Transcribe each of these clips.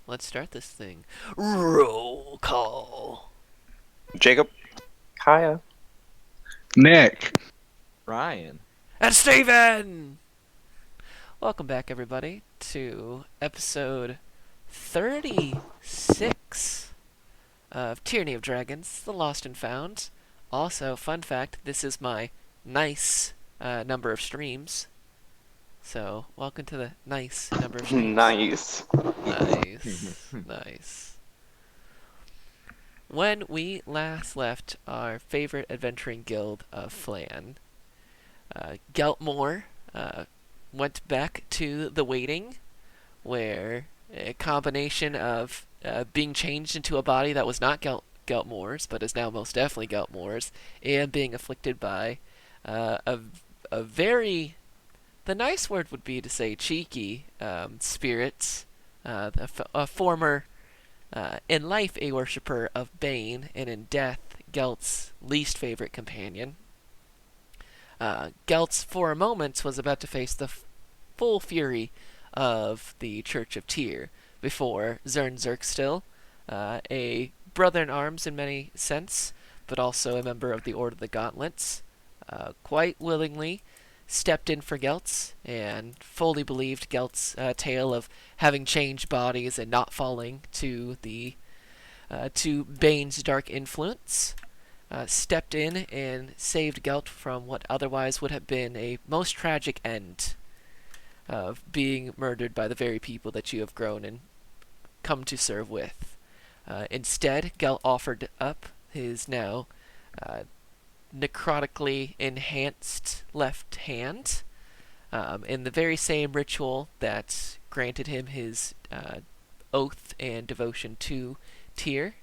let's start this thing. Roll call. Jacob. Kaya. Nick. Ryan. And Steven! Welcome back, everybody, to episode 36 of Tyranny of Dragons, The Lost and Found. Also, fun fact, this is my nice number of streams. So, welcome to the nice number of streams. Nice. Nice. When we last left our favorite adventuring guild of Flan, Geltmore went back to the waiting, where a combination of being changed into a body that was not Geltmore's, but is now most definitely Geltmore's, and being afflicted by a very, the nice word would be to say cheeky, spirits, a former, in life a worshipper of Bane, and in death Gelt's least favorite companion. Geltz, for a moment, was about to face the full fury of the Church of Tyr before Zern Zerkstill, a brother in arms in many sense, but also a member of the Order of the Gauntlets, quite willingly stepped in for Geltz and fully believed Gelt's tale of having changed bodies and not falling to Bane's dark influence. Stepped in and saved Gelt from what otherwise would have been a most tragic end of being murdered by the very people that you have grown and come to serve with. Instead, Gelt offered up his now necrotically enhanced left hand in the very same ritual that granted him his oath and devotion to Tyr.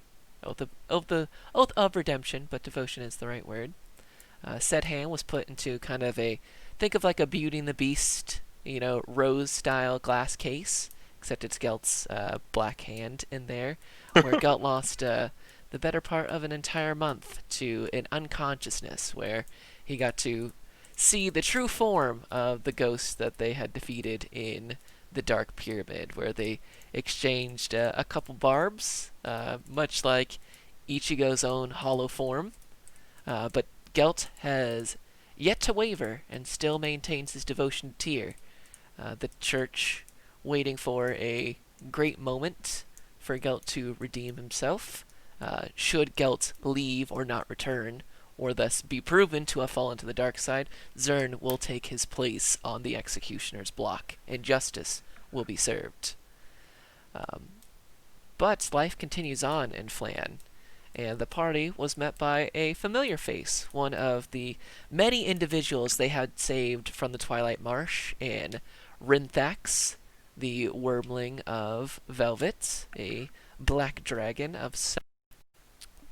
Oath of redemption, but devotion is the right word. Said hand was put into kind of think of like a Beauty and the Beast, rose-style glass case, except it's Gelt's black hand in there, where Gelt lost the better part of an entire month to an unconsciousness, where he got to see the true form of the ghost that they had defeated in the Dark Pyramid, where they exchanged a couple barbs, much like Ichigo's own hollow form. But Gelt has yet to waver and still maintains his devotion to Tyr. The church waiting for a great moment for Gelt to redeem himself. Should Gelt leave or not return, or thus be proven to have fallen to the dark side, Zern will take his place on the executioner's block, and justice will be served. But life continues on in Flan, and the party was met by a familiar face, one of the many individuals they had saved from the Twilight Marsh, and Rinthax, the wormling of Velvet, a black dragon of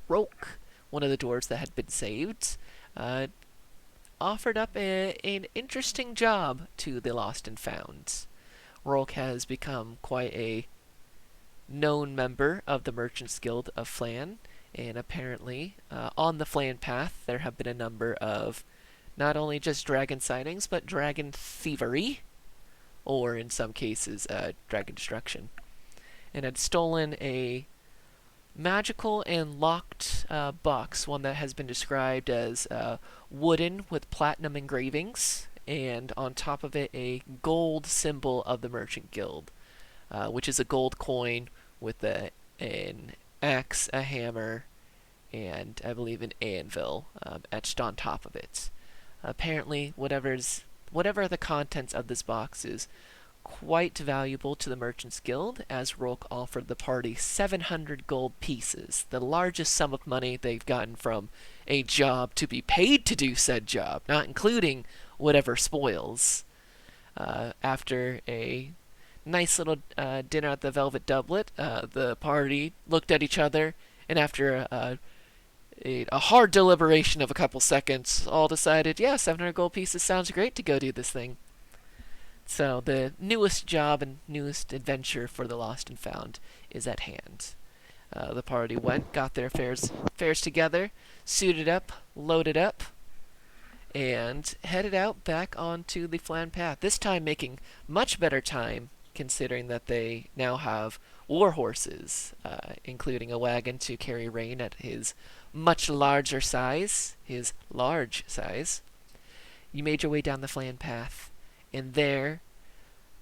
Roke, one of the dwarves that had been saved, offered up an interesting job to the Lost and Found. Roke has become quite a known member of the Merchants Guild of Flan, and apparently on the Flan path there have been a number of not only just dragon sightings, but dragon thievery, or in some cases dragon destruction, and had stolen a magical and locked box, one that has been described as wooden with platinum engravings, and on top of it a gold symbol of the Merchant Guild, which is a gold coin with an axe, a hammer, and I believe an anvil etched on top of it. Apparently, whatever the contents of this box is quite valuable to the Merchants Guild, as Rolk offered the party 700 gold pieces, the largest sum of money they've gotten from a job to be paid to do said job, not including whatever spoils. After a nice little dinner at the Velvet Doublet, the party looked at each other, and after a hard deliberation of a couple seconds, all decided, yeah, 700 gold pieces sounds great to go do this thing. So the newest job and newest adventure for the Lost and Found is at hand. The party went, got their fares together, suited up, loaded up, and headed out back onto the Flan path, this time making much better time considering that they now have war horses, including a wagon to carry Rain at his much larger size, his large size. You made your way down the Flan path, and there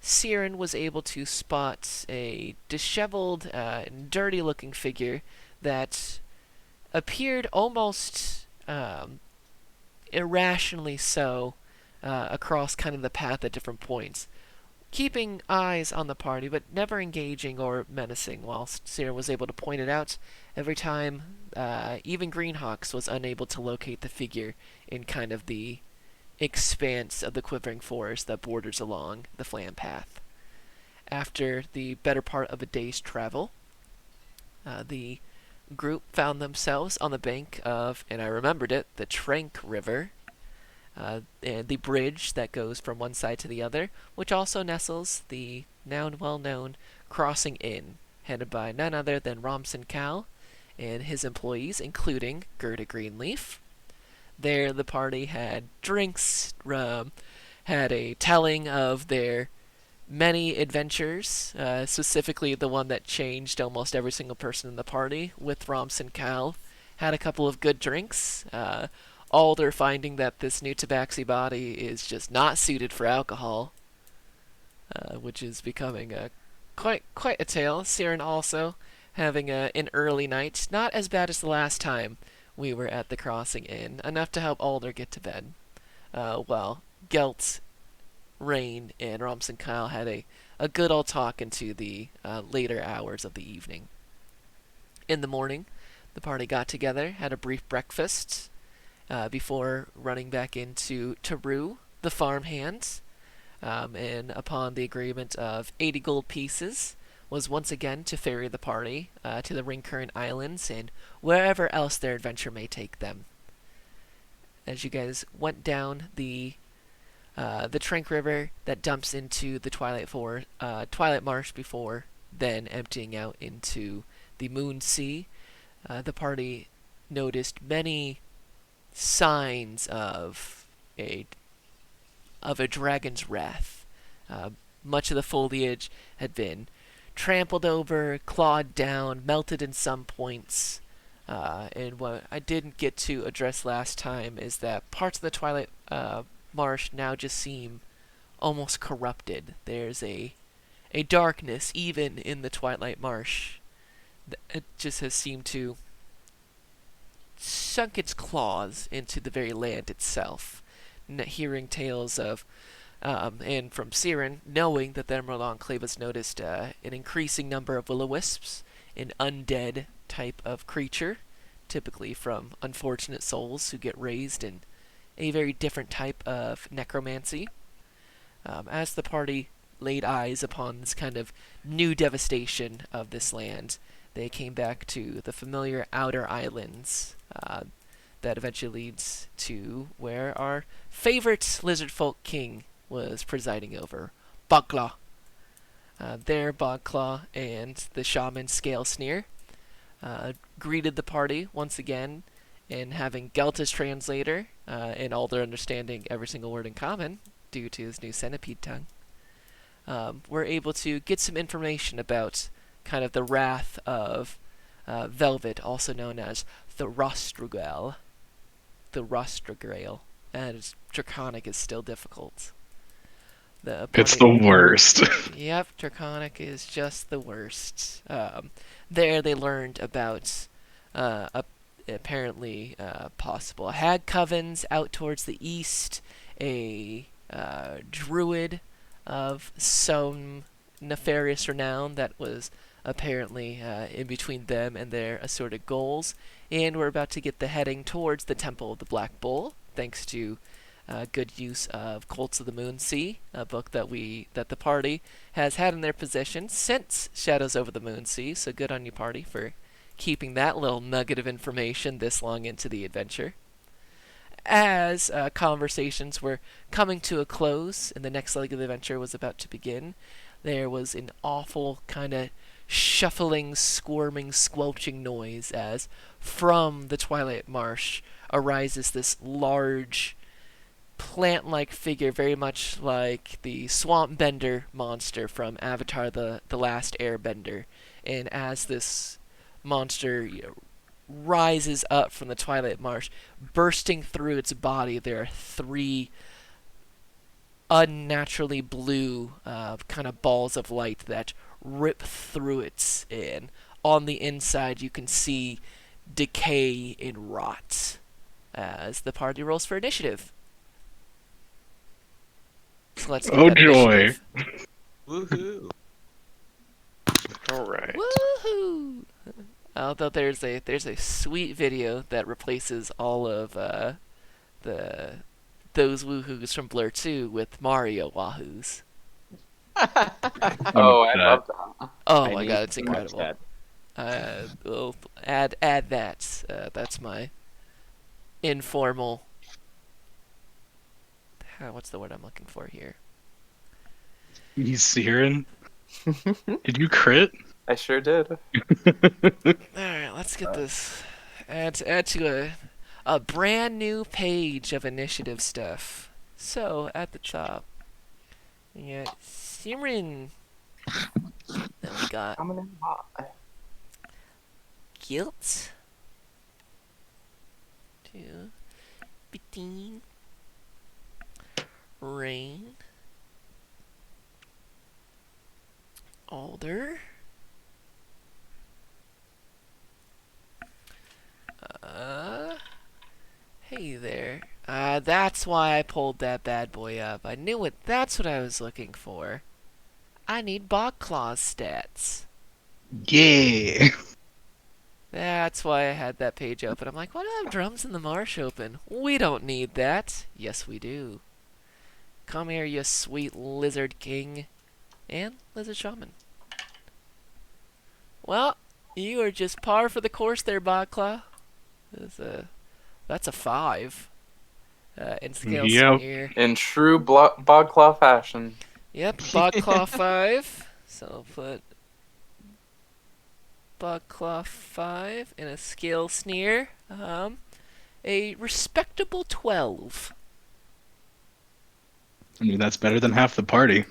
Siren was able to spot a disheveled, dirty looking figure that appeared almost irrationally so across kind of the path at different points, keeping eyes on the party but never engaging or menacing, whilst Siren was able to point it out every time even Greenhawks was unable to locate the figure in kind of the expanse of the quivering forest that borders along the Flan path. After the better part of a day's travel, the group found themselves on the bank of, and I remembered it, the Trank River, and the bridge that goes from one side to the other, which also nestles the now well-known Crossing Inn, headed by none other than Romson Cal and his employees, including Gerda Greenleaf. There, the party had drinks, had a telling of their many adventures, specifically the one that changed almost every single person in the party with Romson Cal. Had a couple of good drinks. Alder finding that this new tabaxi body is just not suited for alcohol, which is becoming quite a tale. Siren also having an early night, not as bad as the last time we were at the Crossing Inn, enough to help Alder get to bed. While Gelt, Rain, and Romson Kyle had a good old talk into the later hours of the evening. In the morning, the party got together, had a brief breakfast before running back into Taru, the farmhand, and upon the agreement of 80 gold pieces, was once again to ferry the party to the Ringcurrent Islands and wherever else their adventure may take them. As you guys went down the Trank River that dumps into the Twilight Marsh before then emptying out into the Moon Sea, the party noticed many signs of a dragon's wrath. Much of the foliage had been trampled over, clawed down, melted in some points. And what I didn't get to address last time is that parts of the Twilight Marsh now just seem almost corrupted. There's a darkness even in the Twilight Marsh. It just has seemed to sunk its claws into the very land itself. Hearing tales of and from Siren, knowing that the Emerald Enclave has noticed an increasing number of will-o-wisps, an undead type of creature, typically from unfortunate souls who get raised in a very different type of necromancy. As the party laid eyes upon this kind of new devastation of this land, they came back to the familiar outer islands that eventually leads to where our favorite lizard folk king was presiding over, Bogclaw. There, Bogclaw and the shaman Scale Sneer greeted the party once again, and having Gelt as translator, and Alder understanding every single word in common due to his new centipede tongue, were able to get some information about kind of the wrath of Velvet, also known as the Rostrugale. The Rostrugale. And Draconic is still difficult. The It's party, the worst. yep, Draconic is just the worst. There they learned about apparently possible hag covens out towards the east, a druid of some nefarious renown that was apparently in between them and their assorted goals, and we're about to get the heading towards the Temple of the Black Bull, thanks to good use of Colts of the Moon Sea, a book that the party has had in their possession since Shadows over the Moon Sea. So good on you, party, for keeping that little nugget of information this long into the adventure. As conversations were coming to a close and the next leg of the adventure was about to begin, there was an awful kind of shuffling, squirming, squelching noise as from the Twilight Marsh arises this large, plant-like figure, very much like the swamp bender monster from Avatar: The Last Airbender. And as this monster rises up from the Twilight Marsh, bursting through its body, there are three unnaturally blue kind of balls of light that rip through it. And on the inside, you can see decay and rot as the party rolls for initiative. So let's get Oh that joy. initiative. Woohoo! All right. Woohoo! Although there's a sweet video that replaces all of the those woohoos from Blur 2 with Mario wahoos. I'm Oh, I upset. love that. Oh I my need god, it's to watch incredible. that. We'll add that. That's my informal. What's the word I'm looking for here? He's Siren. Did you crit? I sure did. All right, let's get this. Add to a brand new page of initiative stuff. So at the top, we got Siren. Then we got Coming in hot. Guilt. 2. 15. Rain. Alder. Hey there. That's why I pulled that bad boy up. I knew it. That's what I was looking for. I need Bog Claw's stats. Yeah. That's why I had that page open. I'm like, why do I have Drums in the Marsh open? We don't need that. Yes, we do. Come here, you sweet Lizard King. And Lizard Shaman. Well, you are just par for the course there, Bogclaw. That's a 5. In scale Yep. here. In true Bogclaw fashion. Yep, Bogclaw 5. So I'll put Bogclaw 5 in a scale sneer. A respectable 12. I mean, that's better than half the party.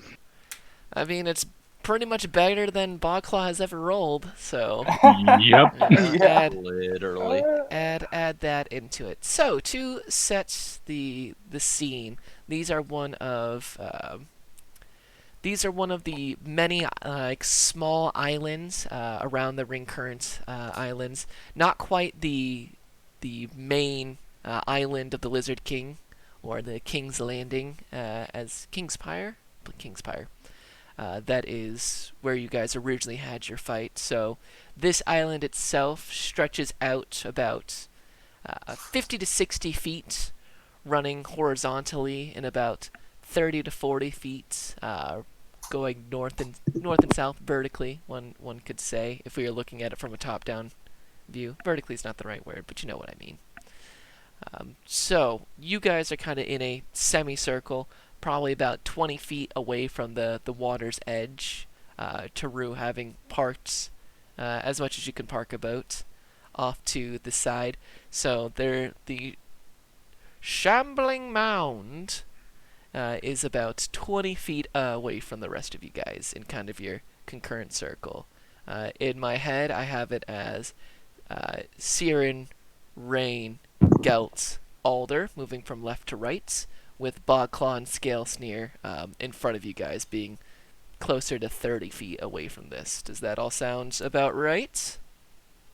I mean, it's pretty much better than Bogclaw has ever rolled, so Yep. Yeah. Literally. add that into it. So to set the scene, these are one of the many like small islands around the Ring Current Islands. Not quite the main island of the Lizard King or the King's Landing as Kingspire. Kingspire. That is where you guys originally had your fight. So this island itself stretches out about 50 to 60 feet, running horizontally, and about 30 to 40 feet, going north and south vertically. One could say, if we were looking at it from a top-down view. Vertically is not the right word, but you know what I mean. So you guys are kind of in a semicircle, probably about 20 feet away from the water's edge. Taru having parked as much as you can park a boat off to the side. So the shambling mound is about 20 feet away from the rest of you guys in kind of your concurrent circle. In my head, I have it as Siren, Rain, Gelt, Alder, moving from left to right, with Bogclaw and Scale Sneer in front of you guys, being closer to 30 feet away from this. Does that all sound about right?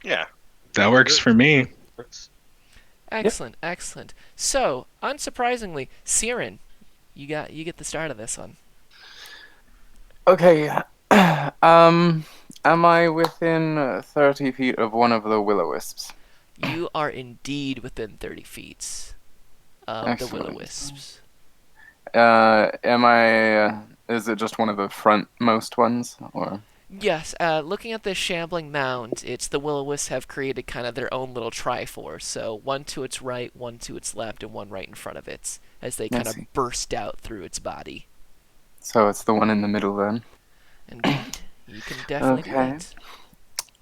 Yeah. That works for me. Excellent, excellent. So, unsurprisingly, Siren, you get the start of this one. Okay. Am I within 30 feet of one of the will-o-wisps? You are indeed within 30 feet of the Excellent. will-o-wisps. Am I? Is it just one of the frontmost ones, or? Yes, looking at this shambling mound, it's the will-o-wisps have created kind of their own little triforce. So one to its right, one to its left, and one right in front of it, as they kind of see. burst out through its body. So it's the one in the middle then. Indeed, you can definitely do Okay. that.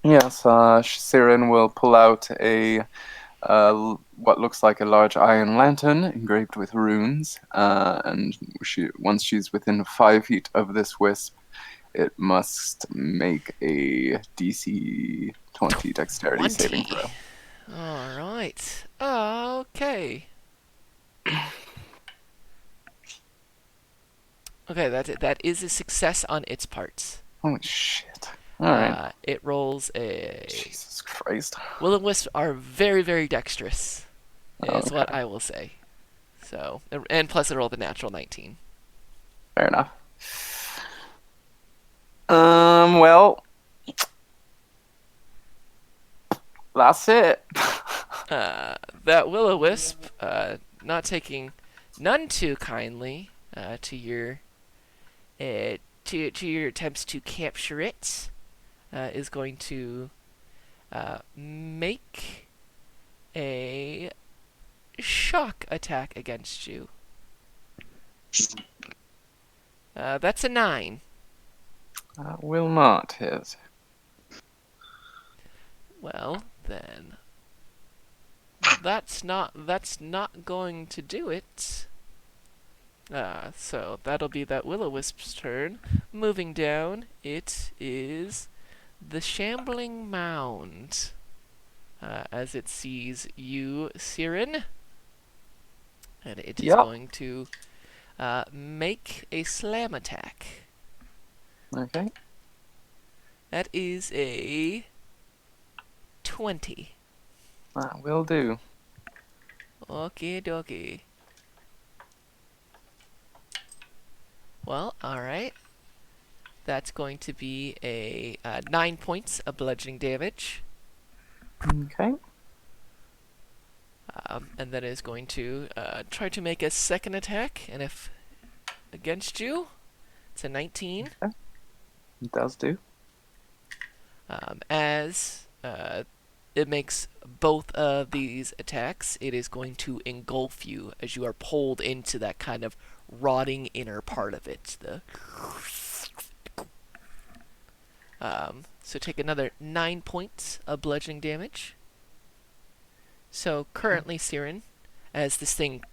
Yes. Siren will pull out a what looks like a large iron lantern engraved with runes. And once she's within 5 feet of this wisp, it must make a DC 20 dexterity saving 20. throw. All right. Okay. Okay, that is a success on its part. Holy shit. Alright. It rolls a. Jesus Christ. Will-o-wisps are very, very dexterous, is what Okay. I will say. So, and plus it rolled a natural 19. Fair enough. Well, that's it. That will-o-wisp, not taking none too kindly to your to your attempts to capture it, is going to make a shock attack against you. That's a 9. That will not hit. Well, then that's not going to do it. So that'll be that will-o-wisp's turn. Moving down, it is the shambling mound. As it sees you, Siren, and it is Yep. going to make a slam attack. Okay. That is a 20. That will do. Okie dokie. Well, alright. That's going to be a 9 points of bludgeoning damage. Okay. And that is going to try to make a second attack. And if against you, it's a 19. It does do. As it makes both of these attacks, it is going to engulf you as you are pulled into that kind of rotting inner part of it. So take another 9 points of bludgeoning damage. So currently, Siren, as this thing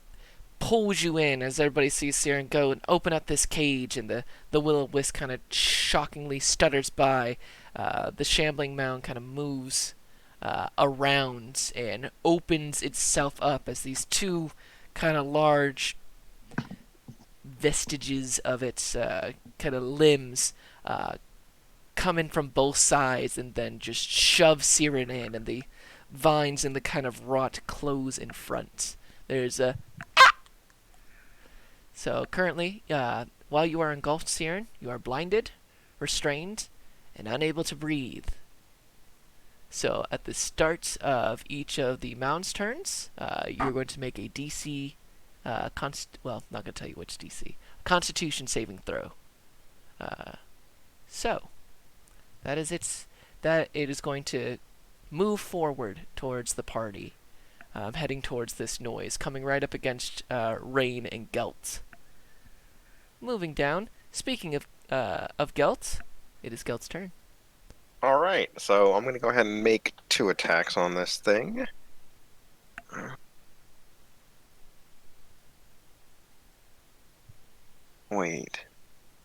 pulls you in, as everybody sees Siren go and open up this cage, and the will-o-wisp kind of shockingly stutters by, the shambling mound kind of moves around and opens itself up as these two kind of large vestiges of its kind of limbs come in from both sides and then just shove Siren in, and the vines and the kind of rot close in front. There's a So currently, while you are engulfed, Siren, you are blinded, restrained, and unable to breathe. So at the start of each of the mound's turns, you're going to make a DC, well, not going to tell you which DC, Constitution saving throw. So that is that it is going to move forward towards the party, heading towards this noise, coming right up against Rain and Gelt. Moving down, speaking of Gelt, it is Gelt's turn. All right, so I'm going to go ahead and make 2 attacks on this thing. Wait.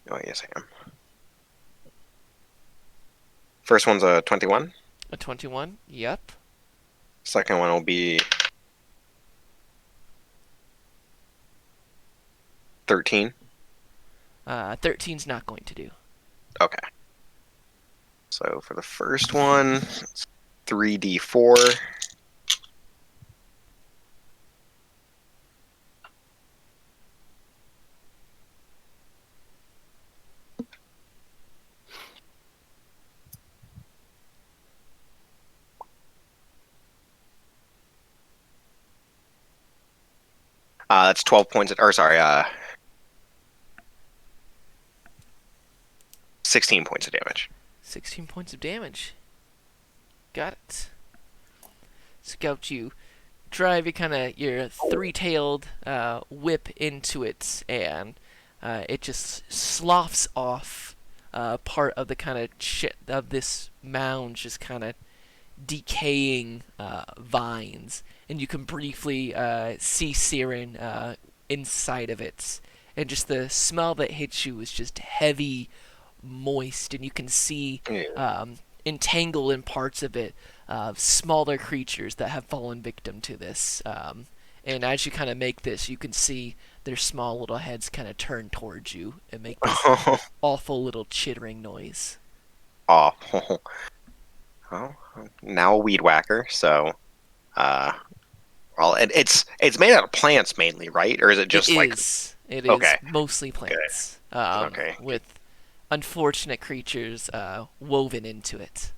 Oh, yes, I am. First one's a 21. A 21, yep. Second one will be 13. 13's not going to do. Okay. So for the first one, it's 3d4. That's 12 points, or sorry, 16 points of damage. 16 points of damage. Got it. Scout, you drive your three-tailed whip into it, and it just sloughs off part of the kind of shit of this mound, just kind of decaying vines, and you can briefly see Siren inside of it. And just the smell that hits you is just heavy, moist, and you can see Yeah. entangled in parts of it smaller creatures that have fallen victim to this. And as you kind of make this, you can see their small little heads kind of turn towards you and make this awful little chittering noise. Oh. Oh. Now a weed whacker. So, uh, well, it's made out of plants mainly, right? Or is it just like It is okay, mostly plants, okay, with unfortunate creatures woven into it.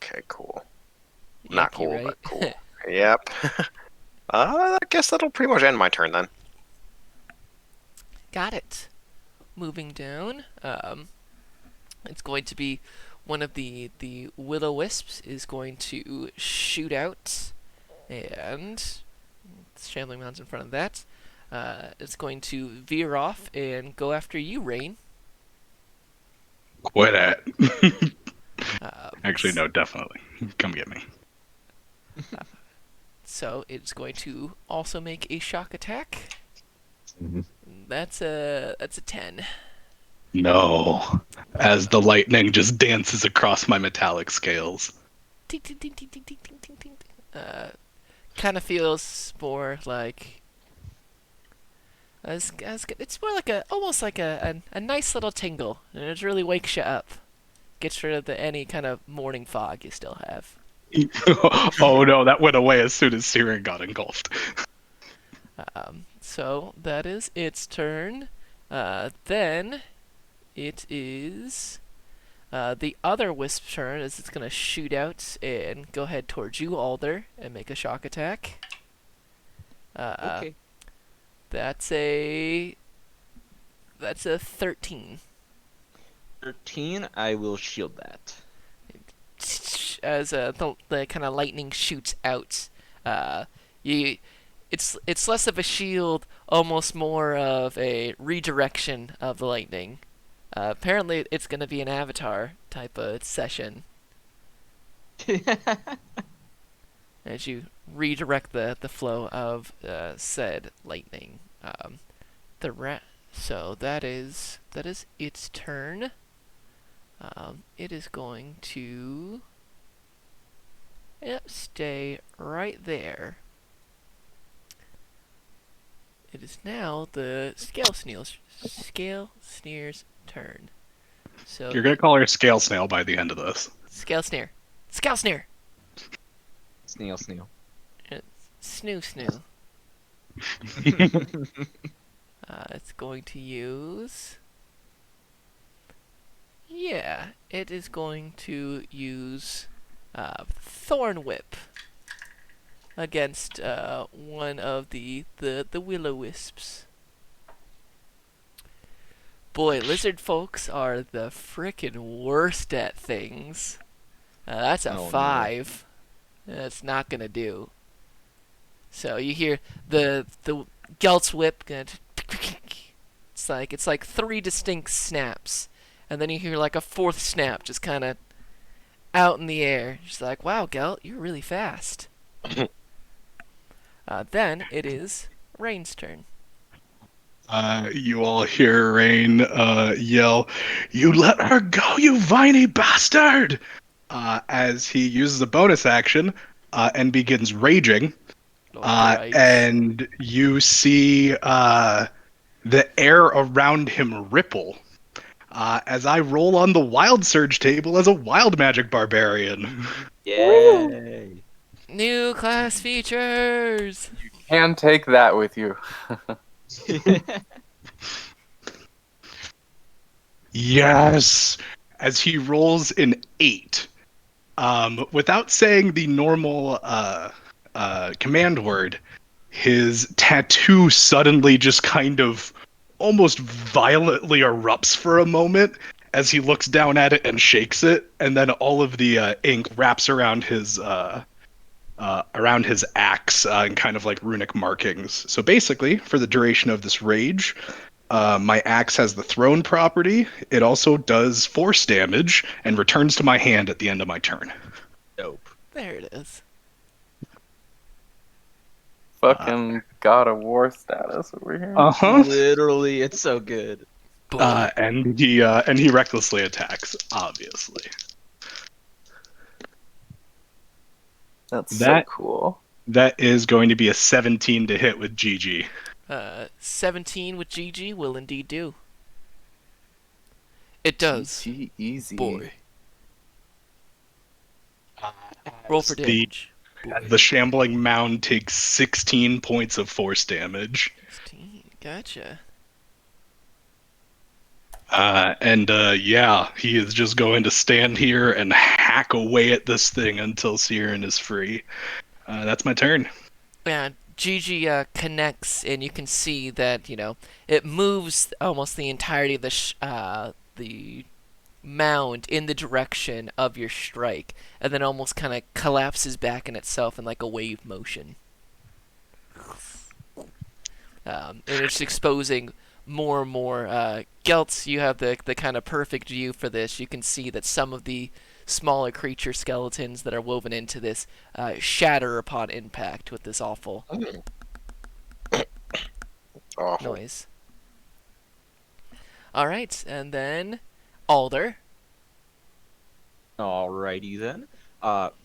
okay, cool. Not Yucky, cool, right? but cool. Yep. I guess that'll pretty much end my turn then. Got it. Moving down, it's going to be one of the will-o-wisps is going to shoot out, and shambling mounds in front of that. It's going to veer off and go after you, Rain. Quit it. Um, Actually, no, definitely. Come get me. So it's going to also make a shock attack. Mhm. That's a 10. No. As the lightning just dances across my metallic scales. Ting, ting, ting, ting, ting, ting, ting, ting, ting. Kind of feels more like it's more like almost like a nice little tingle, and it really wakes you up, gets rid of any kind of morning fog you still have. Oh no, that went away as soon as Siren got engulfed. So that is its turn. Then it is the other wisp turn, as it's gonna shoot out and go ahead towards you, Alder, and make a shock attack. Okay. That's a 13. 13. I will shield that. As the kind of lightning shoots out, you it's less of a shield, almost more of a redirection of the lightning. Apparently, it's going to be an avatar type of session as you redirect the flow of said lightning. So that is its turn. It is going to stay right there. It is now the Scale Sneer's turn. So You're gonna call her Scale Snail by the end of this. Scale Sneer, Scale Sneer, Snail. Snoo Snoo. It's going to use. Yeah, it is going to use Thorn Whip against one of the will-o-wisps. Boy, lizard folks are the frickin' worst at things. That's a Oh, no. 5. That's not gonna do. So you hear the Gelt's whip. It's like 3 distinct snaps, and then you hear like a 4th snap, just kind of out in the air. Just like, wow, Gelt, you're really fast. Then it is Rain's turn. You all hear Rain yell, "You let her go, you viney bastard!" As he uses a bonus action and begins raging. Right. And you see the air around him ripple as I roll on the Wild Surge table as a Wild Magic Barbarian. Yay! New class features. Can take that with you. Yes! As he rolls an 8. Without saying the normal command word, his tattoo suddenly just kind of almost violently erupts for a moment as he looks down at it and shakes it, and then all of the ink wraps around his axe in kind of like runic markings. So basically, for the duration of this rage, My axe has the thrown property. It also does force damage and returns to my hand at the end of my turn. Dope. There it is. Fucking God of War status over here. Uh-huh. Literally, it's so good. Boy. And he recklessly attacks, obviously. That's so That cool. that is going to be a 17 to hit with GG. 17 with GG will indeed do. It does. GG easy. Boy. Roll for The damage. Boy. the shambling mound takes 16 points of force damage. 16. Gotcha. Yeah, he is just going to stand here and hack away at this thing until Siren is free. That's my turn. Yeah, Gigi connects, and you can see that it moves almost the entirety of the mound in the direction of your strike, and then almost kind of collapses back in itself in like a wave motion. And it's exposing more and more. Geltz, you have the kind of perfect view for this. You can see that some of the smaller creature skeletons that are woven into this shatter upon impact with this awful Awful. noise. Alright, and then Alder. Alrighty then.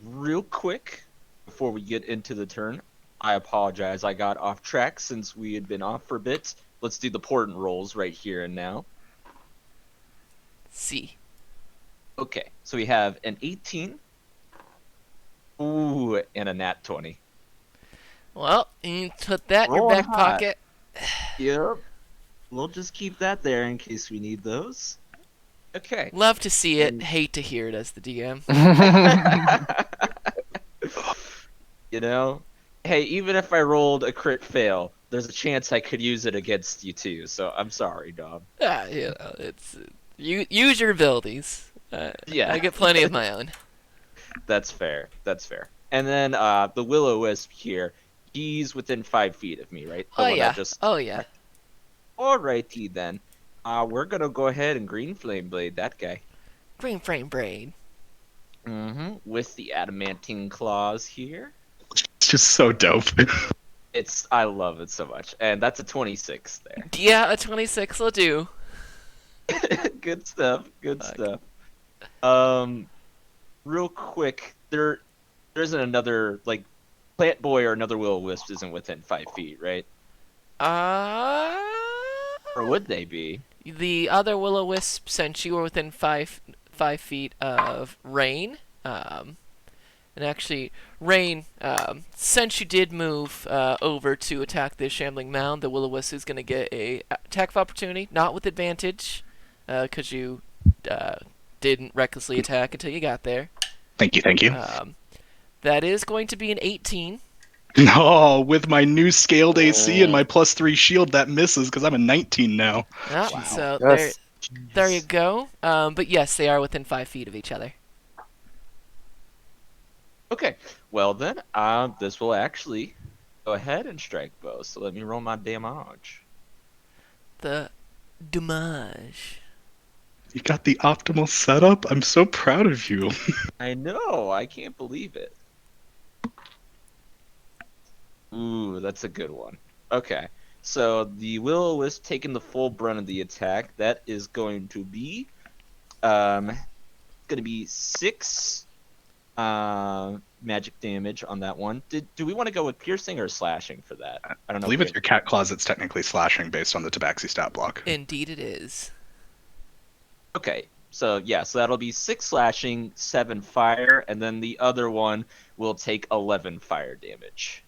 Real quick, before we get into the turn, I apologize. I got off track since we had been off for a bit. Let's do the portent rolls right here and now. C. Okay, so we have an 18. Ooh, and a nat 20. Well, you put that in your Rolling back hot. pocket. Yep. We'll just keep that there in case we need those. Okay. Love to see it, And- hate to hear it as the DM. You know? Hey, even if I rolled a crit fail, there's a chance I could use it against you too, so I'm sorry, Dom. It's you use your abilities. Yeah. I get plenty of my own. That's fair. That's fair. And then the Will-O-Wisp here, he's within 5 feet of me, right? The Oh one I yeah. just- Oh yeah. Alrighty then. We're gonna go ahead and Green Flame Blade that guy. Green frame braid. Mm-hmm. With the adamantine claws here. It's just so dope. I love it so much. And that's a 26 there. Yeah, a 26 will do. Good stuff. Good Fuck. stuff. Real quick, there isn't another like Plant Boy or another Will-O-Wisp isn't within 5 feet, right? Uh, Or would they be? the other Will-O-Wisp, since you were within 5 feet of Rain, and actually, Rain, since you did move over to attack this shambling mound, the Will-O-Wisp is going to get a attack of opportunity, not with advantage, because you didn't recklessly attack until you got there. Thank you. That is going to be an 18. No, with my new scaled AC and my +3 shield, that misses because I'm a 19 now. Ah, Wow. so Yes. there you go. But yes, they are within 5 feet of each other. Okay. Well then, this will actually go ahead and strike both. So let me roll my damage. The damage. You got the optimal setup? I'm so proud of you. I know. I can't believe it. Ooh, that's a good one. Okay. So the Will-O-Wisp taking the full brunt of the attack. That is going to be, going to be 6 magic damage on that one. Do we want to go with piercing or slashing for that? I don't I know. believe if with your cat claws, it's technically slashing based on the Tabaxi stat block. Indeed it is. Okay, so yeah, so that'll be 6 slashing, 7 fire, and then the other one will take 11 fire damage.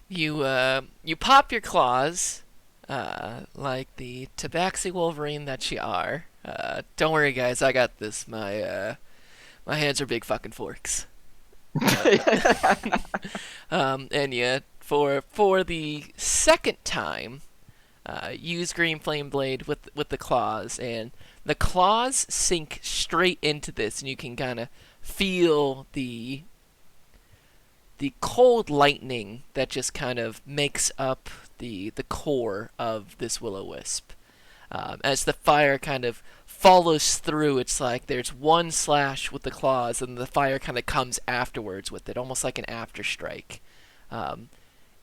You pop your claws, like the Tabaxi Wolverine that you are. Don't worry, guys, I got this. My hands are big fucking forks. And yet, for the second time, use Green Flame Blade with the claws, and the claws sink straight into this, and you can kind of feel the the cold lightning that just kind of makes up the core of this will-o-wisp. As the fire kind of follows through, it's like there's one slash with the claws, and the fire kind of comes afterwards with it, almost like an afterstrike.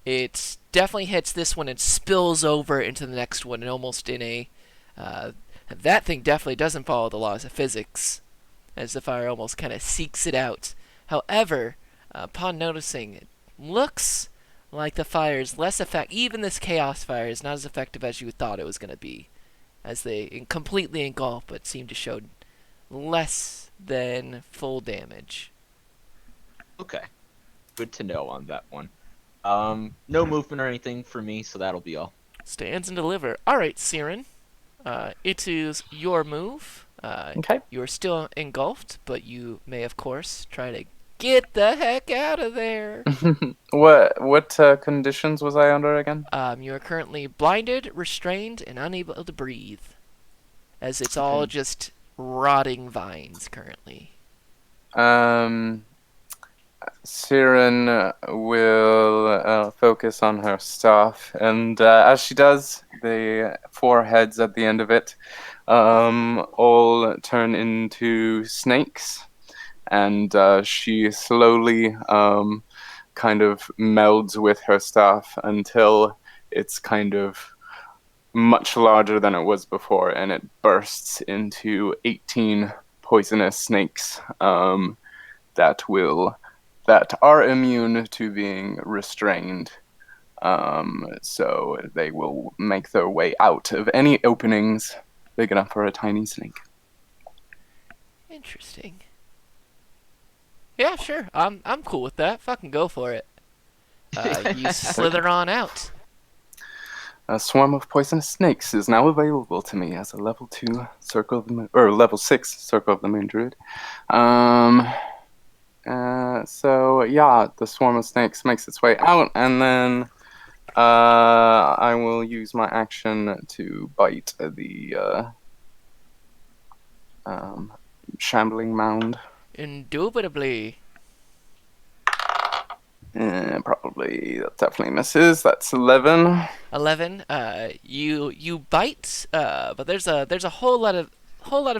It definitely hits this one and spills over into the next one, and almost in a that thing definitely doesn't follow the laws of physics, as the fire almost kind of seeks it out. However, upon noticing, it looks like the fire is less effective. Even this chaos fire is not as effective as you thought it was going to be, as they completely engulf, but seem to show less than full damage. Okay. Good to know on that one. No movement or anything for me, so that'll be all. Stands and deliver. All right, Siren. It is your move. Okay. You're still engulfed, but you may, of course, try to get the heck out of there. What conditions was I under again? You are currently blinded, restrained, and unable to breathe, as it's all Okay. just rotting vines currently. Siren will focus on her staff, and as she does, the four heads at the end of it all turn into snakes, and she slowly kind of melds with her staff until it's kind of much larger than it was before, and it bursts into 18 poisonous snakes that are immune to being restrained. So they will make their way out of any openings big enough for a tiny snake. Interesting. Yeah, sure. I'm cool with that. Fucking go for it. You slither on out. A swarm of poisonous snakes is now available to me as a level 2 circle of the moon, or level 6 circle of the moon druid. So yeah, the swarm of snakes makes its way out, and then I will use my action to bite the shambling mound. Indubitably. Probably that definitely misses. That's 11. 11. You bite, but there's a whole lot of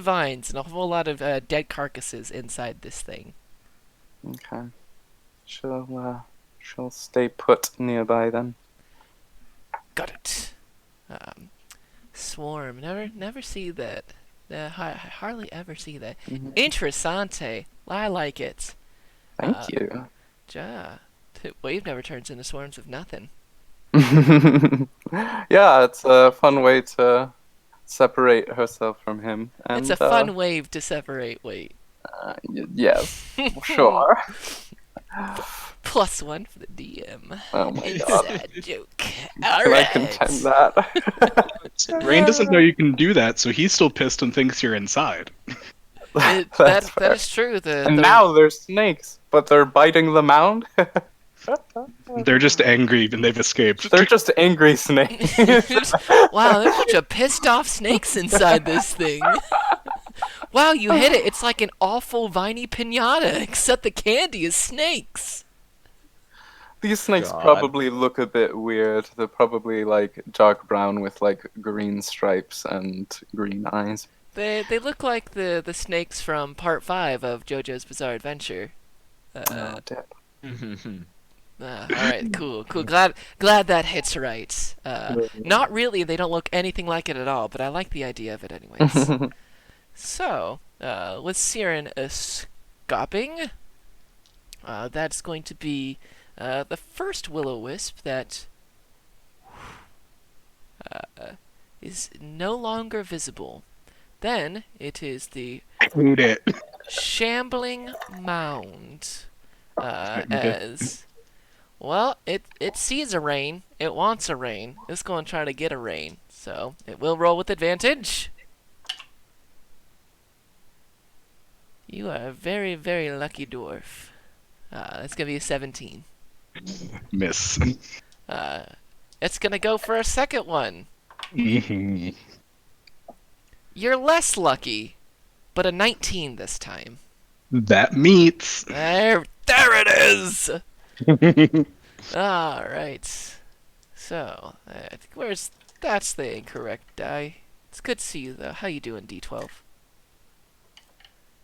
vines and a whole lot of dead carcasses inside this thing. Okay, she'll stay put nearby then. Got it. Swarm. Never see that. Hardly ever see that. Mhm. Interessante. I like it. Thank you. Ja. Wave never turns into swarms of nothing. Yeah, it's a fun way to separate herself from him. And, It's a fun wave to separate. Wait. Yes, sure. +1 for the DM. Oh my god. Inside joke. Can Alright. I contend that? Rain doesn't know you can do that, so he's still pissed and thinks you're inside. That's That fair. is true. And now there's snakes, but they're biting the mound. They're just angry and they've escaped. They're just angry snakes. Wow, there's a bunch of pissed off snakes inside this thing. Wow, you hit it. It's like an awful viney pinata, except the candy is snakes. These snakes God. probably look a bit weird. They're probably like dark brown with like green stripes and green eyes. They look like the snakes from part 5 of JoJo's Bizarre Adventure. Oh, dead. Alright, cool. Glad that hits right. Not really, they don't look anything like it at all, but I like the idea of it anyways. So, with Siren escaping, that's going to be the first will-o-wisp that is no longer visible. Then it is the I hate it. shambling mound. As well, it sees a rain. It wants a rain. It's going to try to get a rain. So it will roll with advantage. You are a very, very lucky dwarf. That's going to be a 17. Miss. It's going to go for a second one. Mhm. You're less lucky, but a 19 this time. That meets. There it is! All right. So I think that's the incorrect die. It's good to see you though. How you doing, D12?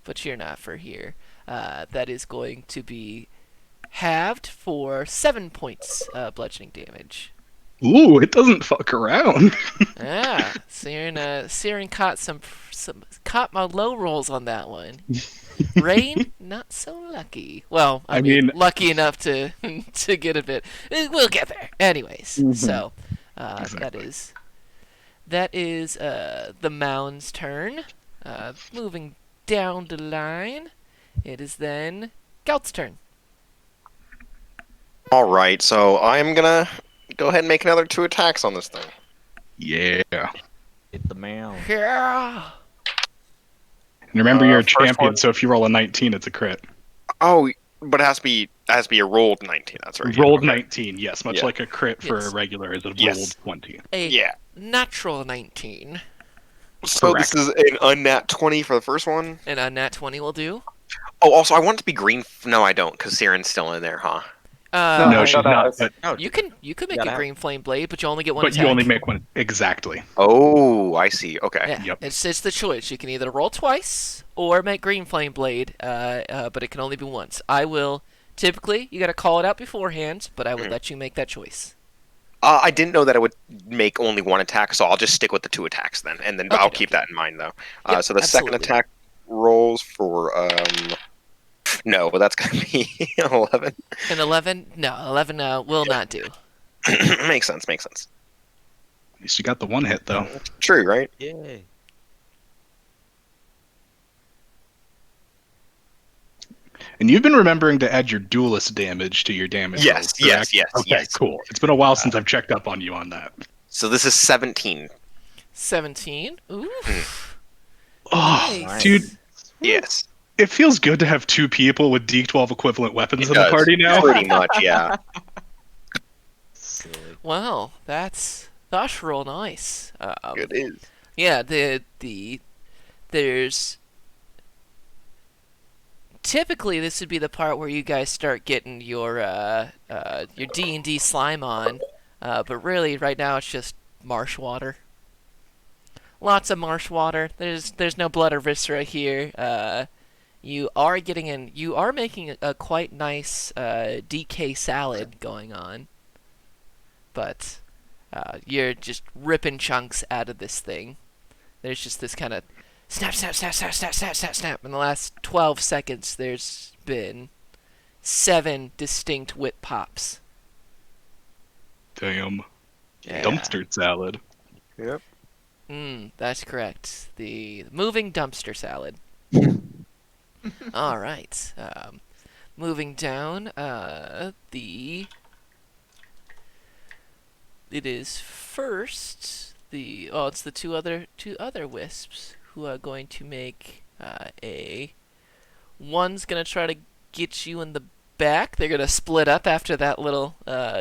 But you're not for here. That is going to be halved for 7 points bludgeoning damage. Ooh, it doesn't fuck around. Yeah, Siren caught my low rolls on that one. Rain, not so lucky. Well, I I mean, mean- lucky enough to to get a bit. We'll get there. Anyways, so Exactly. that is the mound's turn. Moving down the line, it is then Gout's turn. All right, so I'm gonna go ahead and make another 2 attacks on this thing. Yeah. Hit the mound. Yeah. And remember, you're a First champion, one. so if you roll a 19, it's a crit. Oh, but it has to be a rolled 19. That's right. Rolled okay. 19, yes, much Yeah. like a crit for Yes. a regular is a Yes. rolled 20. A Yeah. natural 19. So Correct. this is an unnat 20 for the first one. And a nat 20 will do. Oh, also I want it to be green. No, I don't, because Siren's still in there, huh? No, I she's got not, eyes. but, No, You can make Got a out. green flame blade, but you only get one but attack. you only make one. Exactly. Oh, I see. Okay. Yeah, Yep. it's the choice. You can either roll twice or make green flame blade, but it can only be once. I will typically you got to call it out beforehand, but I would let you make that choice. I didn't know that it would make only 1 attack, so I'll just stick with the 2 attacks then, and then I'll Okey-dokey. keep that in mind though. Yep, So the second absolutely. attack rolls for no, but that's gonna be 11. An 11? No, 11 will not do. Makes sense. Makes sense. At least you got the one hit, though. True, right? Yay. And you've been remembering to add your duelist damage to your damage Yes, rolls, yes, correct? yes, Okay, yes. cool. It's been a while since I've checked up on you on that. So this is 17. 17. Ooh. Oh, Nice. dude, Yes. it feels good to have 2 people with D12 equivalent weapons It in does. the party now. Pretty much, yeah. Silly. Wow, that's real nice. It is. Yeah, there's typically this would be the part where you guys start getting your D&D slime on, but really right now it's just marsh water. Lots of marsh water. There's no blood or viscera here. You are making a quite nice DK salad going on, but you're just ripping chunks out of this thing. There's just this kind of snap, snap, snap, snap, snap, snap, snap, snap. In the last 12 seconds, there's been 7 distinct whip pops. Damn. Yeah. Dumpster salad. Yep. That's correct. The moving dumpster salad. All right. Moving down, it is first it's the two other wisps who are going to make one's gonna try to get you in the back. They're gonna split up after that little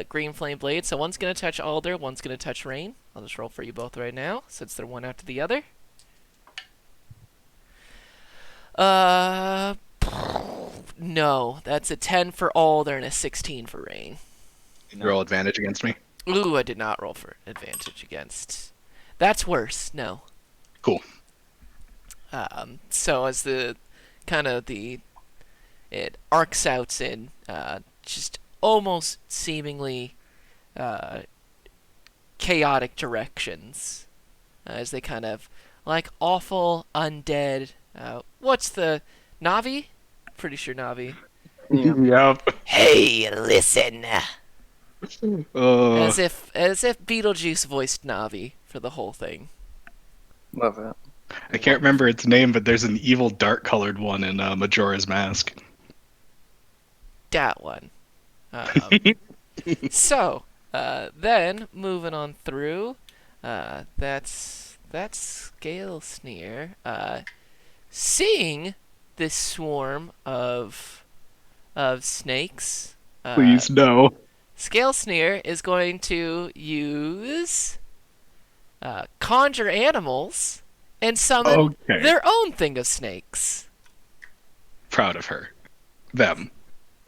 green flame blade. So one's gonna touch Alder, one's gonna touch Rain. I'll just roll for you both right now, since they're one after the other. No, that's a 10 for Alder and a 16 for Rain. Roll advantage against me. Ooh, I did not roll for advantage against. That's worse. No. Cool. So as it arcs out in just almost seemingly chaotic directions, as they kind of like awful undead. What's the Navi? Pretty sure Navi. Yeah. Yep. Hey, listen. Uh, As if Beetlejuice voiced Navi for the whole thing. Love it. I can't remember its name, but there's an evil dark-colored one in Majora's Mask. That one. So, then moving on through, that's Scale Sneer. Seeing this swarm of snakes, Please, no. Scale Sneer is going to use conjure animals and summon Okay. their own thing of snakes. Proud of her. Them.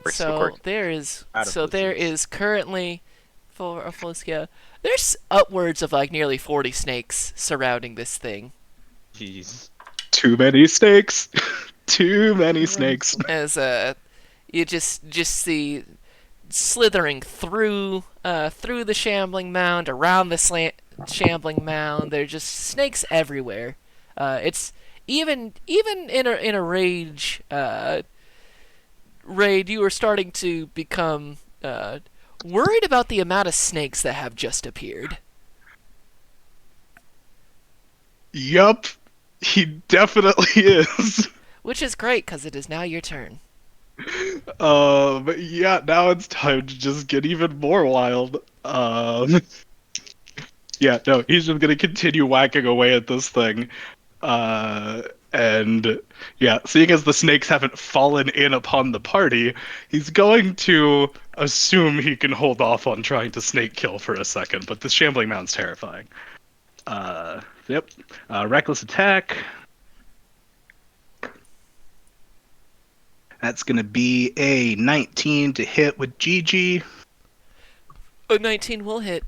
So there is Out of so there listeners. is currently for a full scale. There's upwards of like nearly 40 snakes surrounding this thing. Jeez. Too many snakes. Too many snakes. As you just see slithering through the shambling mound, around the shambling mound. There are just snakes everywhere. It's even in a raid, you are starting to become worried about the amount of snakes that have just appeared. Yup. He definitely is. Which is great, because it is now your turn. But yeah, now it's time to just get even more wild. Yeah, no, he's just gonna continue whacking away at this thing. And yeah, seeing as the snakes haven't fallen in upon the party, he's going to assume he can hold off on trying to snake kill for a second, but this shambling mound's terrifying. Yep. Reckless attack. That's gonna be a 19 to hit with GG. A 19 will hit.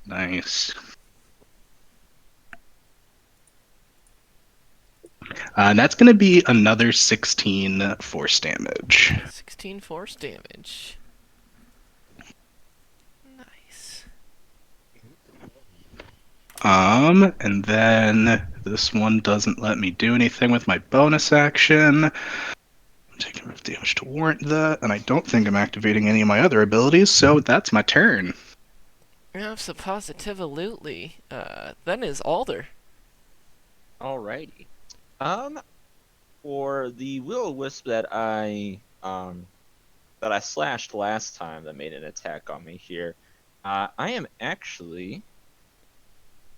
Nice. And that's going to be another 16 force damage. 16 force damage. Nice. And then this one doesn't let me do anything with my bonus action. I'm taking enough damage to warrant that, and I don't think I'm activating any of my other abilities, so that's my turn. Absolutely. Then is Alder. Alrighty. For the will-o-wisp that I slashed last time that made an attack on me here, I'm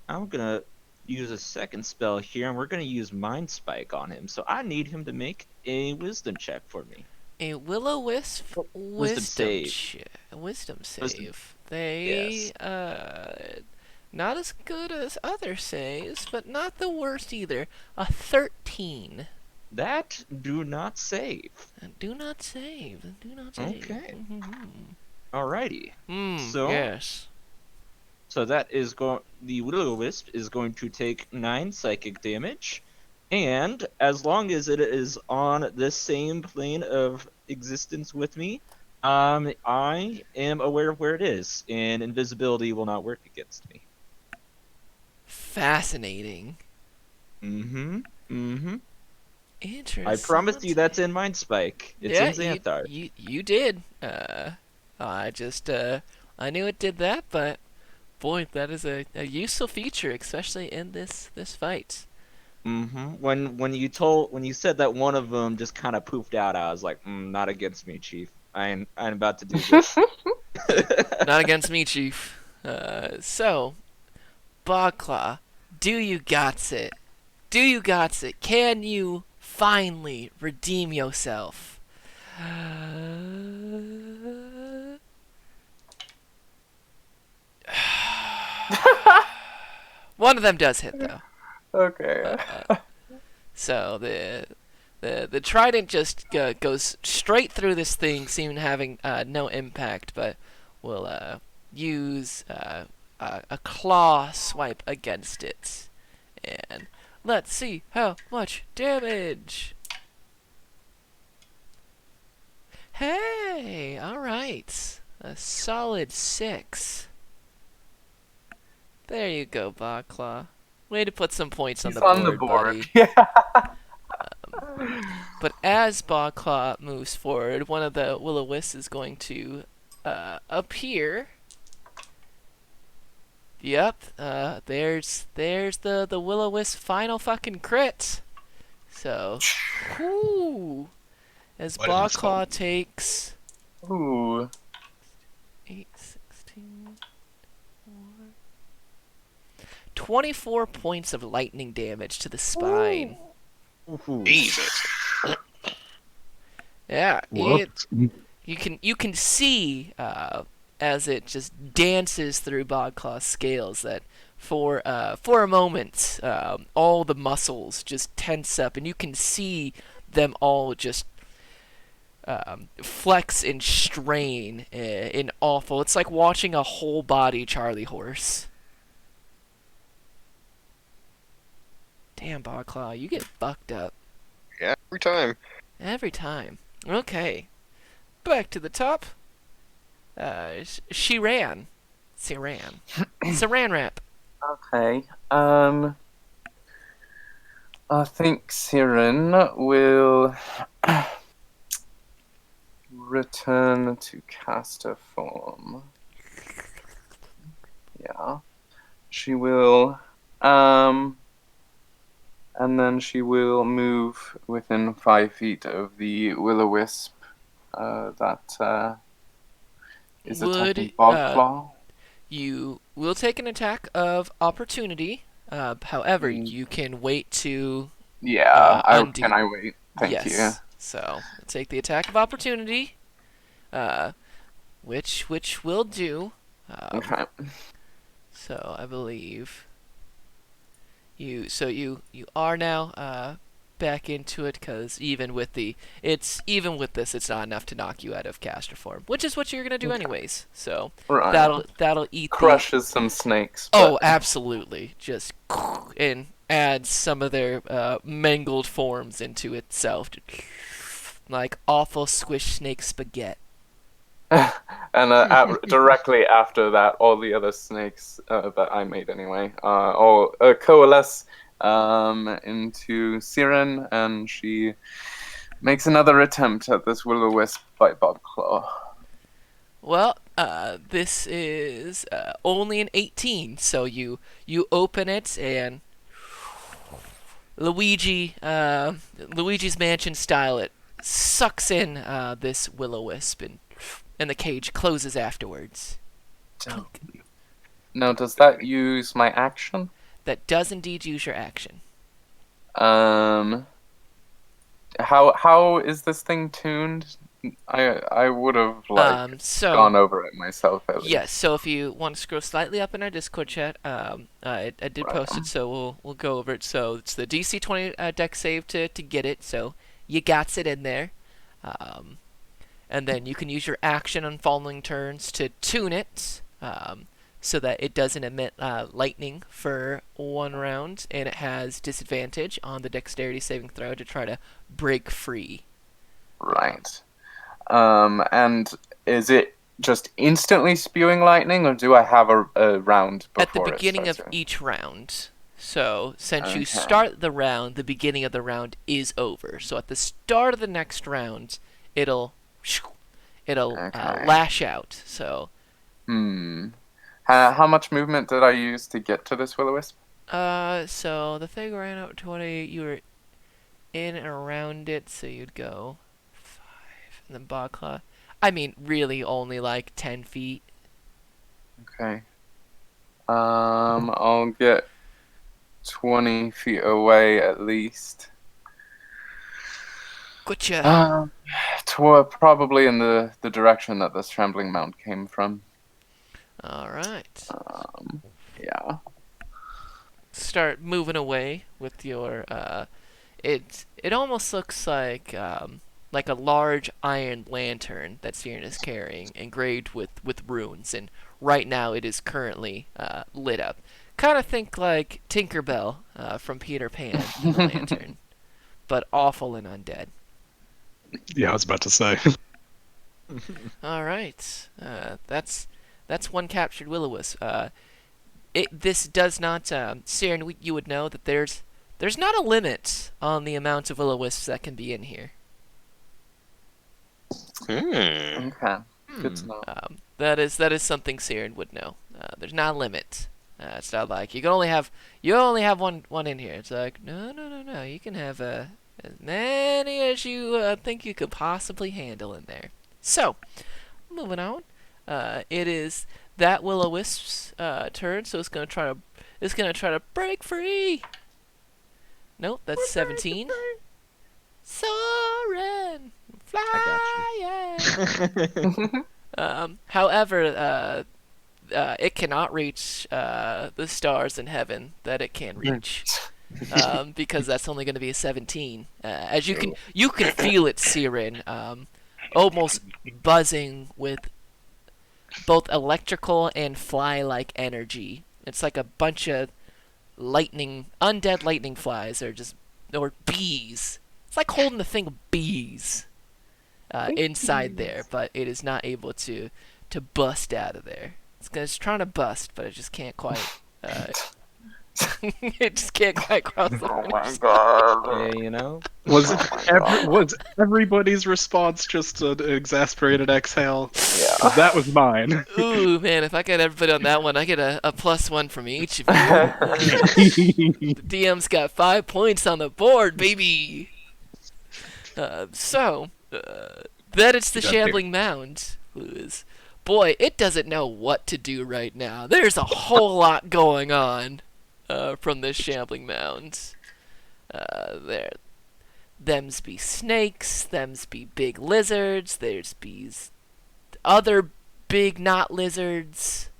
gonna use a second spell here, and we're gonna use Mind Spike on him. So I need him to make a Wisdom check for me. A will-o-wisp wisdom save. They not as good as other saves, but not the worst either. A 13. That do not save. Do not save. Okay. Alrighty. Yes. So that is the will-o-wisp is going to take 9 psychic damage, and as long as it is on the same plane of existence with me, I am aware of where it is, and invisibility will not work against me. Fascinating. Interesting. I promised you that's in Mind Spike. It's in Xanthar. You did. I just I knew it did that, but boy, that is a useful feature, especially in this fight. When you said that one of them just kind of poofed out, I was like, not against me, Chief. I'm about to do this. Not against me, Chief. So, Bogclaw, do you got it? Do you got it? Can you finally redeem yourself? One of them does hit, though. Okay. So the trident just goes straight through this thing, seeming having no impact, but will use a claw swipe against it. And let's see how much damage. Hey, all right, a solid 6. There you go, Bogclaw. Way to put some points He's on the board, buddy. Yeah. But as Bogclaw moves forward, one of the will-o-wisps is going to appear. Yep, there's the will-o-wisp final fucking crit. So, whoo! As What is this Bogclaw called? takes Ooh. 8, 16, 24 points of lightning damage to the spine. Jesus. Yeah, Whoops. you can see as it just dances through Bogclaw's scales that for a moment all the muscles just tense up, and you can see them all just flex and strain in awful. It's like watching a whole body Charlie horse. Damn, Bogclaw, you get fucked up Yeah, every time. every time. Okay, back to the top. She ran. Saran. Saran wrap. Okay. I think Siren will return to caster form. Yeah. She will, and then she will move within 5 feet of the will-o-wisp that is attacking Bogclaw. You will take an attack of opportunity. However, you can wait to Yeah, undo. can I wait? Thank yes. you. So take the attack of opportunity, which will do. Okay. So I believe you. So you are now back into it because even with this, it's not enough to knock you out of caster form, which is what you're gonna do anyways. So Right. that'll eat Crushes some snakes. Oh, but- absolutely! Just and add some of their mangled forms into itself, like awful squish snake spaghetti. And directly after that, all the other snakes that I made anyway, all coalesce into Siren, and she makes another attempt at this will-o-wisp by Bobclaw. Well, this is only an 18, so you open it and Luigi's Mansion style, it sucks in this will-o-wisp and the cage closes afterwards. Now, does that use my action? That does indeed use your action. How is this thing tuned? I would have gone over it myself at least. Yes. So if you want to scroll slightly up in our Discord chat, I did post it, so we'll go over it. So it's the DC 20 deck save to get it. So you got it in there, and then you can use your action on following turns to tune it, so that it doesn't emit lightning for 1 round, and it has disadvantage on the dexterity saving throw to try to break free. Right. And is it just instantly spewing lightning, or do I have a round before At the beginning of it starts? each round. So, since you Okay. start the round, the beginning of the round is over. So, at the start of the next round, it'll Okay. lash out. So, How much movement did I use to get to this will-o-wisp? so the thing ran up 20. You were in and around it, so you'd go 5, and then Bogclaw. I mean, really, only like 10 feet. Okay. I'll get 20 feet away at least. Gotcha. Probably in the direction that this trembling mount came from. All right. Yeah. Start moving away with your it almost looks like a large iron lantern that Siren is carrying, engraved with runes, and right now it is currently lit up. Kind of think like Tinkerbell from Peter Pan in the lantern, but awful and undead. Yeah, I was about to say. All right, that's one captured will-o-wisp. This does not, Siren, you would know that there's not a limit on the amount of will-o-wisps that can be in here. Okay. Good to know. That is something Siren would know. There's not a limit. It's not like you only have one in here. It's like no. You can have as many as you think you could possibly handle in there. So, moving on. It is that will-o-wisp's turn, so it's gonna try to break free. Nope, that's 17. Soaring, flying. However, it cannot reach the stars in heaven that it can reach, because that's only going to be a 17. As you can feel it, Siren. almost buzzing with both electrical and fly-like energy. It's like a bunch of undead lightning flies, or bees. It's like holding a thing of bees inside there, but it is not able to bust out of there. It's trying to bust, but it just can't quite. It just can't quite cross the Oh my finish. god. Yeah, you know. Was Oh my God. was everybody's response just an exasperated exhale? Yeah. 'Cause that was mine. Ooh, man, if I get everybody on that one, I get a +1 from each of you. The DM's got 5 points on the board, baby! Then it's the Got Shambling Mound, who is... Boy, it doesn't know what to do right now. There's a whole lot going on from this Shambling Mound. Thems be snakes, thems be big lizards, there's bees other big not lizards.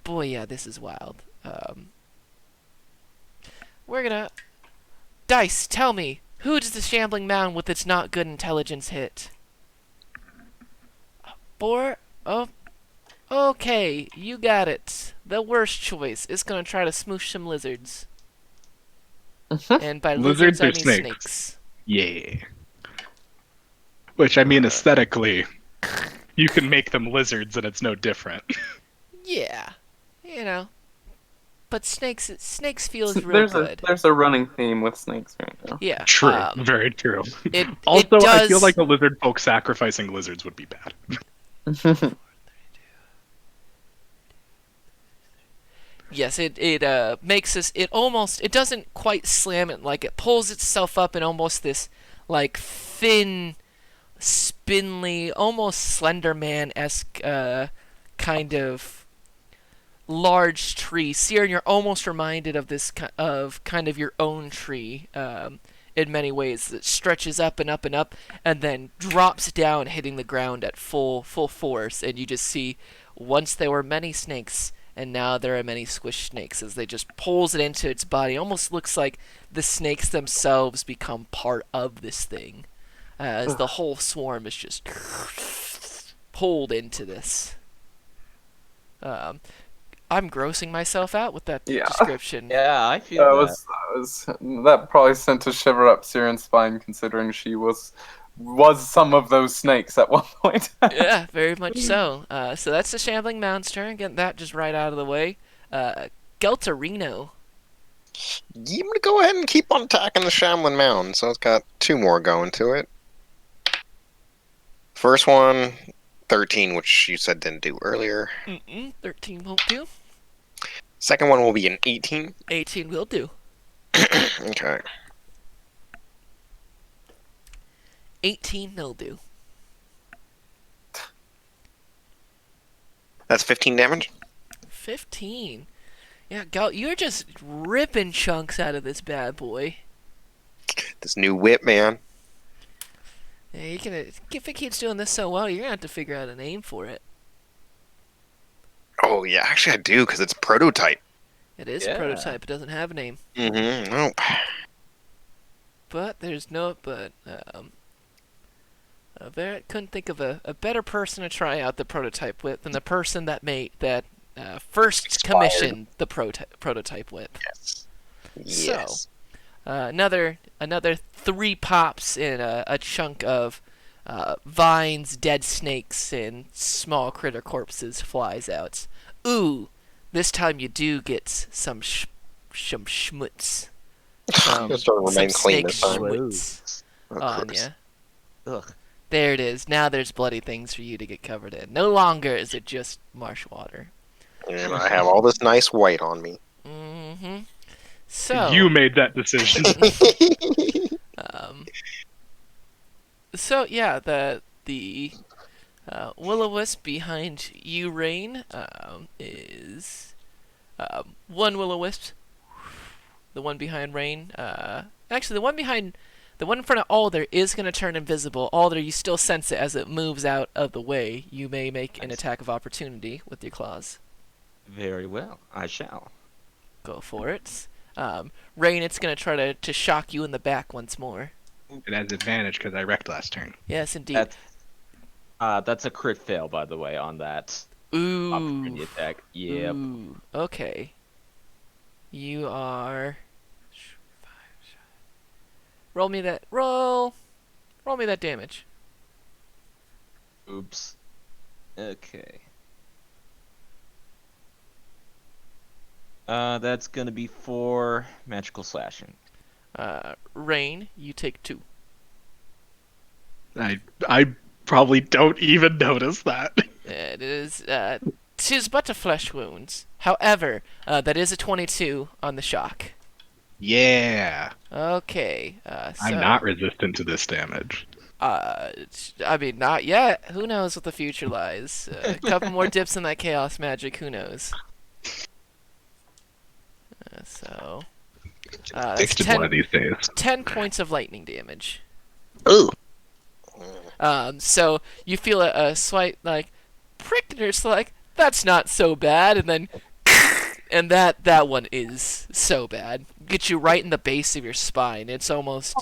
Boy, yeah, this is wild. We're gonna... Dice, tell me, who does the Shambling Mound with its not good intelligence hit? Oh, okay, you got it. The worst choice. It's gonna try to smoosh some lizards. And by lizards, Lizards I or mean snakes? snakes. Yeah. Which, I mean, aesthetically, you can make them lizards and it's no different. Yeah, you know. But snakes feels real good. There's a running theme with snakes right now. Yeah. True. Very true. It Also, it I feel does- like a lizard folk sacrificing lizards would be bad. Yes, it makes us. It doesn't quite slam it, like it pulls itself up in almost this like thin, spindly, almost Slender Man-esque kind of large tree. Siren, you're almost reminded of this of kind of your own tree in many ways, that stretches up and up and up, and then drops down, hitting the ground at full force. And you just see, once there were many snakes, and now there are many squish snakes, as they just pulls it into its body. It almost looks like the snakes themselves become part of this thing, as the whole swarm is just pulled into this. I'm grossing myself out with that Yeah. description. Yeah, I feel That probably sent a shiver up Siren's spine, considering she was some of those snakes at one point. Yeah, very much so. So that's the Shambling Mound's turn. Getting that just right out of the way. Geltarino. I'm gonna go ahead and keep on attacking the Shambling Mound, so it's got 2 more going to it. First one, 13, which you said didn't do earlier. 13 won't do. Second one will be an 18. 18 will do. Okay. 18 will do. That's 15 damage. 15. Yeah, you're just ripping chunks out of this bad boy. This new whip, man. Yeah, if it keeps doing this so well, you're gonna have to figure out a name for it. Oh, yeah, actually I do, because it's prototype. It is Yeah. a prototype. It doesn't have a name. Mm-hmm. Nope. But there's no. Couldn't think of a better person to try out the prototype with than the person that first Inspired. commissioned the prototype with. Yes. So, Yes. another 3 pops in a chunk of vines, dead snakes, and small critter corpses flies out. Ooh, this time you do get some schmutz. Just to remain Some clean snake this time. schmutz Oh, on gross. ya. Ugh. There it is. Now there's bloody things for you to get covered in. No longer is it just marsh water. And I have all this nice white on me. Mm-hmm. So You made that decision. Um, so yeah, the will-o-wisp behind you, Rain, is one will-o-wisp. The one behind Rain, actually, the one in front of Alder is going to turn invisible. Alder, you still sense it as it moves out of the way. You may make an attack of opportunity with your claws. Very well, I shall. Go for it. Rain, it's going to try to shock you in the back once more. It has advantage because I wrecked last turn. Yes, indeed. That's a crit fail, by the way, on that Ooh. opportunity attack. Yep. Ooh. Okay. You are. Roll me that. Roll. Roll me that damage. Oops. Okay. That's gonna be 4 magical slashing. Rain, you take 2. I probably don't even notice that. It is. 'Tis but a flesh wound. However, that is a 22 on the shock. Yeah. Okay. I'm not resistant to this damage. I mean, not yet. Who knows what the future lies? A couple more dips in that chaos magic. Who knows? So, that's Addicted one of these days. 10 points of lightning damage. Ooh. So you feel a slight like prick, and you're just like, that's not so bad, and then, and that one is so bad. Get you right in the base of your spine. It's almost,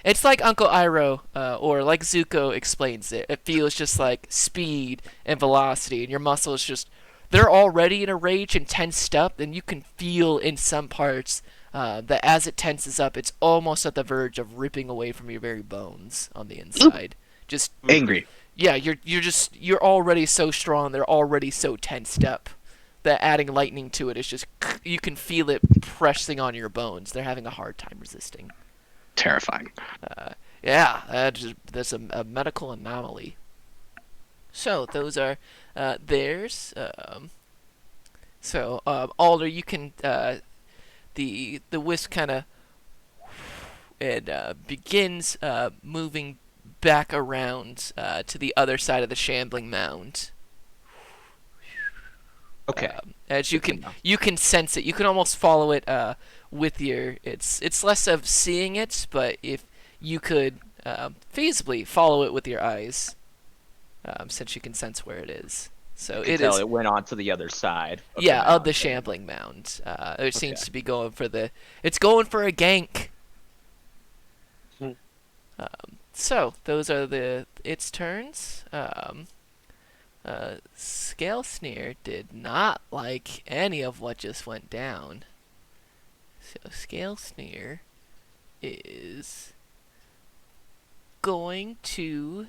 it's like Uncle Iroh, or like Zuko explains it. It feels just like speed and velocity, and your muscles just, they're already in a rage and tensed up, and you can feel in some parts that as it tenses up, it's almost at the verge of ripping away from your very bones on the inside. Just Angry. yeah, you're already so strong. They're already so tensed up that adding lightning to it is just, you can feel it pressing on your bones. They're having a hard time resisting. Terrifying. Yeah, that's a medical anomaly. So those are theirs. Alder, you can the wisp kind of begins moving back around to the other side of the shambling mound. Okay. As you Good to can know. you can sense it. You can almost follow it with your. It's less of seeing it, but if you could feasibly follow it with your eyes, since you can sense where it is. So You can it tell is. it went on to the other side. Of Yeah, the of the mound. shambling mound. It seems Okay. to be going for the. It's going for a gank. Hmm. So those are its turns. Scale Sneer did not like any of what just went down. So Scale Sneer is going to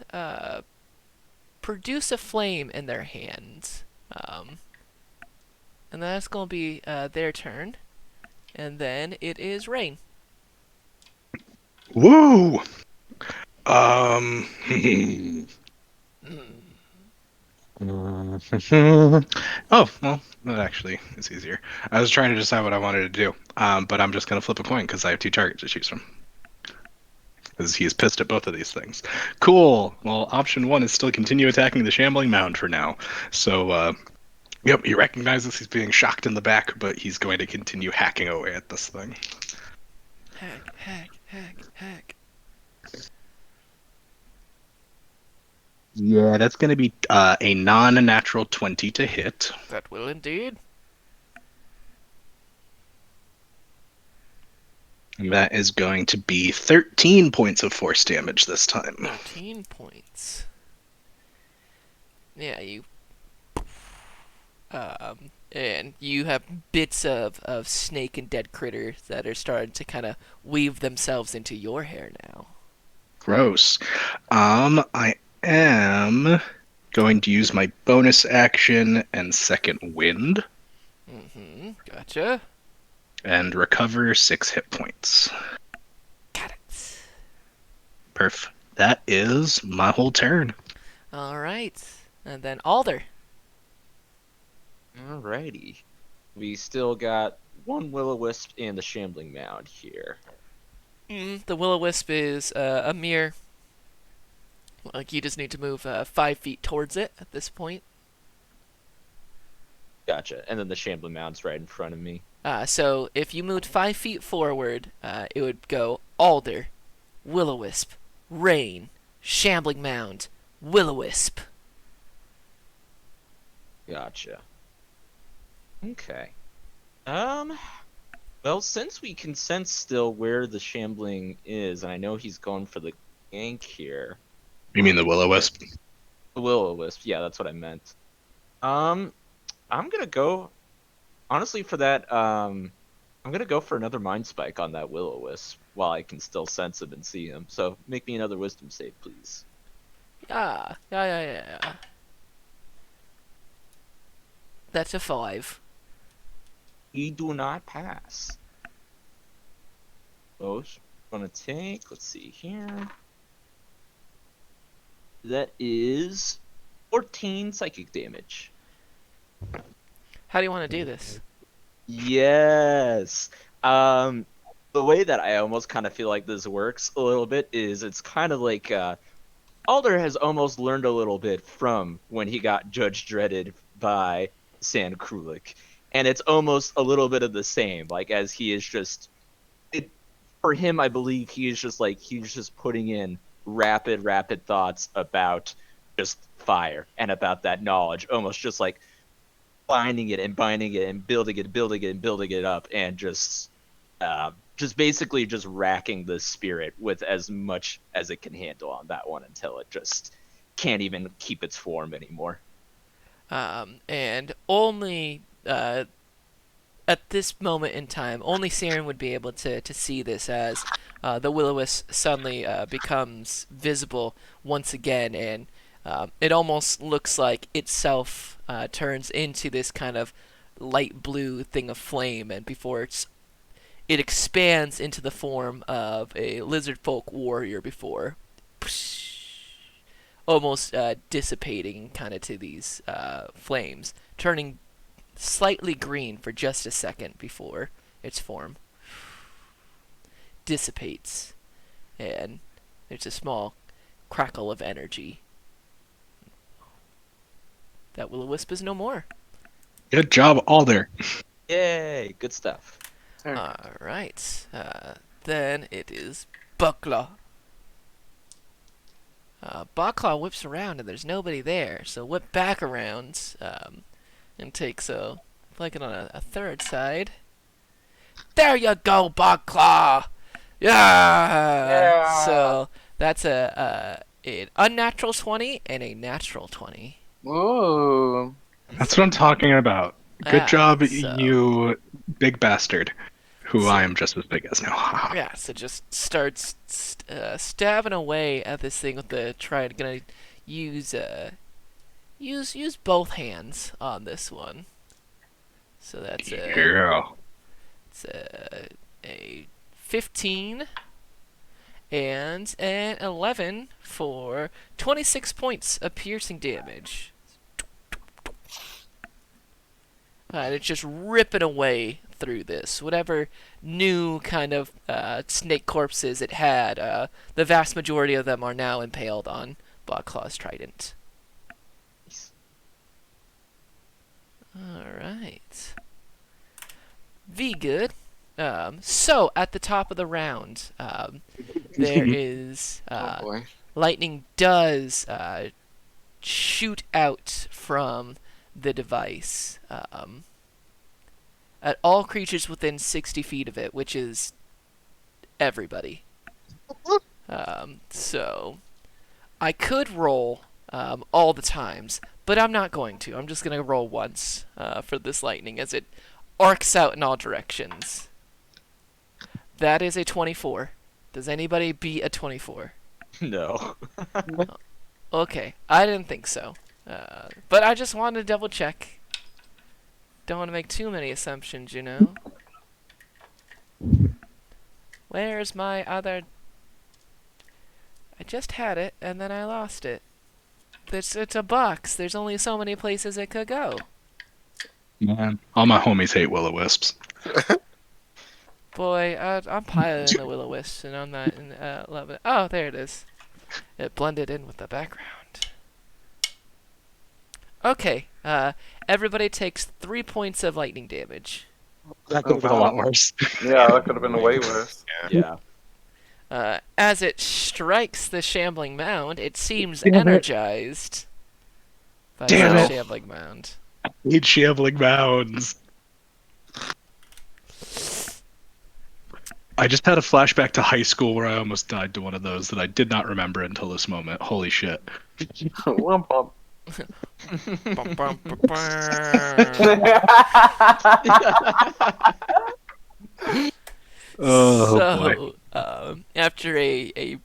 produce a flame in their hands. And that's going to be their turn. And then it is Rain. Woo! Oh, well, that actually is easier. I was trying to decide what I wanted to do, but I'm just going to flip a coin because I have 2 targets to choose from. Because he's pissed at both of these things. Cool. Well, option 1 is still continue attacking the shambling mound for now. So, yep, he recognizes he's being shocked in the back, but he's going to continue hacking away at this thing. Hack, hack, hack, hack. Yeah, that's going to be a non-natural 20 to hit. That will indeed. And that is going to be 13 points of force damage this time. 13 points. Yeah, you. And you have bits of snake and dead critter that are starting to kind of weave themselves into your hair now. Gross. I am going to use my bonus action and second wind Gotcha. and recover 6 hit points. Got it. Perf. That is my whole turn. All right. And then Alder. Alrighty. We still got 1 will-o-wisp and the shambling mound here. The will-o-wisp is a mere. Like, you just need to move 5 feet towards it at this point. Gotcha. And then the shambling mound's right in front of me. So if you moved 5 feet forward, it would go Alder, will-o-wisp, rain, shambling mound, will-o-wisp. Gotcha. Okay. Well, since we can sense still where the shambling is, and I know he's going for the gank here. You mean the Will-O-Wisp? Will-O-Wisp, yeah, that's what I meant. Um, I'm gonna go honestly for that. I'm gonna go for another Mind Spike on that Will-O-Wisp while I can still sense him and see him. So make me another Wisdom save, please. Yeah. That's a 5. We do not pass. Oh, gonna take. Let's see here. That is 14 psychic damage. How do you want to do this? Yes. Um, the way that I almost kind of feel like this works a little bit is it's kind of like Alder has almost learned a little bit from when he got Judge Dreaded by Sand Krulik. And it's almost a little bit of the same, like as he is just it for him, I believe he is just like he's just putting in rapid thoughts about just fire and about that knowledge, almost just like binding it and building it up, and just basically just racking the spirit with as much as it can handle on that one until it just can't even keep its form anymore. And only at this moment in time, only Siren would be able to see this as the Will-O-Wisp suddenly becomes visible once again, and it almost looks like itself turns into this kind of light blue thing of flame, and before it expands into the form of a lizard folk warrior before almost dissipating kind of to these flames, turning slightly green for just a second before its form dissipates, and there's a small crackle of energy. That Will-O-Wisp is no more. Good job, Alder. Yay, good stuff. Alright, then it is Buckler. Buckler whips around and there's nobody there, so whip back around and takes a flanking on a third side. There you go, Buckler! Yeah! So that's an unnatural 20 and a natural 20. Whoa. That's what I'm talking about. Good job, So, you big bastard, who So- I am just as big as now. yeah, so just starts stabbing away at this thing with the trident. Gonna use use both hands on this one. So that's Yeah. it's a 15 and an 11 for 26 points of piercing damage. And it's just ripping away through this. Whatever new kind of snake corpses it had, the vast majority of them are now impaled on Claw's trident. Alright. V good. So, at the top of the round, there is Oh boy. lightning does shoot out from the device at all creatures within 60 feet of it, which is everybody. So I could roll all the times, but I'm not going to. I'm just going to roll once for this lightning as it arcs out in all directions. That is a 24. Does anybody beat a 24? No. Okay, I didn't think so. But I just wanted to double check. Don't want to make too many assumptions, you know. Where's my other... I just had it, and then I lost it. It's a box. There's only so many places it could go. Man, all my homies hate Will-O-Wisps. Boy, I'm piloting the Will-O-Wisp, and I'm not in love with it. Oh, there it is. It blended in with the background. Okay, everybody takes 3 points of lightning damage. That could have been a lot worse. Yeah, that could have been way worse. Yeah. As it strikes the shambling mound, it seems Damn it. energized by Damn the it. shambling mound. Need shambling mounds. I just had a flashback to high school where I almost died to one of those that I did not remember until this moment. Holy shit. Womp womp. Bum, bum, bum, bum. Oh boy. So, after a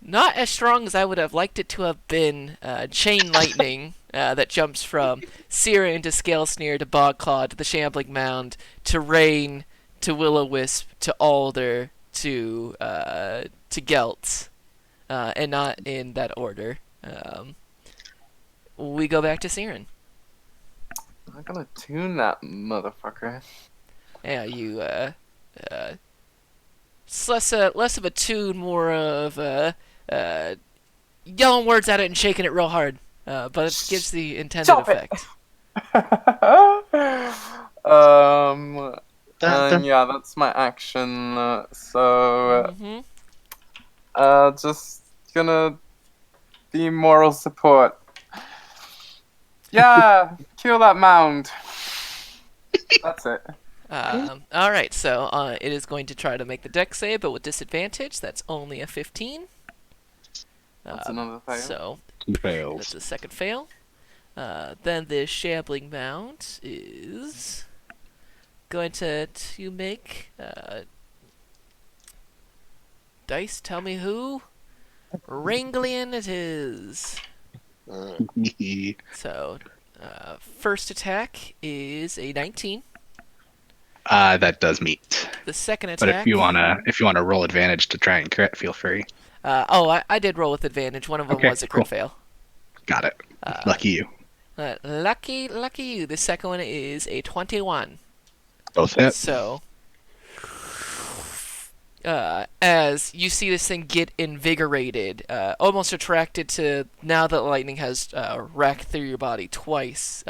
not as strong as I would have liked it to have been, chain lightning that jumps from Syrian to Scalesnir to Bogclaw to the Shambling Mound to Rain to Will-O-Wisp to Alder to Gelt, and not in that order. We go back to Siren. I'm gonna tune that motherfucker. Yeah, you it's less of a tune, more of yelling words at it and shaking it real hard. But it gives the intended Stop it! effect. And yeah, that's my action. So, Hmm. just gonna be moral support. Yeah, kill that mound. That's it. All right, so it is going to try to make the dex save, but with disadvantage. That's only a 15. That's another fail. So Two fails. that's a second fail. Then the Shambling Mound is going to make dice. Tell me who. Ranglian it is. So first attack is a 19. That does meet. The second But attack. if you wanna roll advantage to try and crit, feel free. I did roll with advantage. One of them Okay, was a crit cool. fail. Got it. Lucky you. Lucky you. The second one is a 21. Both hit. So, as you see this thing get invigorated, almost attracted to, now that lightning has racked through your body twice,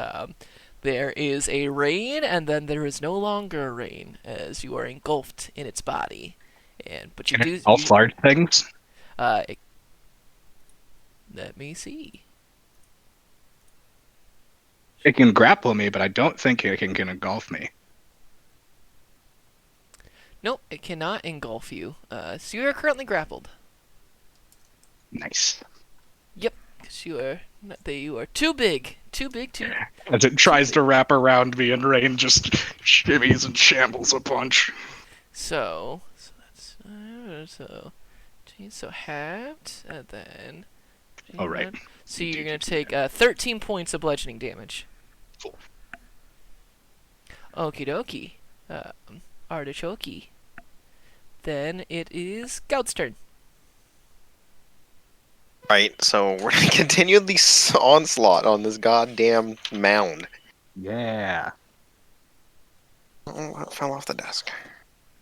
there is a rain, and then there is no longer a rain, as you are engulfed in its body. But you do. All large things. Let me see. It can grapple me, but I don't think it can engulf me. Nope, it cannot engulf you. So you are currently grappled. Nice. Yep, because you are too big. Too big to... As it tries to wrap around me, and Rain just shimmies and shambles a bunch. So that's... so halved, and then... Oh, right. So you're going to take 13 points of bludgeoning damage. Cool. Okie dokie. Artichoke. Then it is Gout's turn. Right, so we're gonna continue the onslaught on this goddamn mound. Yeah. Oh, it fell off the desk.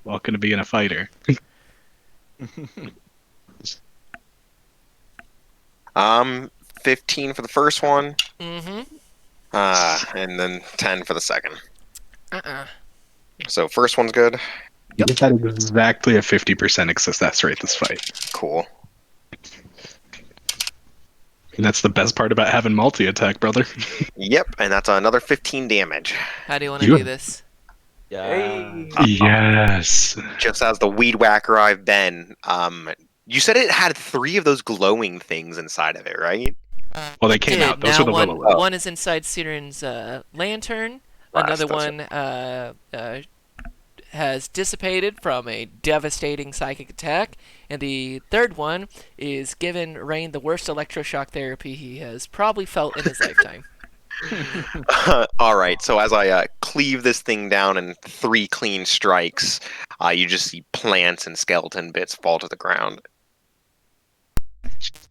Welcome to being a fighter. 15 for the first one, Mm-hmm. and then 10 for the second. Uh-uh. So first one's good. You just had exactly a 50% success rate this fight. Cool. And that's the best part about having multi-attack, brother. Yep, and that's another 15 damage. How do you want to You- do this? Yeah. Yes. Just as the weed whacker I've been. You said it had 3 of those glowing things inside of it, right? Well, they came out. Those Now were the one, little. one is inside Siren's lantern. Right, Another that's one has dissipated from a devastating psychic attack. And the third one is given Rain the worst electroshock therapy he has probably felt in his lifetime. All right, so as I cleave this thing down in 3 clean strikes, you just see plants and skeleton bits fall to the ground.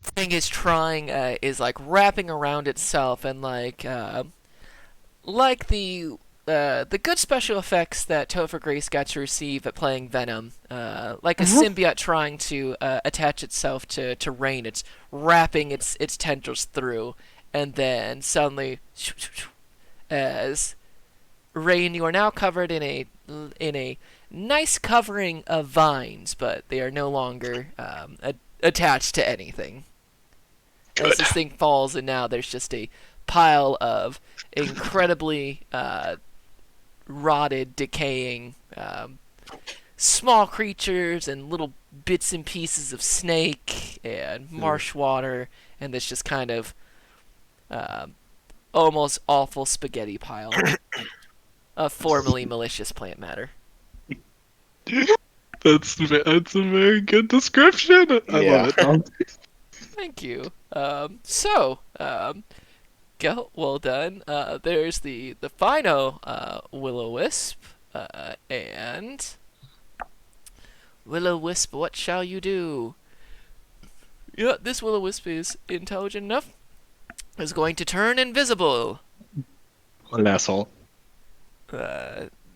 Thing is trying is like wrapping around itself, and like the good special effects that Topher Grace got to receive at playing Venom, like a symbiote trying to attach itself to Rain. It's wrapping its tendrils through, and then suddenly, as Rain, you are now covered in a nice covering of vines, but they are no longer attached to anything. Good. As this thing falls, and now there's just a pile of incredibly rotted, decaying um, small creatures and little bits and pieces of snake and marsh water, and this just kind of almost awful spaghetti pile of formerly malicious plant matter. That's a very good description. I love it, Tom. Thank you. Well done. There's the final will-o-wisp, and will-o-wisp, what shall you do? Yeah, this will-o-wisp is intelligent enough. Is going to turn invisible. What an asshole.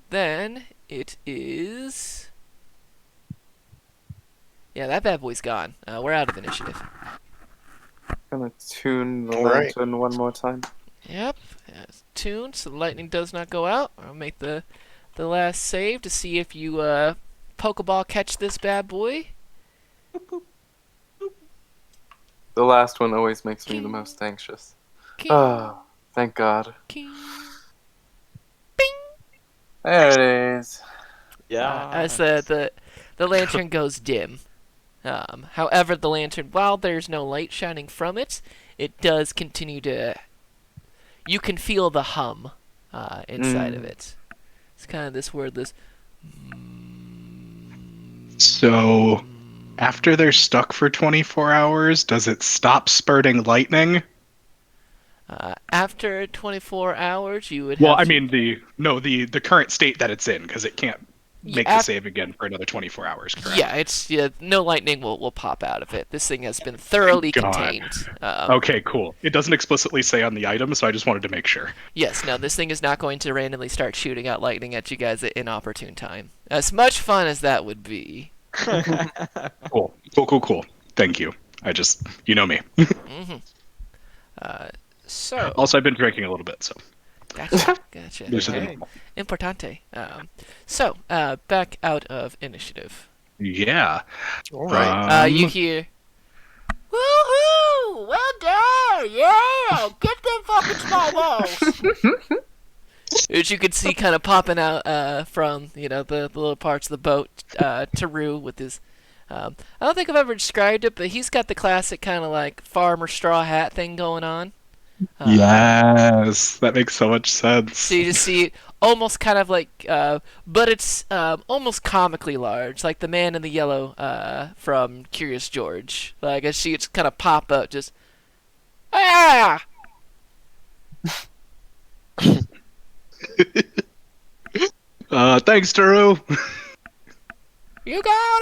Then it is. Yeah, that bad boy's gone. We're out of initiative. Gonna tune the All right. lantern one more time. Yep, tuned so the lightning does not go out. I'll make the last save to see if you Pokeball catch this bad boy. The last one always makes me the most anxious. King, Oh, thank God. king. There it is. Yeah. As the lantern goes dim. However, the lantern, while there's no light shining from it, it does continue to. You can feel the hum inside of it. It's kind of this wordless. So, after they're stuck for 24 hours, does it stop spurting lightning? After 24 hours, you would Well, have I to- mean the current state that it's in, because it can't make Yeah, the save again for another 24 hours, correct? Yeah, no lightning will pop out of it. This thing has been thoroughly God. contained. Okay, cool. It doesn't explicitly say on the item, so I just wanted to make sure. Yes, no, this thing is not going to randomly start shooting out lightning at you guys at inopportune time. As much fun as that would be. Cool. Thank you. You know me. So, Also, I've been drinking a little bit, so. gotcha. Looser than Okay. normal. Importante. Back out of initiative. Yeah. All right. You hear, woohoo! Well done! Yeah! Get them fucking small balls! Which you could see kind of popping out from, the little parts of the boat, Taru with his, I don't think I've ever described it, but he's got the classic kind of like farmer straw hat thing going on. Yes, that makes so much sense. So you just see it almost kind of like, but it's almost comically large, like the man in the yellow from Curious George. Like I see it kind of pop up, just ah. Thanks, Taru. You got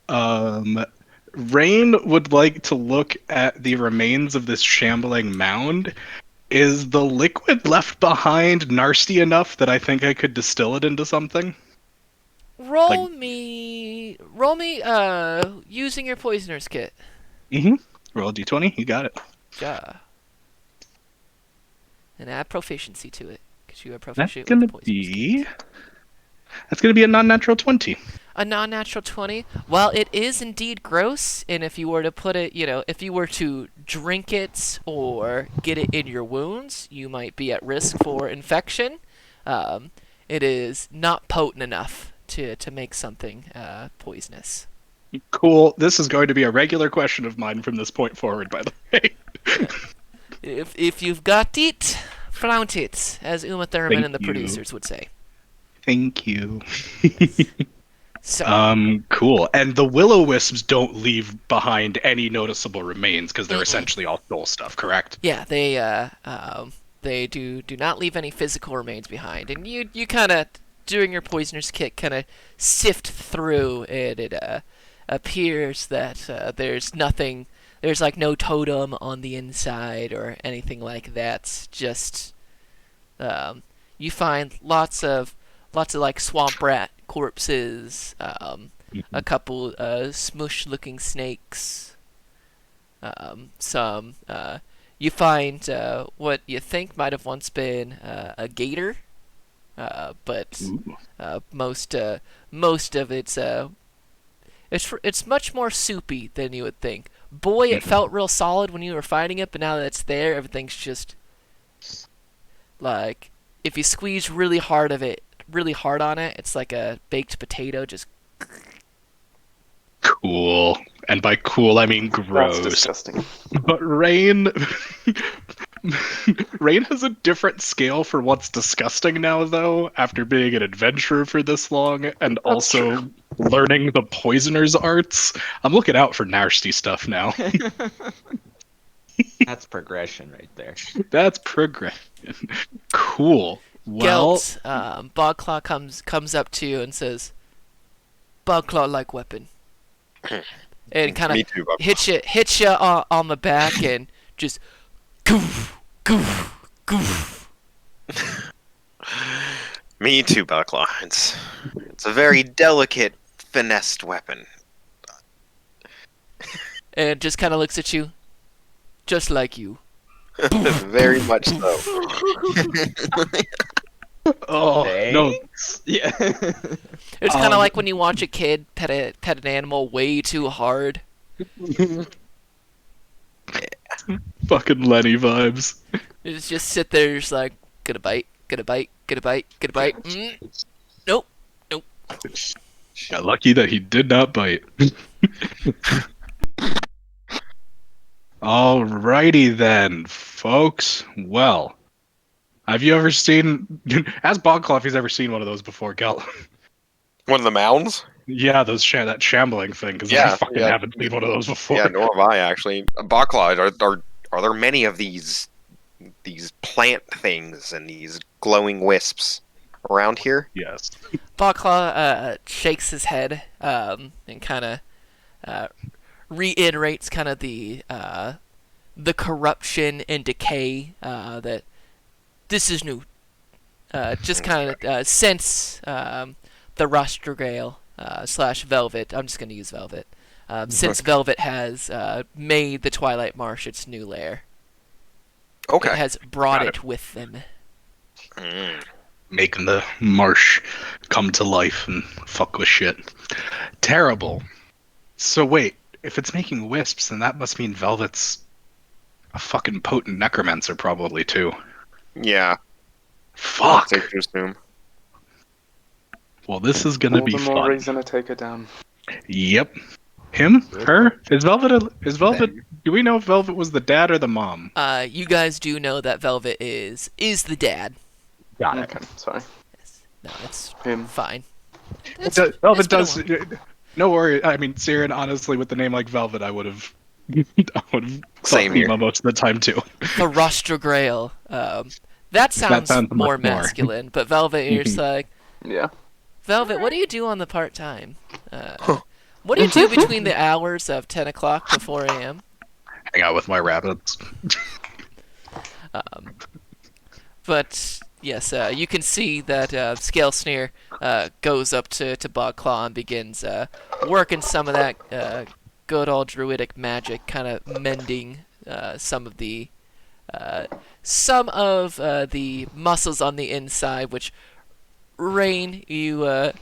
it. Rain would like to look at the remains of this shambling mound. Is the liquid left behind nasty enough that I think I could distill it into something? Roll me, using your poisoner's kit. Roll a d20, you got it. Ja. And add proficiency to it, because you are That's proficient gonna with the poisoner's kit. be a non-natural 20. A non-natural 20. While it is indeed gross, and if you were to put it, if you were to drink it or get it in your wounds, you might be at risk for infection. It is not potent enough to make something poisonous. Cool. This is going to be a regular question of mine from this point forward, by the way. If you've got it, flaunt it, as Uma Thurman Thank and the you. producers would say. Thank you. So, Cool. And the will-o-wisps don't leave behind any noticeable remains because they're essentially all soul stuff, correct? yeah, they do not leave any physical remains behind, and you kind of doing your poisoner's kit kind of sift through it. It appears that there's nothing. There's like no totem on the inside or anything like that. Just you find lots of like swamp rat corpses, a couple smush-looking snakes, some. You find what you think might have once been a gator, but most of it's much more soupy than you would think. Boy, it felt real solid when you were fighting it, but now that it's there, everything's just like if you squeeze really hard really hard on it. It's like a baked potato. Just Cool. And by cool, I mean That's gross. disgusting. But Rain. Rain has a different scale for what's disgusting now, though, after being an adventurer for this long and also learning the poisoner's arts. I'm looking out for nasty stuff now. That's progression right there. That's progression. Cool. Well, Gelt, Bogclaw comes up to you and says, "Bogclaw like weapon," and kind Me of too, Buck. hits you on the back and just goof goof goof. Me too, Bucklaw. It's a very delicate, finessed weapon. And just kind of looks at you, just like you. Very much so. oh no, Thanks. Yeah. It's kind of Um, like when you watch a kid pet an animal way too hard. fucking Lenny vibes. You just sit there, just like, get a bite, get a bite, get a bite, get a bite. Nope. Yeah, lucky that he did not bite. Alrighty then, folks. Well, have you ever seen? Ask Bogclaw if he's ever seen one of those before, Kel. One of the mounds? Yeah, that shambling thing. Because I Yeah, fucking yeah. haven't seen one of those before. Yeah, nor have I actually. Bucklaw, are there many of these plant things and these glowing wisps around here? Yes. Bogclaw shakes his head and kind of reiterates kind of the corruption and decay that this is new. Just kind of since the Rostrogale / Velvet. I'm just going to use Velvet. Since Velvet has made the Twilight Marsh its new lair. Okay. It has brought Got it with them. Mm. Making the marsh come to life and fuck with shit. Terrible. So wait, if it's making wisps, then that must mean Velvet's a fucking potent necromancer, probably too. Yeah. Fuck. Safe to assume. Well, this is gonna All be the more fun. reason to take it down. Yep. Him? Her? Is Velvet? Is Velvet? Do we know if Velvet was the dad or the mom? You guys do know that Velvet is the dad. Got Okay, sorry. No, it's Him. fine. Velvet it's been a does. No worry. I mean, Siren, honestly, with the name like Velvet, I would have. I would have Same thought here. Emo most of the time too. The Rostrogale. That sounds sounds much more more. masculine, but Velvet, you're just like, Yeah. Velvet, what do you do on the part time? What do you do between the hours of 10 o'clock to 4 a.m.? Hang out with my rabbits. But yes, you can see that Scale Sneer goes up to Bogclaw and begins working some of that good old druidic magic, kind of mending some of the muscles on the inside, which Rain, you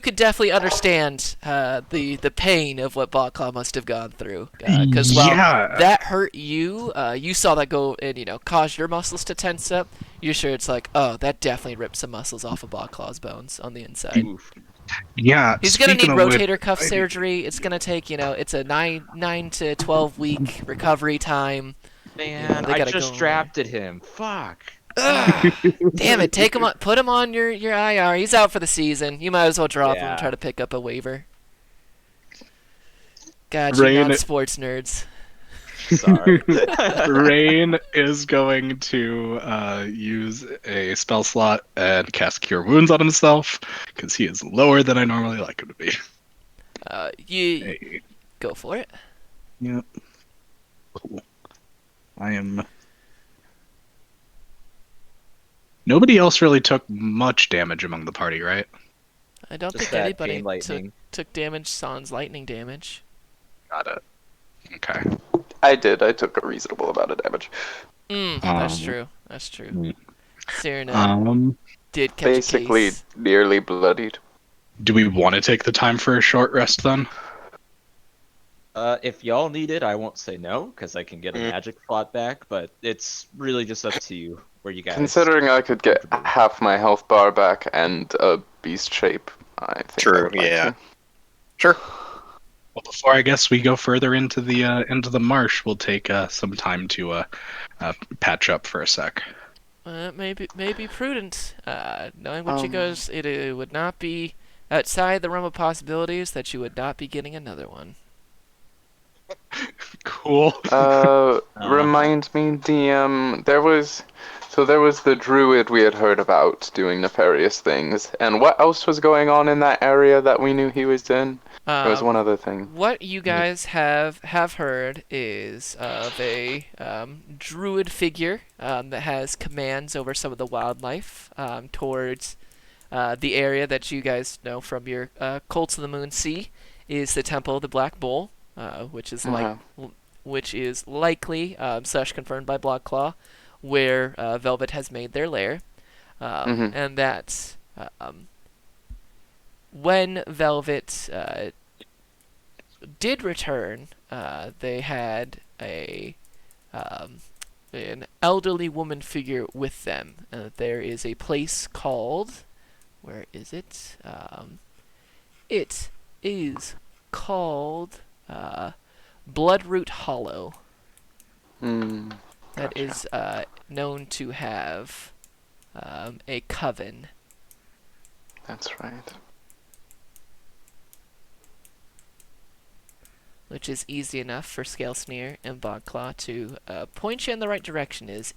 could definitely understand the pain of what Bogclaw must have gone through, because Yeah. that hurt you. You saw that go and cause your muscles to tense up. You're sure it's like, oh, that definitely ripped some muscles off of Bogclaw's bones on the inside. Oof. Yeah. He's gonna need speaking of which- rotator cuff surgery. It's gonna take it's a 9 to 12 week recovery time. Man, they I gotta just go drafted him. Fuck. Ugh, damn it! Take him on, put him on your IR. He's out for the season. You might as well drop him and Yeah. try to pick up a waiver. God, Rain- you non-sports nerds. Sorry. Rain is going to use a spell slot and cast Cure Wounds on himself because he is lower than I normally like him to be. You Hey. go for it. Yep. Cool. I am. Nobody else really took much damage among the party, right? I don't Just think that anybody chain lightning. took damage sans lightning damage. Got it. Okay. I did. I took a reasonable amount of damage. That's Um, true. That's true. mm. Cyrano did catch Basically, a case. nearly bloodied. Do we want to take the time for a short rest then? If y'all need it, I won't say no, because I can get a magic slot back, but it's really just up to you where you guys Considering I could get comfortable. half my health bar back and a beast shape, I think I True, would like yeah. to. Sure. Well, before I guess we go further into the marsh, we'll take some time to patch up for a sec. Maybe prudent. Knowing what you Um, guys, it would not be outside the realm of possibilities that you would not be getting another one. Cool. Remind me, DM, there was the druid we had heard about doing nefarious things, and what else was going on in that area that we knew he was in? There was one other thing. What you guys have heard is of a druid figure that has commands over some of the wildlife towards the area that you guys know from your Cults of the Moon Sea is the Temple of the Black Bull, which is likely slash confirmed by Bloodclaw, where Velvet has made their lair, and that when Velvet did return, they had an elderly woman figure with them. There is a place called, where is it? It is called Bloodroot Hollow. That Gotcha. is known to have a coven. That's right. Which is easy enough for Scale Sneer and Bogclaw to point you in the right direction, is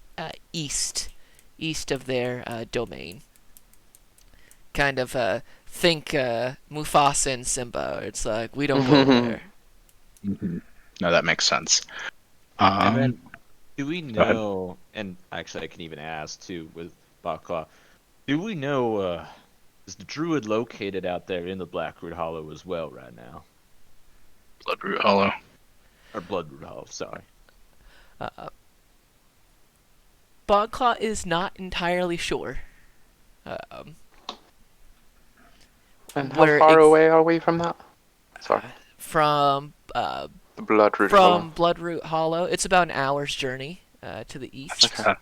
east of their domain. Kind of think Mufasa and Simba. It's like, we don't go there. Mm-hmm. No, that makes sense. And then, do we go ahead. know, and actually I can even ask too with Bakla, do we know, is the druid located out there in the Blackroot Hollow as well right now? Bloodroot Hollow. Or Bloodroot Hollow, sorry. Bogclaw is not entirely sure. And how Where far away are we from that? Sorry. From The Bloodroot Hollow. Bloodroot Hollow, it's about an hour's journey to the east. Okay.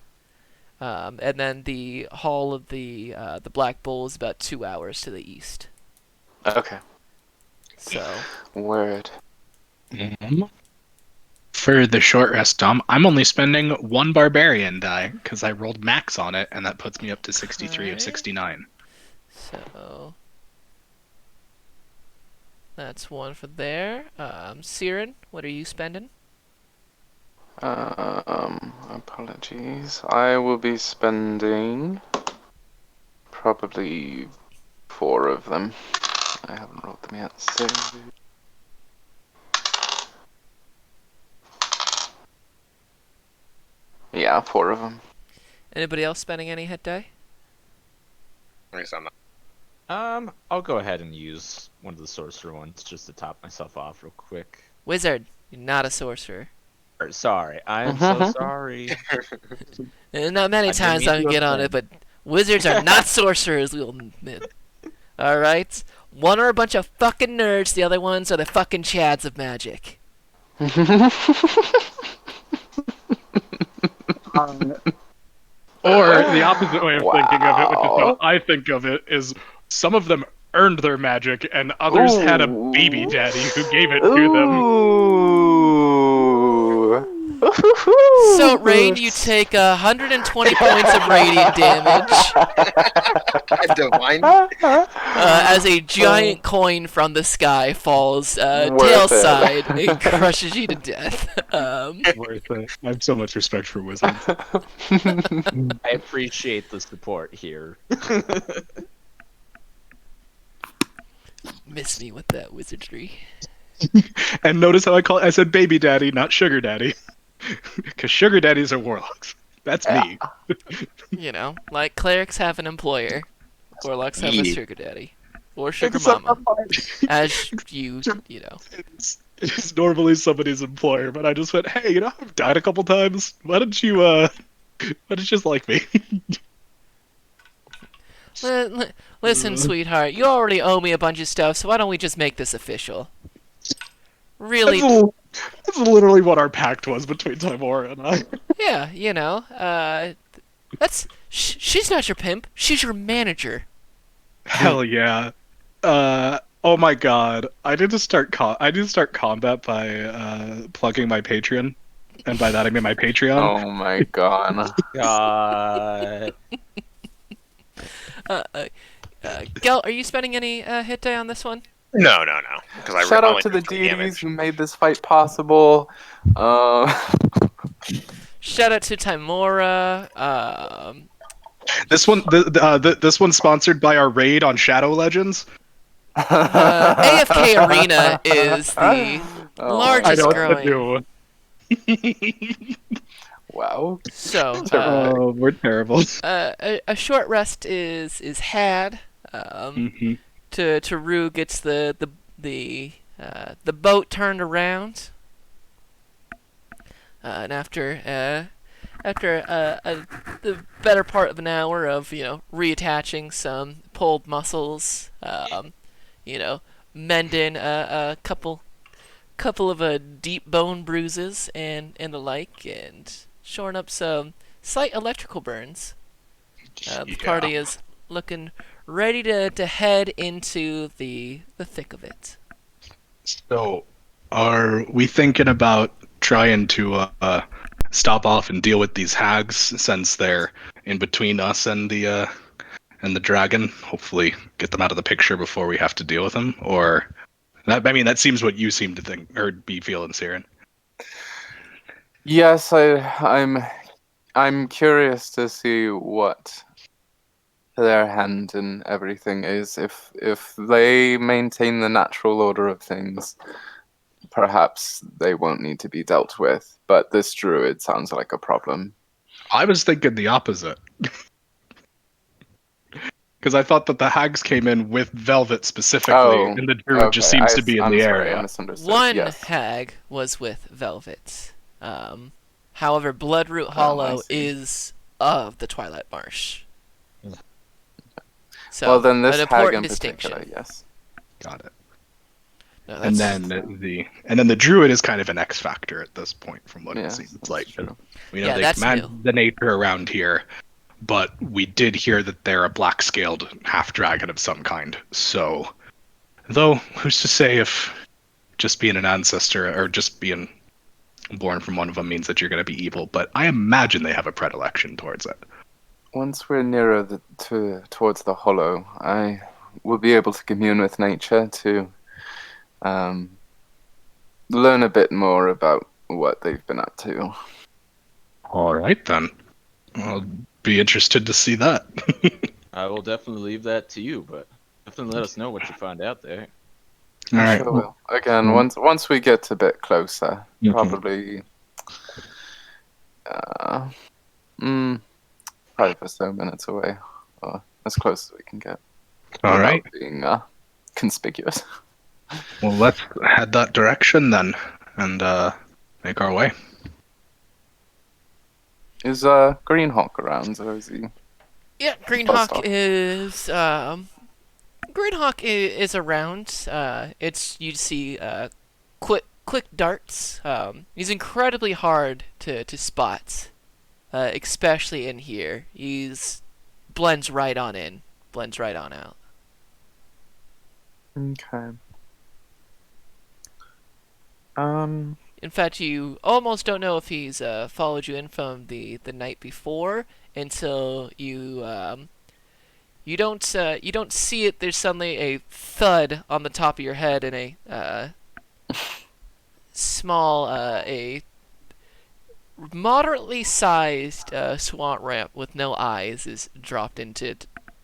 And then the Hall of the Black Bull is about 2 hours to the east. Okay. So Word. For the short rest, Dom, I'm only spending 1 barbarian die because I rolled max on it, and that puts me up to 63 of Okay. 69. So that's one for there. Siren, what are you spending? Apologies. I will be spending probably 4 of them. I haven't rolled them yet. So... yeah, 4 of them. Anybody else spending any hit die? I guess I'm not. I'll go ahead and use one of the sorcerer ones just to top myself off real quick. Wizard, you're not a sorcerer. Sorry, I am so sorry. And not many I didn't times mean I to can get on it, offend. but wizards are not sorcerers, we'll admit. Alright? One are a bunch of fucking nerds, the other ones are the fucking chads of magic. Or the opposite way of thinking of it, which is Wow. how I think of it, is some of them earned their magic, and others had a baby daddy who gave it to them. Ooh. So, Rain, you take 120 points of radiant damage Divine. as a giant coin from the sky falls Worth tail it. side and crushes you to death. Worth it. I have so much respect for wizards. I appreciate the support here. Miss me with that wizardry. And notice how I said baby daddy, not sugar daddy. Because sugar daddies are warlocks. That's me. You know, like clerics have an employer, warlocks have a Yeah. sugar daddy. Or sugar Except mama. As you know. It's normally somebody's employer, but I just went, hey, you know, I've died a couple times. Why don't you just like me? Listen, sweetheart, you already owe me a bunch of stuff, so why don't we just make this official? really, That's literally what our pact was between Timora and I. yeah, she's not your pimp. She's your manager. Hell yeah. Oh my god. I need to start combat by plugging my Patreon. And by that I mean my Patreon. Oh my god. God. Gel, are you spending any hit die on this one? No. Because I Shout out only to the took 3 deities damage. who made this fight possible. Shout out to Timora. This this one's sponsored by our raid on Shadow Legends. The AFK Arena is the Oh I largest know my what to growing. do. Wow. So, Oh, we're terrible. a short rest is had. Hmm. To Rue gets the boat turned around. And after the better part of an hour of reattaching some pulled muscles, mending a couple of deep bone bruises and the like, and shoring up some slight electrical burns. The party is looking ready to head into the thick of it. So, are we thinking about trying to stop off and deal with these hags since they're in between us and the dragon? Hopefully, get them out of the picture before we have to deal with them. Or that seems what you seem to think or be feeling, Siren. Yes, I'm curious to see what their hand in everything is. If they maintain the natural order of things, perhaps they won't need to be dealt with. But this druid sounds like a problem. I was thinking the opposite. Because I thought that the hags came in with Velvet specifically, Oh, and the druid just okay. seems to be in I'm the sorry, I area. misunderstood. One Yes. hag was with Velvet. However, Bloodroot I Hollow see. is of the Twilight Marsh. So, Well, then this an hag important in distinction. particular, yes. Got it. No, And that's, then the druid is kind of an X factor at this point, from what it Yes, seems that's like. true. We know Yeah, they that's command new. the nature around here, but we did hear that they're a black scaled half dragon of some kind. So, though, who's to say if just being an ancestor or just being born from one of them means that you're going to be evil? But I imagine they have a predilection towards it. Once we're nearer towards the hollow, I will be able to commune with nature to learn a bit more about what they've been up to. All right, then. I'll be interested to see that. I will definitely leave that to you, but definitely let us know what you find out there. All I right. sure will. Again, once we get a bit closer, Mhm. probably 5 or so minutes away, or as close as we can get. All without right. being conspicuous. Well, let's head that direction then, and make our way. Is Greenhawk around, or is he? Yeah, Buzzsaw. Greenhawk is around. It's you see quick darts. He's incredibly hard to spot, especially in here. He's blends right on in, blends right on out. Okay. In fact, you almost don't know if he's followed you in from the night before until you don't see it. There's suddenly a thud on the top of your head, and a small a moderately sized swamp ramp with no eyes is dropped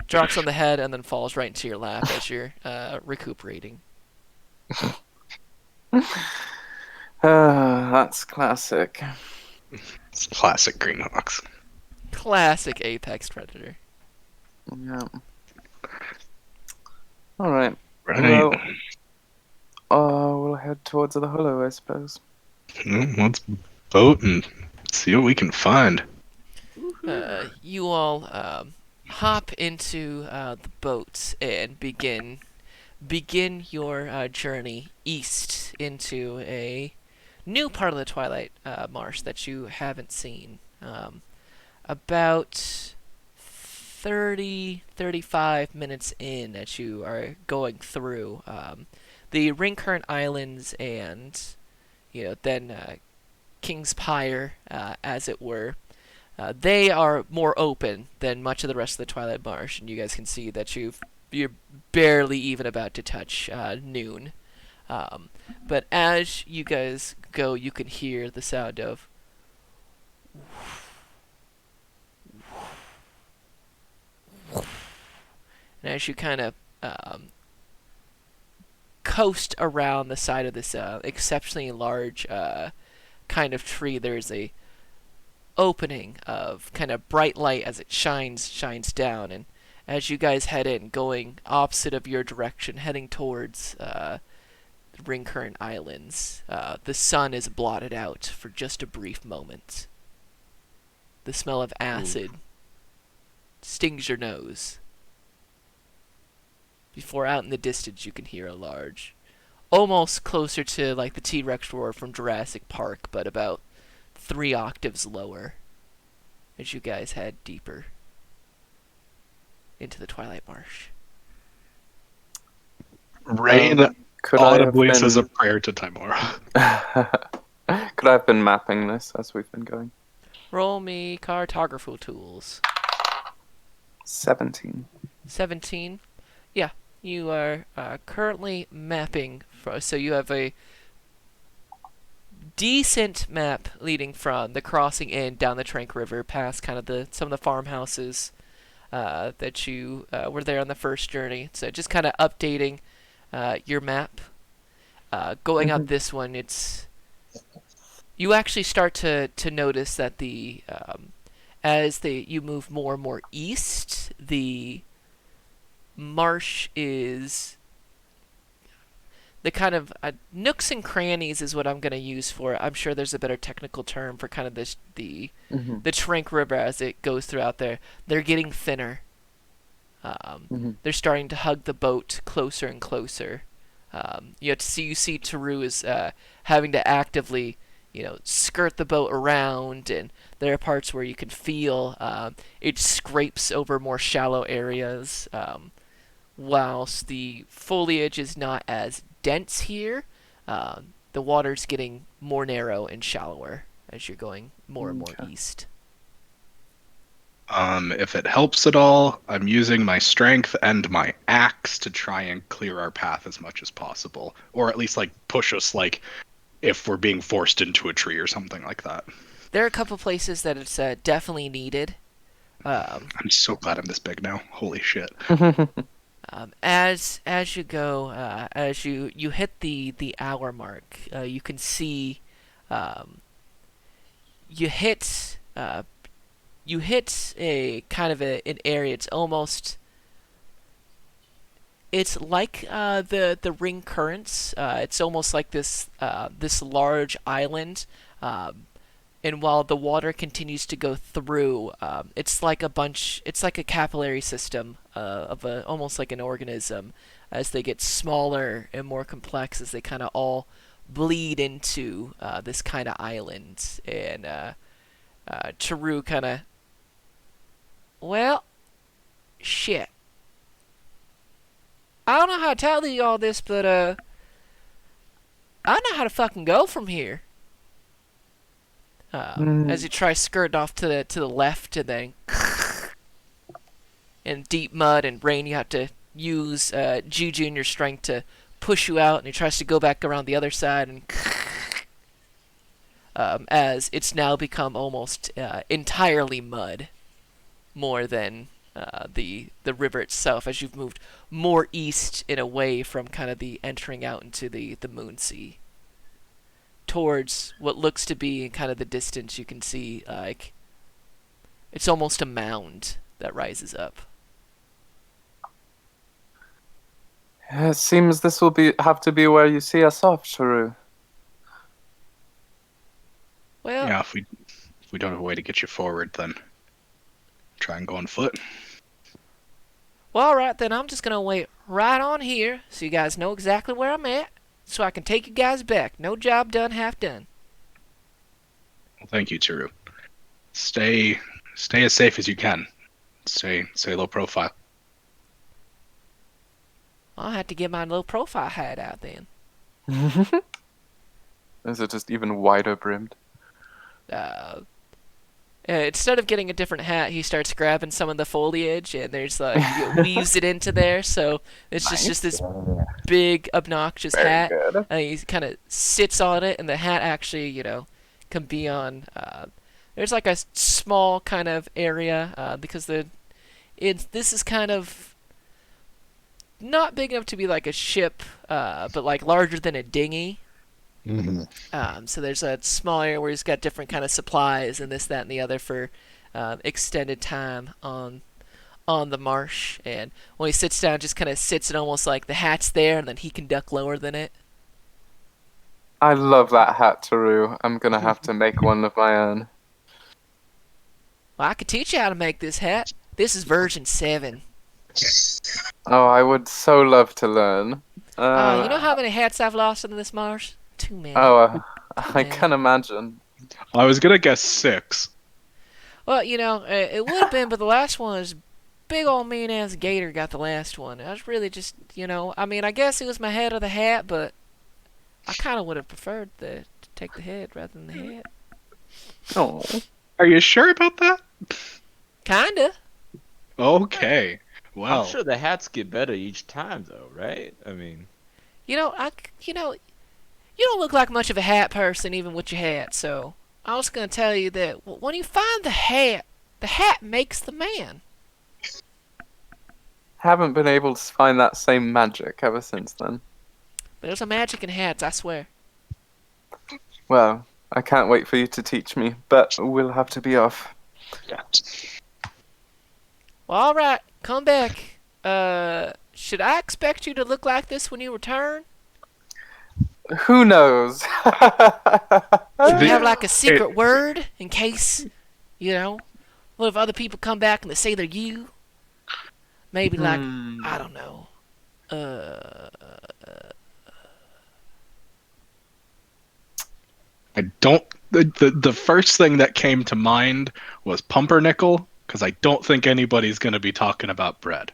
drops on the head and then falls right into your lap as you're recuperating. That's classic. It's classic Greenhawks. Classic apex predator. Yeah. All right. Right. Well, we'll head towards the hollow, I suppose. Let's vote and see what we can find. You all hop into the boat and begin begin your journey east into a new part of the Twilight Marsh that you haven't seen. About 35 minutes in as you are going through the Ring Current Islands and then King's Pyre, as it were. They are more open than much of the rest of the Twilight Marsh, and you guys can see that you're barely even about to touch noon. But as you guys go, you can hear the sound of and as you kind of coast around the side of this exceptionally large kind of tree, there's a opening of kind of bright light as it shines down, and as you guys head in, going opposite of your direction, heading towards the Ring Current Islands, the sun is blotted out for just a brief moment. The smell of acid stings your nose. Before out in the distance you can hear a large, almost closer to like the T-Rex roar from Jurassic Park, but about 3 octaves lower as you guys head deeper into the Twilight Marsh. Rain Could I have audibly says a been? prayer to Timora. Could I have been mapping this as we've been going? Roll me cartography tools. 17. 17. Yeah, you are currently mapping. So you have a decent map leading from the crossing in down the Trank River, past kind of some of the farmhouses that you were there on the first journey. So just kind of updating your map. Going up this one, you actually start to notice that as you move more and more east, the marsh is the kind of nooks and crannies is what I'm going to use for it. I'm sure there's a better technical term for kind of the Trank River as it goes throughout there. They're getting thinner. They're starting to hug the boat closer and closer. You see Taru is having to actively skirt the boat around, and there are parts where you can feel it scrapes over more shallow areas. Whilst the foliage is not as dense here, the water's getting more narrow and shallower as you're going more and more east. If it helps at all, I'm using my strength and my axe to try and clear our path as much as possible, or at least like push us, like if we're being forced into a tree or something like that. There are a couple places that it's definitely needed. I'm so glad I'm this big now. Holy shit. As you go, as you hit the hour mark, you can see you hit a kind of an area. It's like the ring currents. It's almost like this large island. And while the water continues to go through, it's like a capillary system almost like an organism, as they get smaller and more complex as they kind of all bleed into this kind of island. And Taru kind of, well, shit. I don't know how to tell you all this, but I don't know how to fucking go from here. As you try skirting off to the left, and then in deep mud and rain, you have to use Juju and your strength to push you out, and he tries to go back around the other side, and as it's now become almost entirely mud, more than the river itself, as you've moved more east and away from kind of the entering out into the Moon Sea. Towards what looks to be in kind of the distance, you can see like it's almost a mound that rises up. It seems this will have to be where you see us off, Taru. Well, Yeah, if we don't have a way to get you forward, then try and go on foot. well, all right then. I'm just gonna wait right on here so you guys know exactly where I'm at, so I can take you guys back. No job done, half done. Well, thank you, Chiru. Stay as safe as you can. Stay low profile. I'll have to get my low profile hat out then. Is it just even wider brimmed? Instead of getting a different hat, he starts grabbing some of the foliage and there's like weaves it into there, so it's just this big obnoxious Very hat. good. And he kind of sits on it, and the hat actually, can be on. There's like a small kind of area because this is kind of not big enough to be like a ship, but like larger than a dinghy. So there's a small area where he's got different kind of supplies and this, that, and the other for extended time on the marsh. And when he sits down, just kind of sits it almost like the hat's there, and then he can duck lower than it. I love that hat, Taru. I'm gonna have to make one of my own. Well, I could teach you how to make this hat. This is version 7. Oh, I would so love to learn. You know how many hats I've lost in this marsh? Too many. I can imagine. I was gonna guess 6. Well, it would have been, but the last one was big old mean ass gator got the last one. I was really just, I guess it was my head or the hat, but I kind of would have preferred to take the head rather than the hat. Oh, Are you sure about that? Kinda. Okay. Well, I'm sure the hats get better each time, though, right? I mean, You don't look like much of a hat person even with your hat, so I was gonna tell you that when you find the hat makes the man. haven't been able to find that same magic ever since then. There's a magic in hats, I swear. Well, I can't wait for you to teach me, but we'll have to be off. Well, all right, come back. Should I expect you to look like this when you return? Who knows? Should we have like a secret word in case, what if other people come back and they say they're you? Maybe like, I don't know. I don't. The first thing that came to mind was pumpernickel, because I don't think anybody's gonna be talking about bread.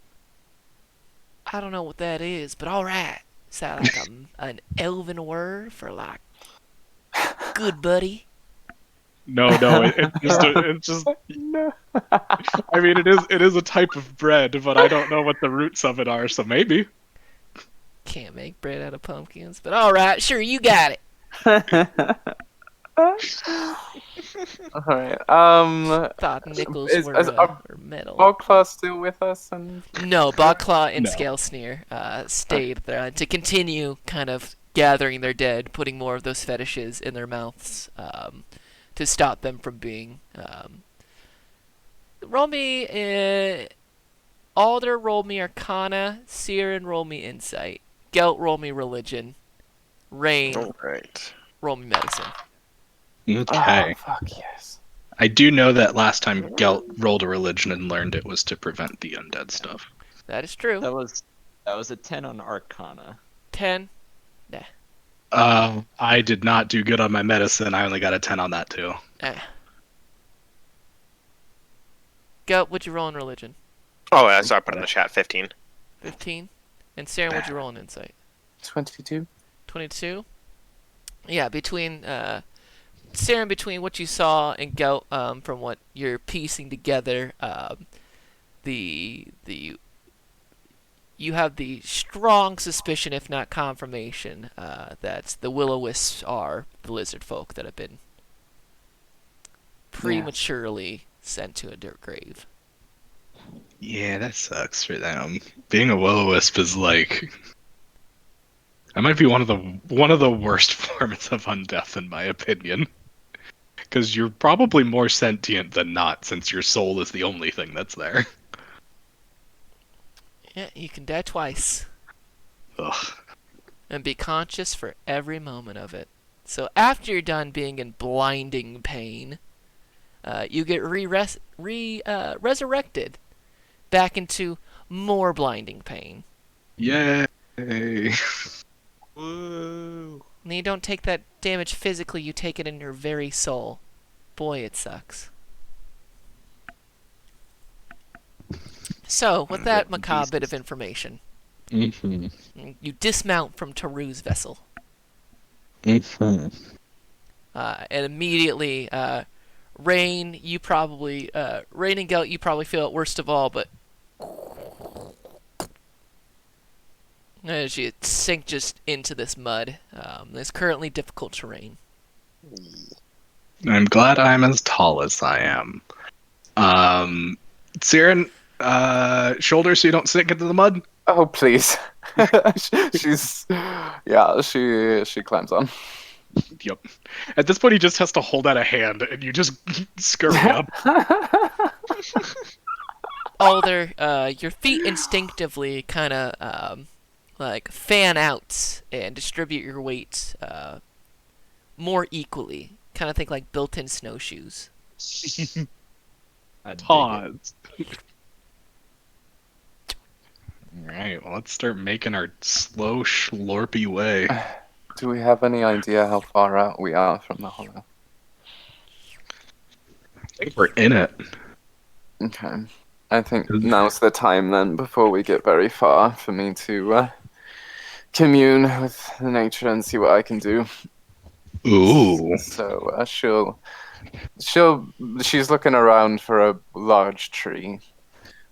I don't know what that is, but all right. Sound like an elven word for like good buddy. No, it's just. No. I mean, it is a type of bread, but I don't know what the roots of it are. So maybe. Can't make bread out of pumpkins, but all right, sure, you got it. Alright, Thought nickels Is- were, is our were metal. Bogclaw still with us? And No, Bogclaw and No. Scalesneer stayed there to continue kind of gathering their dead, putting more of those fetishes in their mouths to stop them from being. Roll me. Alder, roll me Arcana. Siren, roll me Insight. Gelt, roll me Religion. Rain, Alright. roll me Medicine. Okay. Oh, fuck yes. I do know that last time Gelt rolled a religion and learned it was to prevent the undead stuff. That is true. that was a 10 on Arcana. 10. I did not do good on my medicine. I only got a 10 on that too. Gelt, what'd you roll in Religion? Oh, that's I put in the chat. 15. 15. And Siren, what'd you roll in Insight? 22? 22. Yeah, between Saren, between what you saw and Gout, from what you're piecing together, you have the strong suspicion, if not confirmation, that the will-o-wisps are the lizard folk that have been prematurely sent to a dirt grave. Yeah, that sucks for them. Being a will-o-wisp is like. That might be one of the worst forms of undeath, in my opinion. Because you're probably more sentient than not, since your soul is the only thing that's there. Yeah, you can die twice. Ugh. And be conscious for every moment of it. So after you're done being in blinding pain, you get resurrected back into more blinding pain. Yay! Woo! And you don't take that damage physically, you take it in your very soul. Boy, it sucks. So, with that macabre bit of information, you dismount from Taru's vessel. And immediately, Rain, Rain and Gelt, you probably feel it worst of all, but as you sink just into this mud, it's currently difficult terrain. I'm glad I'm as tall as I am. Siren, shoulder so you don't sink into the mud. Oh, please. She's, yeah, she climbs on. Yep. At this point, he just has to hold out a hand, and you just scurry up. Alder, your feet instinctively kind of like fan out and distribute your weight more equally. Kind of think like built-in snowshoes. I dig it. Pause. Alright, well, let's start making our slow, schlorpy way. Do we have any idea how far out we are from the hollow? I think we're in it. Okay. I think now's the time then, before we get very far, for me to commune with nature and see what I can do. Ooh. So she's looking around for a large tree,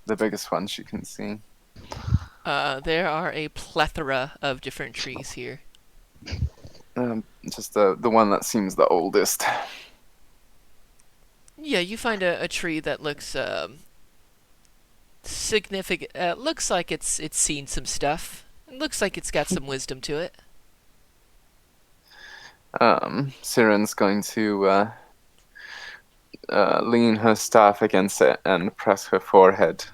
the biggest one she can see. There are a plethora of different trees here. Just the one that seems the oldest. Yeah, you find a tree that looks significant. Looks like it's seen some stuff. It looks like it's got some wisdom to it. Siren's going to lean her staff against it and press her forehead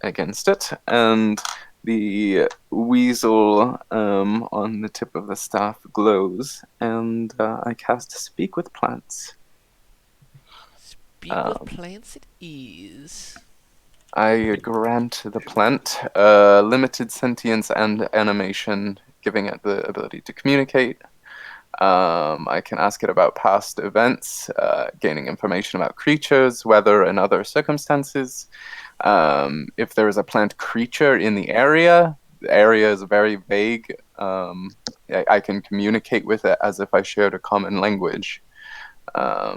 against it, and the weasel on the tip of the staff glows, and I cast Speak with Plants. Speak with plants it is. I grant the plant limited sentience and animation, giving it the ability to communicate. I can ask it about past events, gaining information about creatures, weather, and other circumstances. If there is a plant creature in the area is very vague. I can communicate with it as if I shared a common language, but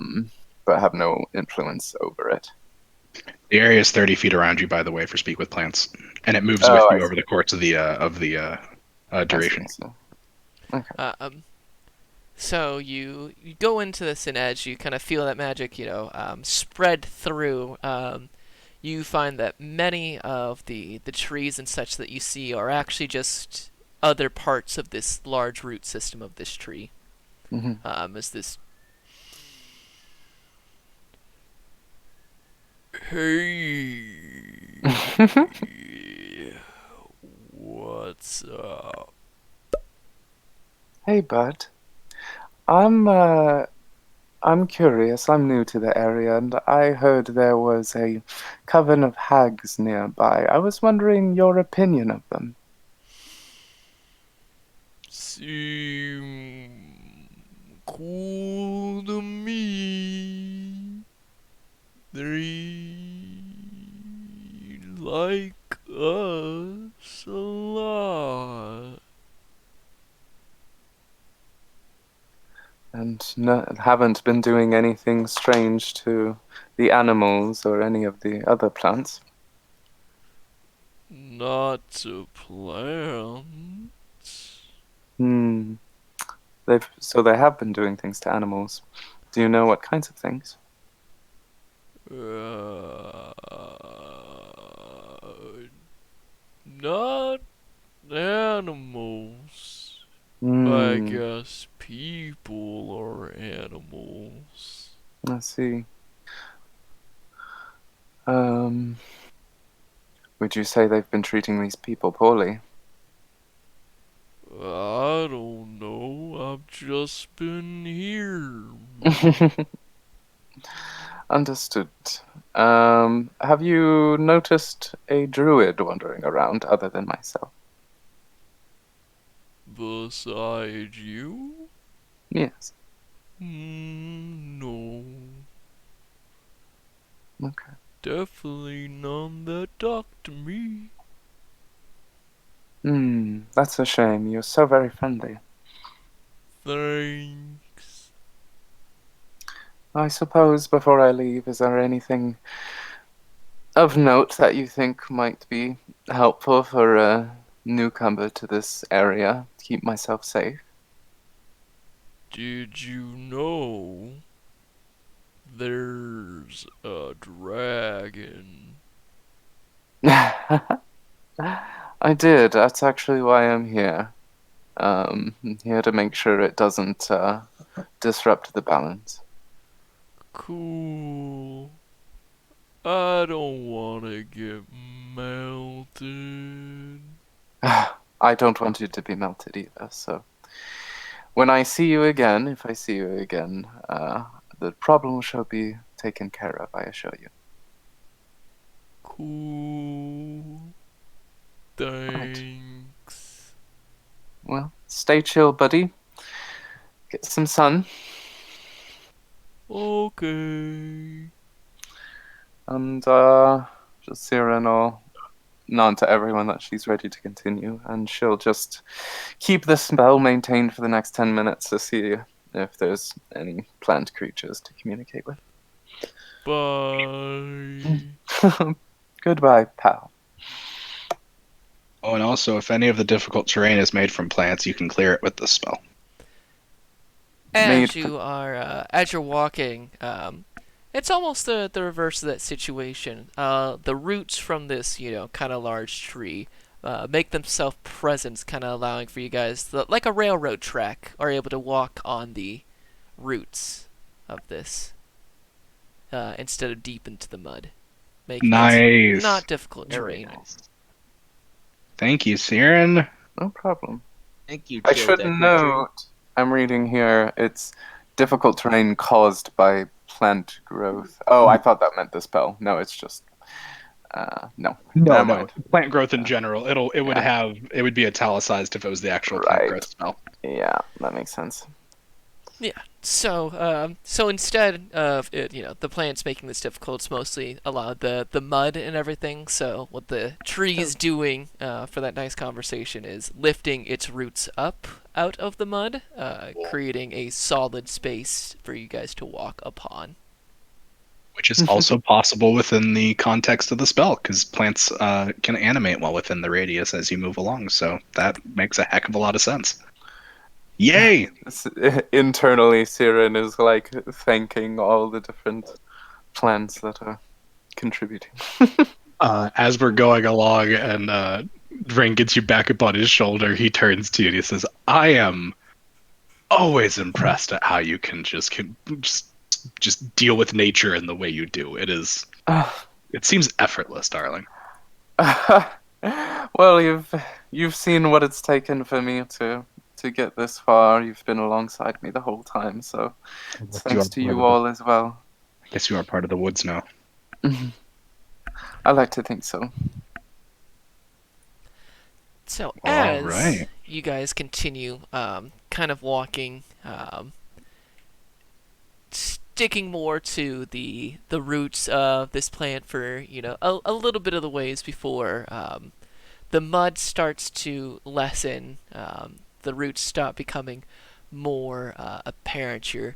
have no influence over it. The area is 30 feet around you, by the way, for Speak with Plants, and it moves Oh, with I you over see. the course of the duration. I see. Okay. So you go into this, and as you kind of feel that magic, spread through, you find that many of the trees and such that you see are actually just other parts of this large root system of this tree. Mm-hmm. As this Hey, what's up? Hey, bud. I'm curious. I'm new to the area, and I heard there was a coven of hags nearby. I was wondering your opinion of them. Seem cool to me. They like us a lot. And haven't been doing anything strange to the animals or any of the other plants. Not to plant. They have been doing things to animals. Do you know what kinds of things? Not animals. I Hmm. guess people are animals. I see. Would you say they've been treating these people poorly? I don't know. I've just been here. Understood. Have you noticed a druid wandering around other than myself? Beside you? Yes. No. Okay. Definitely none that talk to me. That's a shame. You're so very friendly. Thanks. I suppose before I leave, is there anything of note that you think might be helpful for a newcomer to this area to keep myself safe? Did you know there's a dragon? I did. That's actually why I'm here. Here to make sure it doesn't disrupt the balance. Cool. I don't wanna get melted. I don't want you to be melted either, so when I see you again, if I see you again, the problem shall be taken care of, I assure you. Cool. Right. Thanks. Well, stay chill, buddy. Get some sun. Okay. And just Siren will nod to everyone that she's ready to continue, and she'll just keep the spell maintained for the next 10 minutes to see if there's any plant creatures to communicate with. Bye. Goodbye, pal. Oh, and also, if any of the difficult terrain is made from plants, you can clear it with this spell. As Made you are, as you're walking, it's almost the reverse of that situation. The roots from this, kind of large tree, make themselves present, kind of allowing for you guys, like a railroad track, are able to walk on the roots of this instead of deep into the mud, making it Nice. not difficult Very terrain. nice. Thank you, Siren. No problem. Thank you, I Chill should Decker. note, I'm reading here, it's difficult terrain caused by plant growth. Oh, I thought that meant the spell. No, it's just, no. No, Never no. mind. Plant growth in general. Yeah. It would be italicized if it was the actual plant Right. growth spell. Yeah, that makes sense. Yeah. So instead of it, the plants making this difficult, it's mostly a lot of the mud and everything. So what the tree's doing for that nice conversation is lifting its roots up out of the mud, creating a solid space for you guys to walk upon. Which is also possible within the context of the spell, because plants can animate well within the radius as you move along. So that makes a heck of a lot of sense. Yay! Internally, Siren is like thanking all the different plants that are contributing. As we're going along and Ring gets you back up on his shoulder, he turns to you and he says, I am always impressed at how you just deal with nature in the way you do. It seems effortless, darling. Well, you've seen what it's taken for me to get this far. You've been alongside me the whole time, so it's thanks to you all as well. I guess you are part of the woods now. I like to think so. So All as right. you guys continue, kind of walking, sticking more to the roots of this plant for a little bit of the ways before the mud starts to lessen, the roots stop becoming more apparent. You're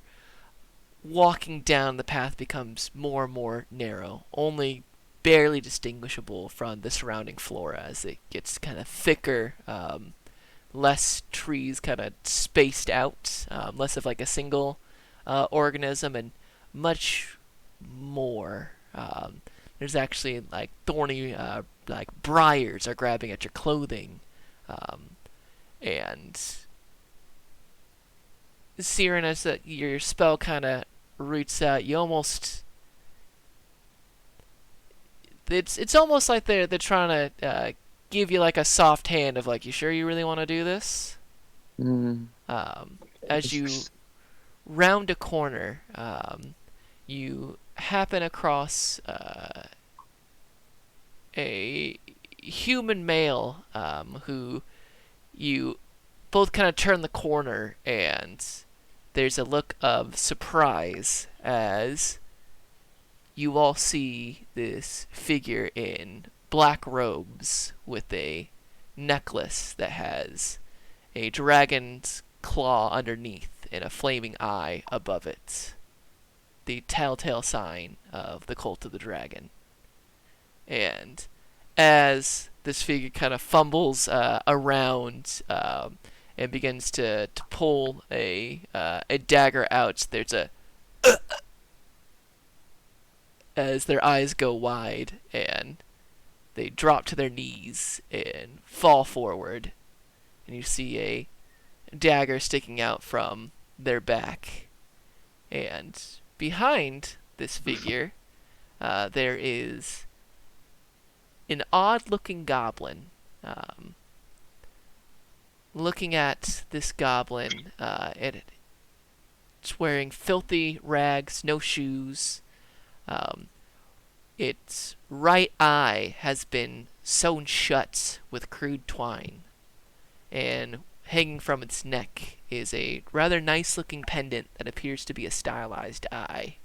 walking down, the path becomes more and more narrow, only barely distinguishable from the surrounding flora as it gets kind of thicker, less trees kind of spaced out, less of like a single organism, and much more. There's actually like thorny, like briars are grabbing at your clothing, and Siren, as your spell kind of roots out, you almost it's almost like they're trying to give you like a soft hand of like, you sure you really want to do this? Mm. As you round a corner, you happen across a human male who you both kind of turn the corner, and there's a look of surprise as you all see this figure in black robes with a necklace that has a dragon's claw underneath and a flaming eye above it. The telltale sign of the Cult of the Dragon. And as this figure kind of fumbles around and begins to pull a dagger out, there's a as their eyes go wide and they drop to their knees and fall forward, and you see a dagger sticking out from their back. And behind this figure, there is an odd-looking goblin. Looking at this goblin, it's wearing filthy rags, no shoes. Its right eye has been sewn shut with crude twine, and hanging from its neck is a rather nice-looking pendant that appears to be a stylized eye.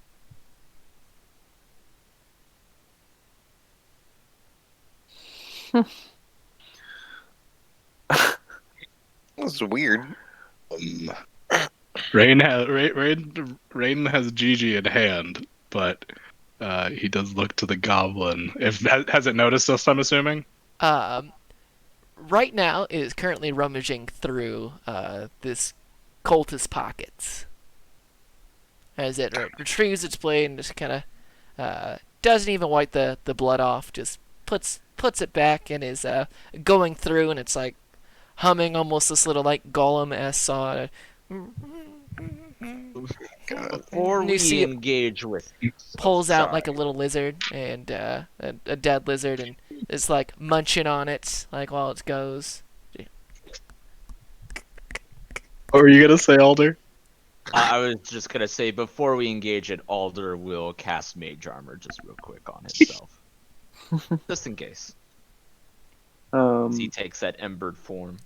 That's weird. Rain has Gigi in hand, but he does look to the goblin. Has it noticed us? I'm assuming. Right now, it is currently rummaging through this cultist pockets as it retrieves its blade and just kind of doesn't even wipe the blood off. Just puts it back and is going through, and it's like humming almost this little like golem-esque song. Before You see we it engage with, pulls out Sorry. like a little lizard and a dead lizard, and is like munching on it like while it goes. What were you gonna say, Alder? I was just gonna say before we engage it, Alder will cast Mage Armor just real quick on himself, just in case he takes that embered form.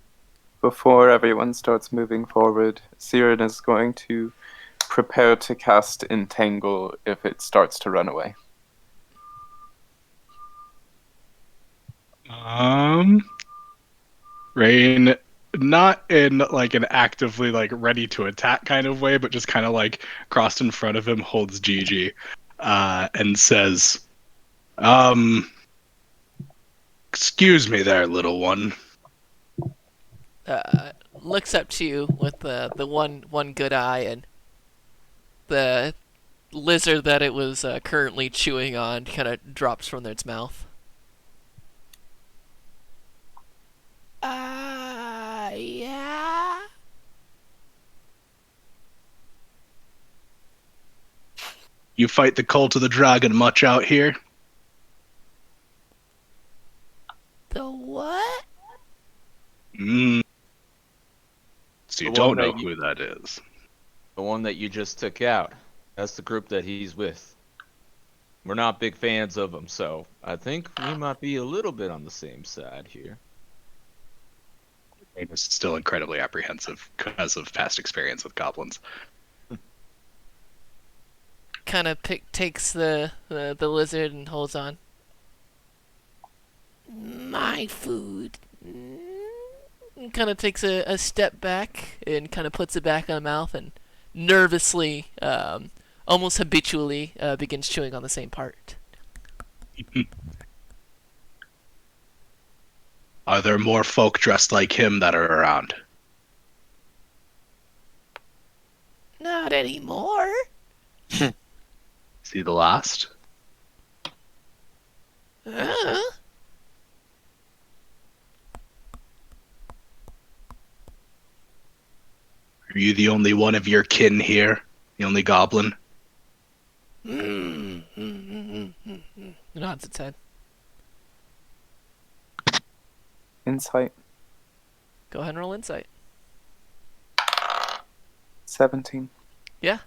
Before everyone starts moving forward, Siren is going to prepare to cast Entangle if it starts to run away. Rain, not in like an actively like ready to attack kind of way, but just kind of like crossed in front of him, holds Gigi, and says, "Excuse me, there, little one." Looks up to you with the one good eye, and the lizard that it was currently chewing on kind of drops from its mouth. Yeah. You fight the cult of the dragon much out here? The what? So you The don't one know that you- who that is. The one that you just took out. That's the group that he's with. We're not big fans of him, so I think we might be a little bit on the same side here. Rain is still incredibly apprehensive because of past experience with goblins. Kind of takes the lizard and holds on. My food. Kind of takes a step back and kind of puts it back on the mouth and nervously, almost habitually, begins chewing on the same part. Are there more folk dressed like him that are around? Not anymore. See the last? Uh, Are you the only one of your kin here? The only goblin? Nods its head. Insight Go ahead and roll insight. 17. Yeah.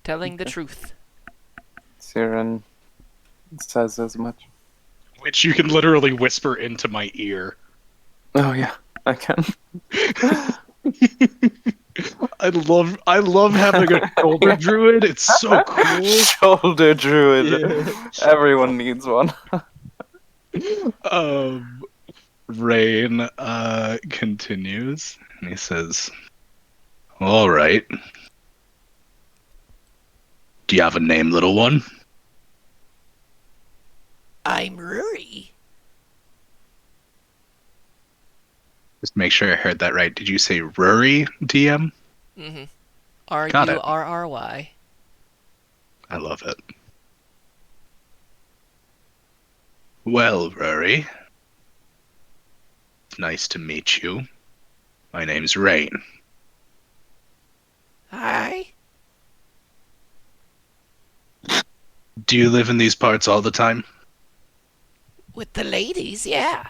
Telling the Okay. truth. Siren says as much. Which you can literally whisper into my ear. Oh yeah, I can. I love having a shoulder druid. It's so cool. Shoulder druid. Yeah. Everyone needs one. Um, Rain continues, and he says, "All right. Do you have a name, little one?" I'm Rory. Just make sure I heard that right. Did you say Rory, DM? Mm-hmm. Got it. Rurry. I love it. Well, Rory, nice to meet you. My name's Rain. Hi. Do you live in these parts all the time? With the ladies, yeah.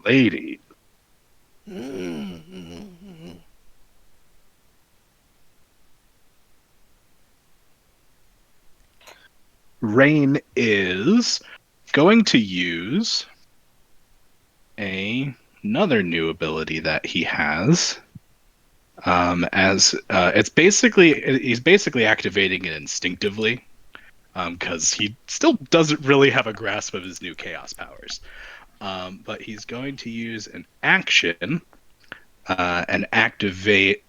Lady. Mm-hmm. Rain is going to use another new ability that he has. As it's basically he's basically activating it instinctively, because he still doesn't really have a grasp of his new chaos powers. But he's going to use an action and activate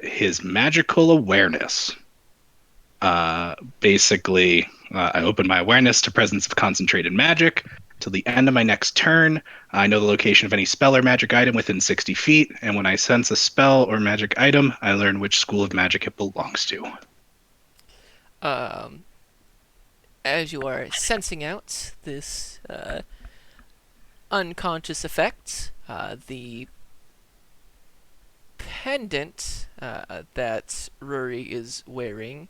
his magical awareness. Basically, I open my awareness to presence of concentrated magic. Till the end of my next turn, I know the location of any spell or magic item within 60 feet, and when I sense a spell or magic item, I learn which school of magic it belongs to. Um, as you are sensing out this unconscious effect, the pendant that Rory is wearing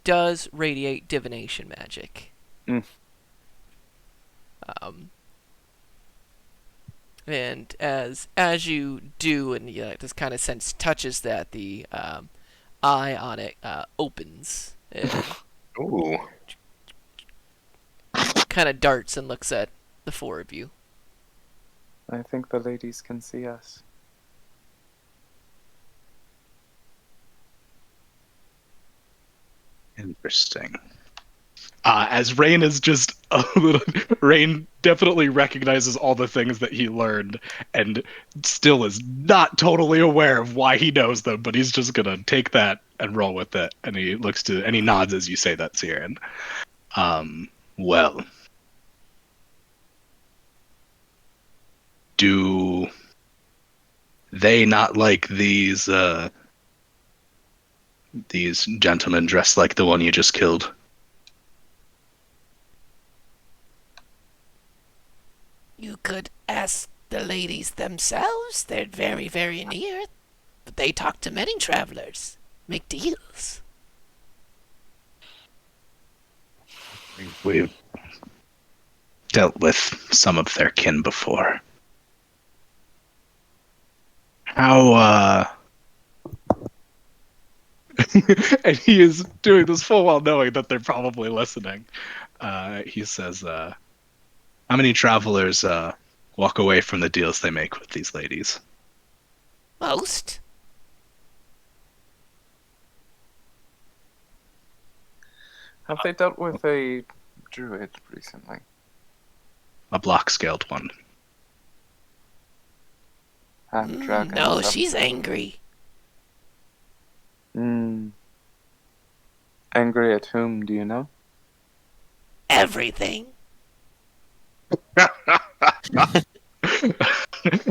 does radiate divination magic. Mm. And as you do, and this kind of sense touches that, the eye on it opens and Ooh. kind of darts and looks at the four of you. I think the ladies can see us. Interesting. As Rain is just a little, Rain definitely recognizes all the things that he learned, and still is not totally aware of why he knows them. But he's just gonna take that and roll with it. And he looks to and he nods as you say that, Siren. Well, do they not like these gentlemen dressed like the one you just killed? You could ask the ladies themselves. They're very, very near. But they talk to many travelers, make deals. We've dealt with some of their kin before. How, and he is doing this full well knowing that they're probably listening. He says, how many travelers walk away from the deals they make with these ladies? Most. Have they dealt with a druid recently? A block-scaled one. And dragons? No, she's angry. Angry at whom, do you know? Everything.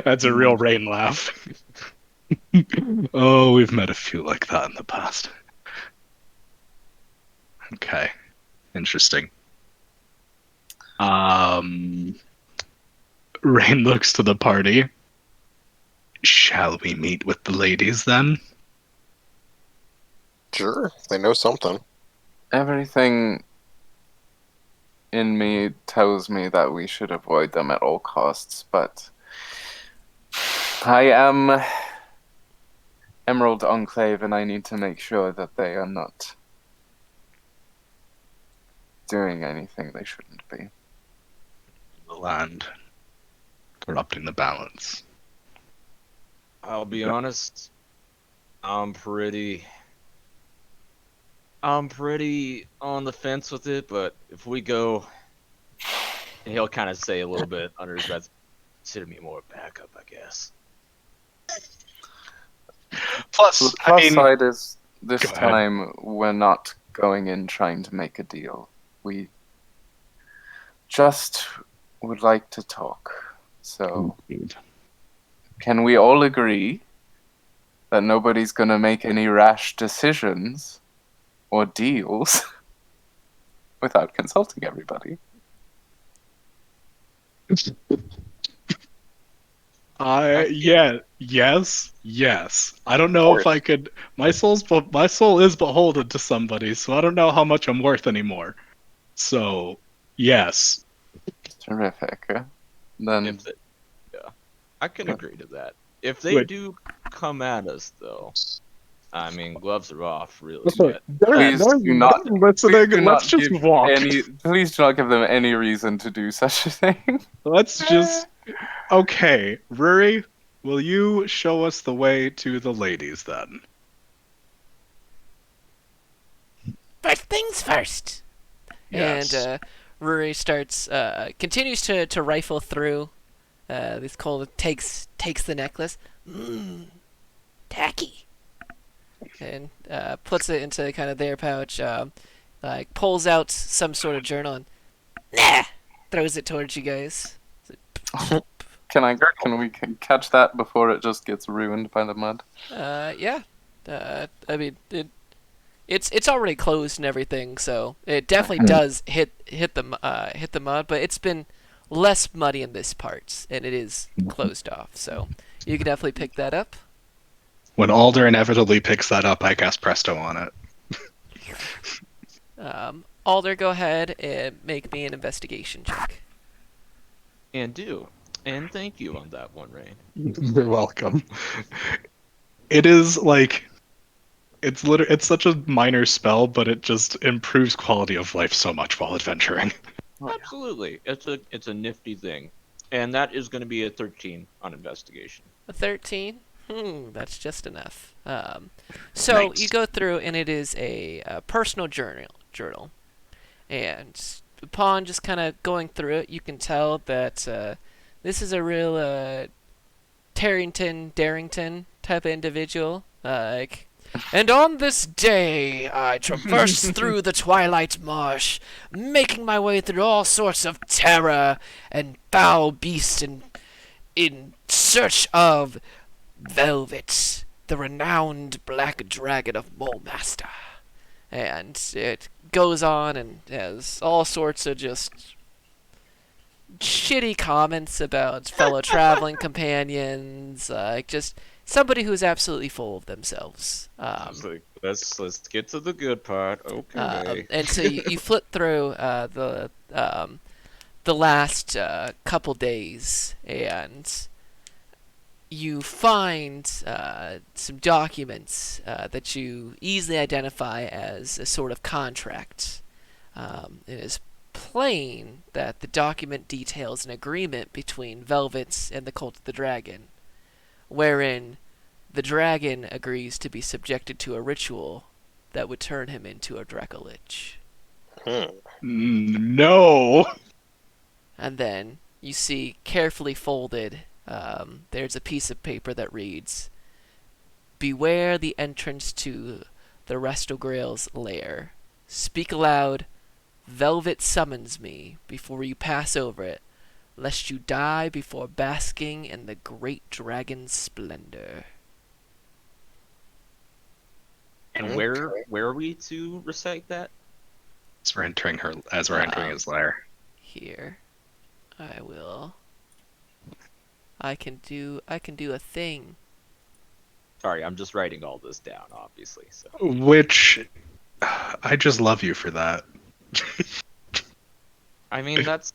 That's a real Rain laugh. Oh, we've met a few like that in the past. Okay. Interesting. Rain looks to the party. Shall we meet with the ladies then? Sure, they know something. Everything in me tells me that we should avoid them at all costs, but I am Emerald Enclave and I need to make sure that they are not doing anything they shouldn't be. The land. corrupting the balance. I'll be honest. I'm pretty on the fence with it, but if we go, and he'll kind of say a little bit under his breath, consider me more backup, I guess. Plus, The I plus mean, side is this Go ahead. time we're not going in trying to make a deal. We just would like to talk. So, can we all agree that nobody's going to make any rash decisions or deals without consulting everybody? Yes. I don't know if I could. My soul is beholden to somebody, so I don't know how much I'm worth anymore. So, yes. Terrific. Then If they, yeah, I can agree to that. If they Wait. do come at us, though, I mean, gloves are off, really. They're, But Please they're, do not- they're listening. do Let's not just give walk. please do not give them any reason to do such a thing. Let's just. Okay, Ruri, will you show us the way to the ladies then? First things first. Yes. And Ruri continues to rifle through. This Cole takes the necklace. Tacky. And puts it into kind of their pouch. Like pulls out some sort of journal and throws it towards you guys. Can we catch that before it just gets ruined by the mud? Yeah. I mean, it's already closed and everything, so it definitely does hit the mud, but it's been less muddy in this part, and it is closed off, so you can definitely pick that up. When Alder inevitably picks that up, I cast Presto on it. Alder, go ahead and make me an investigation check. and do. And thank you on that one, Rain. You're welcome. It is like it's such a minor spell, but it just improves quality of life so much while adventuring. Absolutely, it's a nifty thing, and that is going to be a 13 on investigation. A 13? That's just enough. So Nice. you go through, and it is a personal journal. And upon just kind of going through it, you can tell that this is a real Darrington type of individual. And on this day, I traversed through the Twilight Marsh, making my way through all sorts of terror and foul beasts in search of Velvet, the renowned black dragon of Molemaster. And it goes on and has all sorts of just shitty comments about fellow traveling companions, just somebody who's absolutely full of themselves. Let's get to the good part. Okay. And so you flip through the last couple days, and you find some documents that you easily identify as a sort of contract. It is plain that the document details an agreement between Velvet and the Cult of the Dragon, wherein the dragon agrees to be subjected to a ritual that would turn him into a Dracolich. No. And then you see, carefully folded, there's a piece of paper that reads, "Beware the entrance to the Restogril's lair. Speak aloud. Velvet summons me before you pass over it, lest you die before basking in the great dragon's splendor." And where are we to recite that? As we're entering his lair. Here, I can do a thing. Sorry, I'm just writing all this down, obviously. So. Which I just love you for that. I mean, that's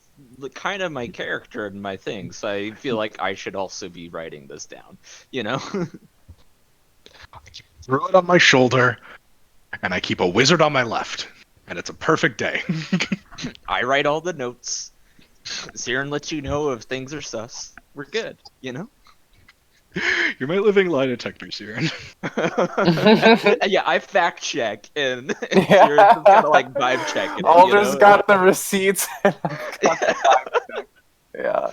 kind of my character and my thing, so I feel like I should also be writing this down, you know? Throw it on my shoulder, and I keep a wizard on my left, and it's a perfect day. I write all the notes. Siren lets you know if things are sus. we're good, you know. You're my living lie detector, Siren. Yeah, I fact check, and Yeah. Sirius is kind of like vibe checking it, you Alder's know. got the receipts. And I've got the vibe check. Yeah.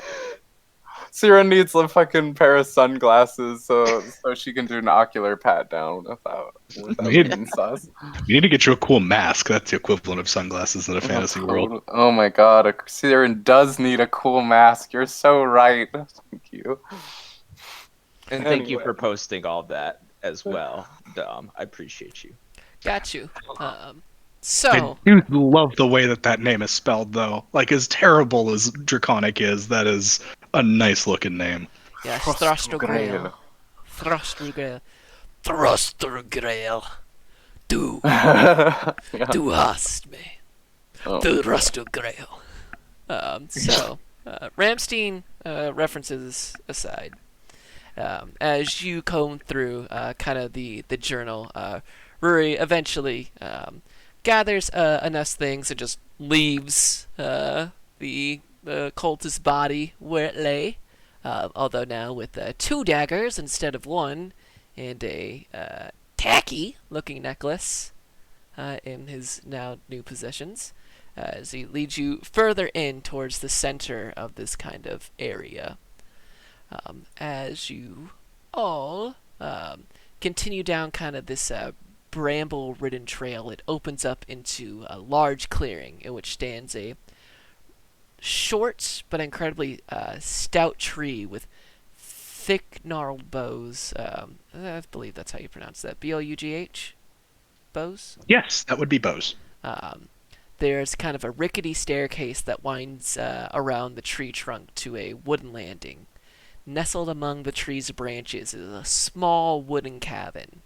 Sierra needs a fucking pair of sunglasses so she can do an ocular pat down without You being sus. need to get you a cool mask. That's the equivalent of sunglasses in a fantasy world. Oh my god, Siren does need a cool mask. You're so right. Thank you. And thank you Anyway. for posting all that as well, Dom. I appreciate you. Got you. I So, do love the way that name is spelled, though. Like, as terrible as Draconic is, that is a nice looking name. yes, Frostgrail. Thrustragrail. Thrustragrail. Du, Yeah. du hast me. Oh, Thrustragrail. Ramstein references aside, as you comb through kind of the journal, Ruri eventually gathers enough things and just leaves the cultist's body where it lay, although now with 2 daggers instead of 1, and a tacky-looking necklace in his now new possessions, as he leads you further in towards the center of this kind of area. As you all continue down kind of this bramble-ridden trail, it opens up into a large clearing in which stands a short but incredibly stout tree with thick gnarled boughs. I believe that's how you pronounce that. Bough? Boughs? Yes, that would be Bose. There's kind of a rickety staircase that winds around the tree trunk to a wooden landing. Nestled among the tree's branches is a small wooden cabin.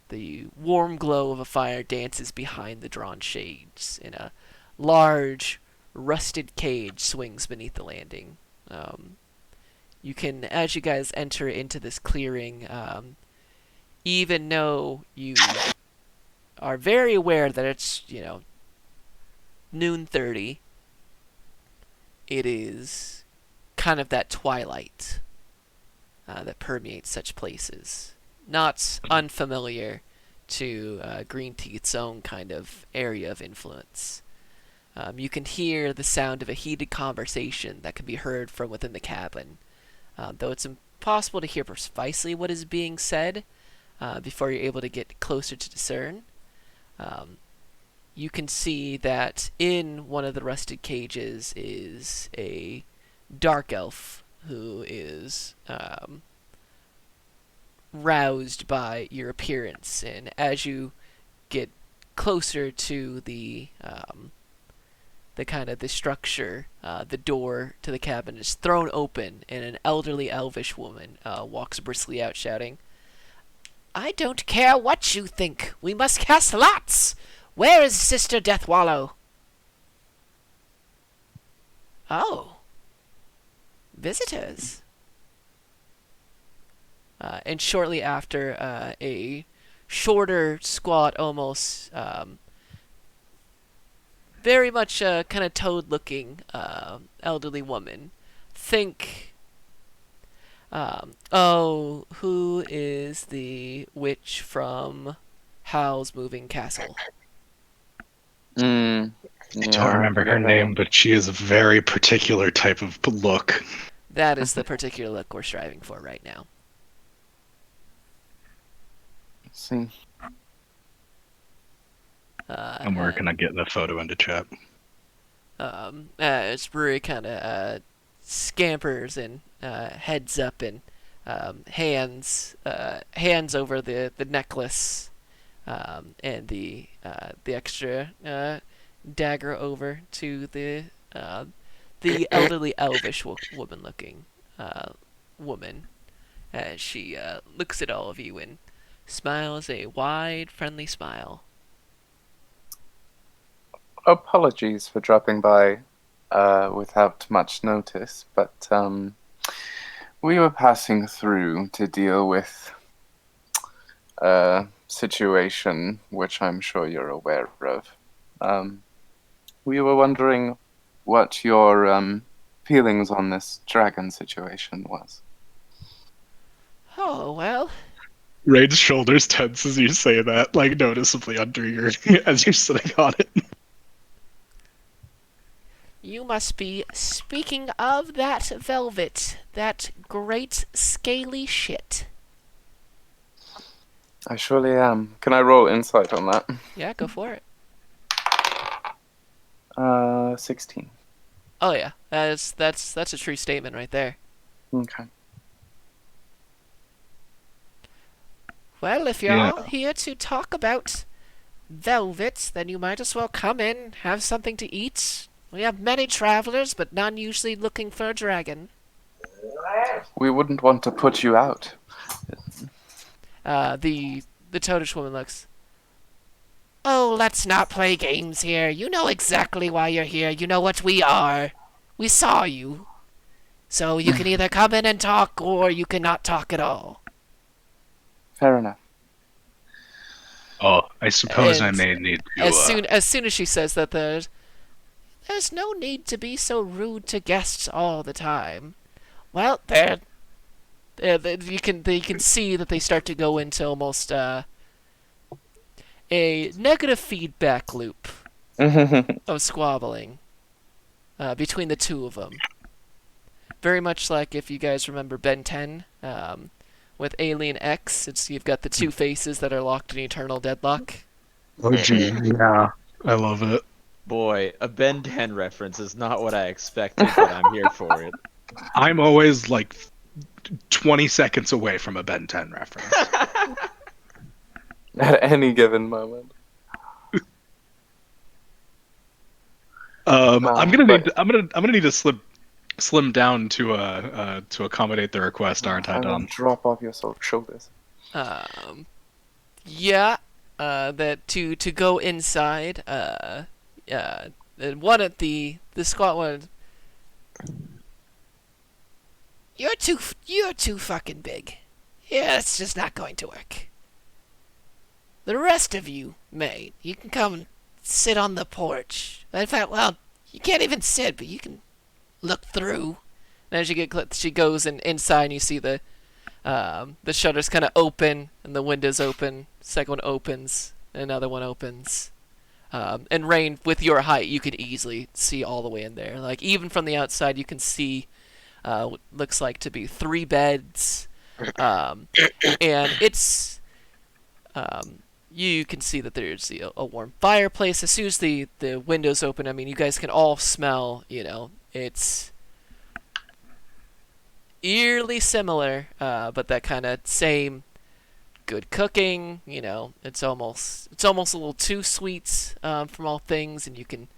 The warm glow of a fire dances behind the drawn shades, and a large, rusted cage swings beneath the landing. You can, as you guys enter into this clearing, even though you are very aware that it's, noon 30, it is kind of that twilight that permeates such places. Not unfamiliar to Green Teeth's own kind of area of influence. You can hear the sound of a heated conversation that can be heard from within the cabin, though it's impossible to hear precisely what is being said before you're able to get closer to discern. You can see that in one of the rusted cages is a dark elf who is roused by your appearance, and as you get closer to the kind of the structure, the door to the cabin is thrown open, and an elderly elvish woman walks briskly out, shouting, "I don't care what you think. We must cast lots. Where is Sister Deathwallow?" "Oh, visitors." And shortly after, a shorter, squat, almost very much kind of toad-looking elderly woman. Think, who is the witch from Howl's Moving Castle? I don't remember her name, but she is a very particular type of look. That is the particular look we're striving for right now. See. I'm working on getting a photo into chat. As Brewery kind of scampers and heads up and hands over the necklace and the extra dagger over to the elderly elvish woman looking woman, as she looks at all of you and smiles a wide, friendly smile. Apologies for dropping by without much notice, but we were passing through to deal with a situation which I'm sure you're aware of. We were wondering what your feelings on this dragon situation was. Oh, well, Raid's shoulders tense as you say that, like noticeably under your as you're sitting on it. you must be speaking of that velvet, that great scaly shit. I surely am. Can I roll insight on that? Yeah, go for it. 16. Oh yeah, that's a true statement right there. Okay. Well, if you're Yeah. all here to talk about velvet, then you might as well come in, have something to eat. We have many travelers, but none usually looking for a dragon. We wouldn't want to put you out. The toadish woman looks. Oh, let's not play games here. You know exactly why you're here. You know what we are. We saw you. So you can either come in and talk, or you cannot talk at all. Fair enough. Oh, I suppose I And may need to. as soon as she says that, there's no need to be so rude to guests all the time. Well, you can see that they start to go into almost a negative feedback loop of squabbling between the two of them. Very much like if you guys remember Ben 10 with Alien X. You've got the two faces that are locked in eternal deadlock. Oh, gee, yeah. I love it. Boy, a Ben 10 reference is not what I expected, but I'm here for it. I'm always like 20 seconds away from a Ben 10 reference. At any given moment. I'm gonna but- need. I'm gonna need to slim down to accommodate the request, aren't I, I'm gonna Dom? drop off your shoulders. Yeah, that to go inside. And one at the squat one. You're too fucking big. Yeah, it's just not going to work. The rest of you, mate, you can come and sit on the porch. In fact, well, you can't even sit, but you can look through. And as you get she goes and inside, and you see the shutters kind of open and the windows open. Second one opens, another one opens. And Rain, with your height, you could easily see all the way in there. Like even from the outside, you can see what looks like to be 3 beds, and it's you can see that there's a warm fireplace. As soon as the windows open, I mean, you guys can all smell. It's eerily similar, but that kind of same good cooking. It's almost a little too sweet from all things, and you can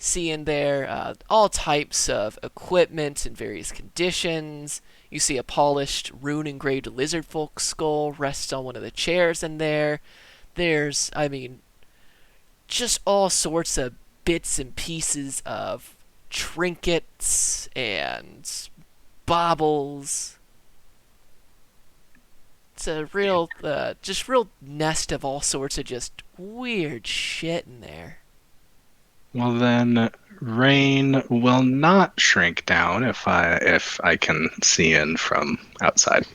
see in there all types of equipment in various conditions. You see a polished rune-engraved lizard folk skull rests on one of the chairs in there. There's, I mean, just all sorts of bits and pieces of trinkets and baubles. It's a real, real nest of all sorts of just weird shit in there. Well then, Rain will not shrink down if I can see in from outside.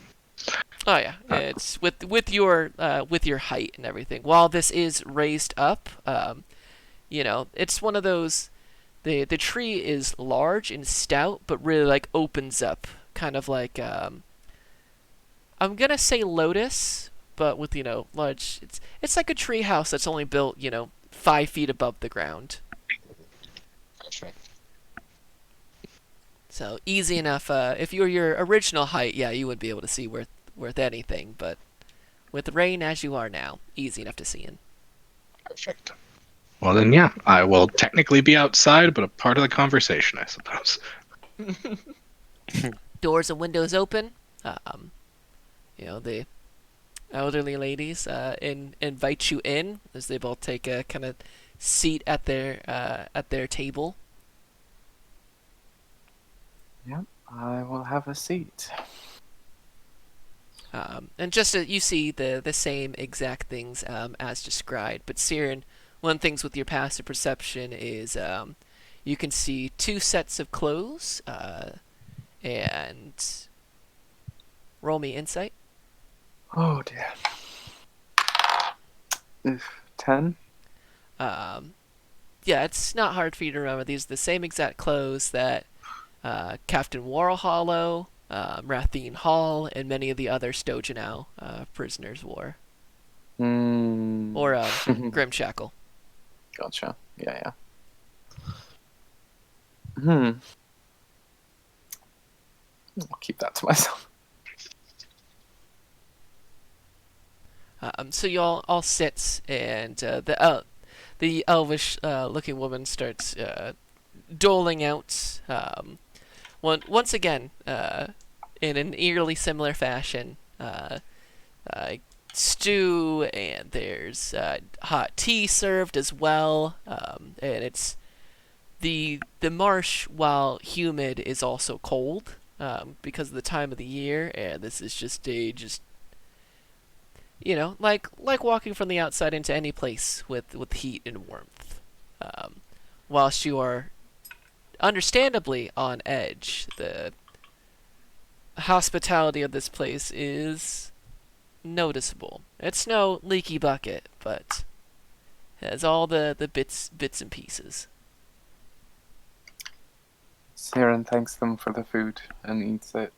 Oh yeah, it's with your height and everything. While this is raised up, it's one of those. The tree is large and stout, but really like opens up, kind of like I'm gonna say lotus, but with large. It's like a tree house that's only built 5 feet above the ground. So easy enough. If you were your original height, yeah, you wouldn't be able to see worth anything. But with Rain as you are now, easy enough to see in. Perfect. Well then, yeah, I will technically be outside, but a part of the conversation, I suppose. Doors and windows open. The elderly ladies invite you in as they both take a kind of seat at their table. Yep, I will have a seat. And just you see the same exact things as described. But Siren, one of the things with your passive perception is You can see 2 sets of clothes, and roll me insight. Oh dear. 10? Yeah, it's not hard for you to remember. These are the same exact clothes that Captain Warhollow, Ratheen Hall, and many of the other Stojanau prisoners wore. Or Grimshackle. Gotcha. Yeah. I'll keep that to myself. So you all sit, and the elvish looking woman starts doling out once again in an eerily similar fashion. Stew, and there's hot tea served as well, and it's the marsh, while humid, is also cold because of the time of the year, and this is just like walking from the outside into any place with heat and warmth. Whilst you are understandably on edge, the hospitality of this place is noticeable. It's no leaky bucket, but has all the bits and pieces. Siren thanks them for the food and eats it.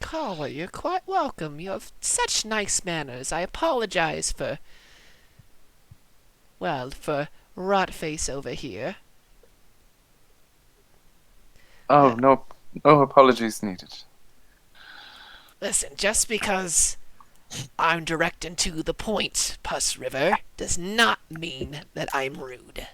Carla, you're quite welcome. You have such nice manners. I apologize for Rotface over here. Oh, no apologies needed. Listen, just because I'm direct and to the point, Puss River, does not mean that I'm rude.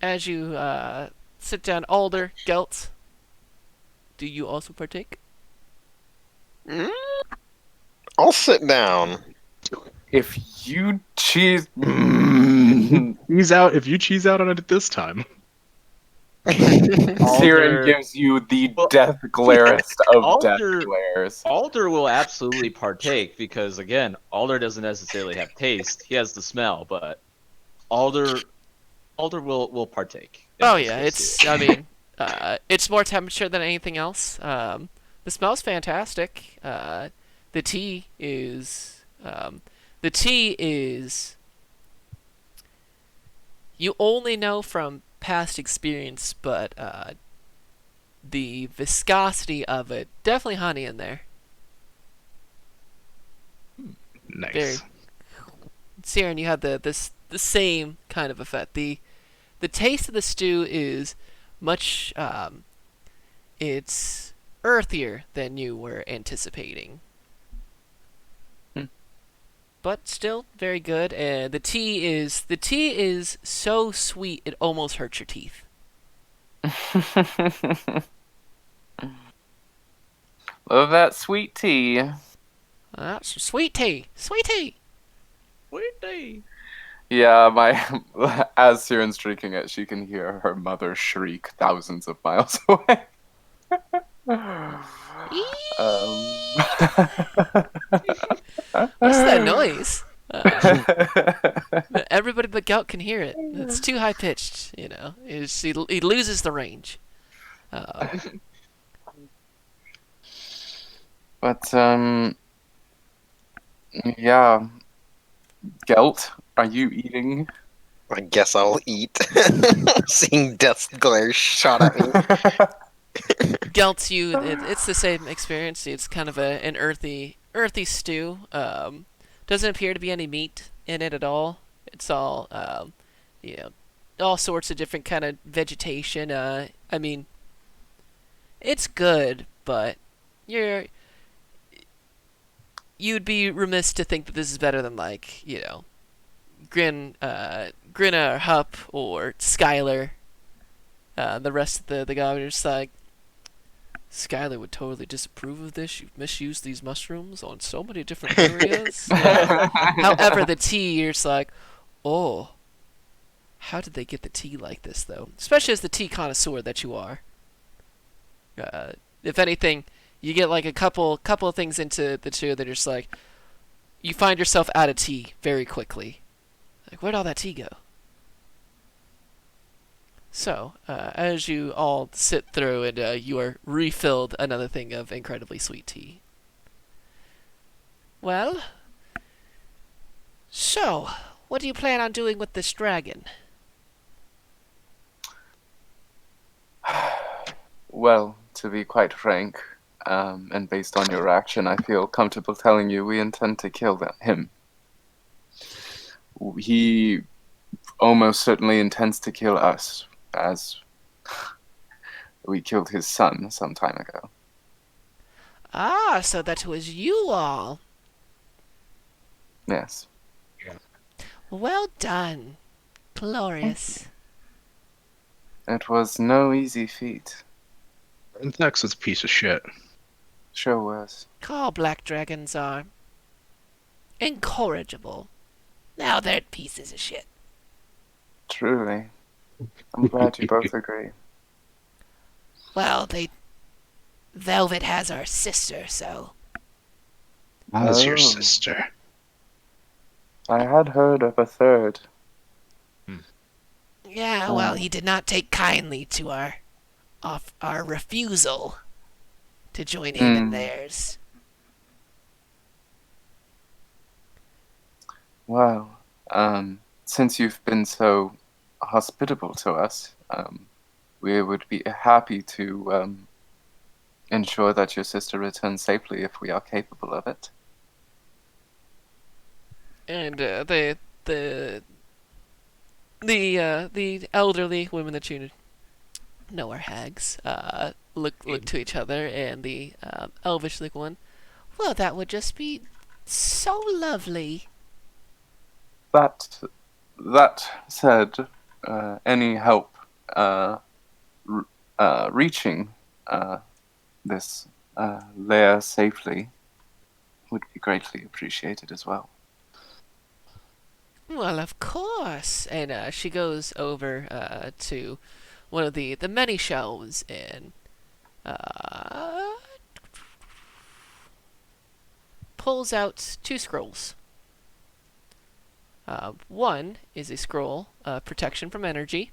As you sit down, Alder, Gelt, do you also partake? I'll sit down. If you cheese... If you cheese out on it this time. Siren gives you the death glarest of death glares. Alder will absolutely partake because, again, Alder doesn't necessarily have taste. He has the smell, but Alder will partake. Oh yeah, it's more temperature than anything else. The smell's fantastic. The tea is you only know from past experience, but the viscosity of it, definitely honey in there. Nice. Siren, you have the same kind of effect. The taste of the stew is much it's earthier than you were anticipating. But still very good, and the tea is so sweet it almost hurts your teeth. Love that sweet tea. That's sweet tea. Sweet tea. Sweet tea. Yeah, as Siren's drinking it, she can hear her mother shriek thousands of miles away. What's that noise? Everybody but Gout can hear it. It's too high pitched, he loses the range. But yeah, Gelt, are you eating? I guess I'll eat. Seeing death glare shot at me. Gelt, it's the same experience. It's kind of an earthy stew. Doesn't appear to be any meat in it at all. It's all all sorts of different kind of vegetation. It's good, but you'd be remiss to think that this is better than Grinna or Hup or Skylar. The rest of the guys are just like, Skylar would totally disapprove of this. You've misused these mushrooms on so many different areas. However, the tea, you're just like, oh, how did they get the tea like this, though? Especially as the tea connoisseur that you are. If anything, you get like a couple of things into the two that are just like, you find yourself out of tea very quickly. Like, where'd all that tea go? So, as you all sit through and you are refilled another thing of incredibly sweet tea. Well, so, what do you plan on doing with this dragon? Well, to be quite frank, and based on your action, I feel comfortable telling you we intend to kill him. He almost certainly intends to kill us, as we killed his son some time ago. Ah, so that was you all. Yes. Well done. Glorious. It was no easy feat. Verntex is a piece of shit. Sure was. All black dragons are incorrigible. Now they're pieces of shit. Truly. I'm glad you both agree. Well, Velvet has our sister, so... As your Oh. sister. I had heard of a third. Yeah, well, he did not take kindly to our refusal to join him in theirs. Well, since you've been so hospitable to us, we would be happy to ensure that your sister returns safely if we are capable of it. And the elderly women that you know are hags look to each other, and the elvish looking one. Well, that would just be so lovely. That said, any help reaching this lair safely would be greatly appreciated as well. Well, of course. And she goes over to one of the many shelves and pulls out 2 scrolls. One is a scroll of protection from energy.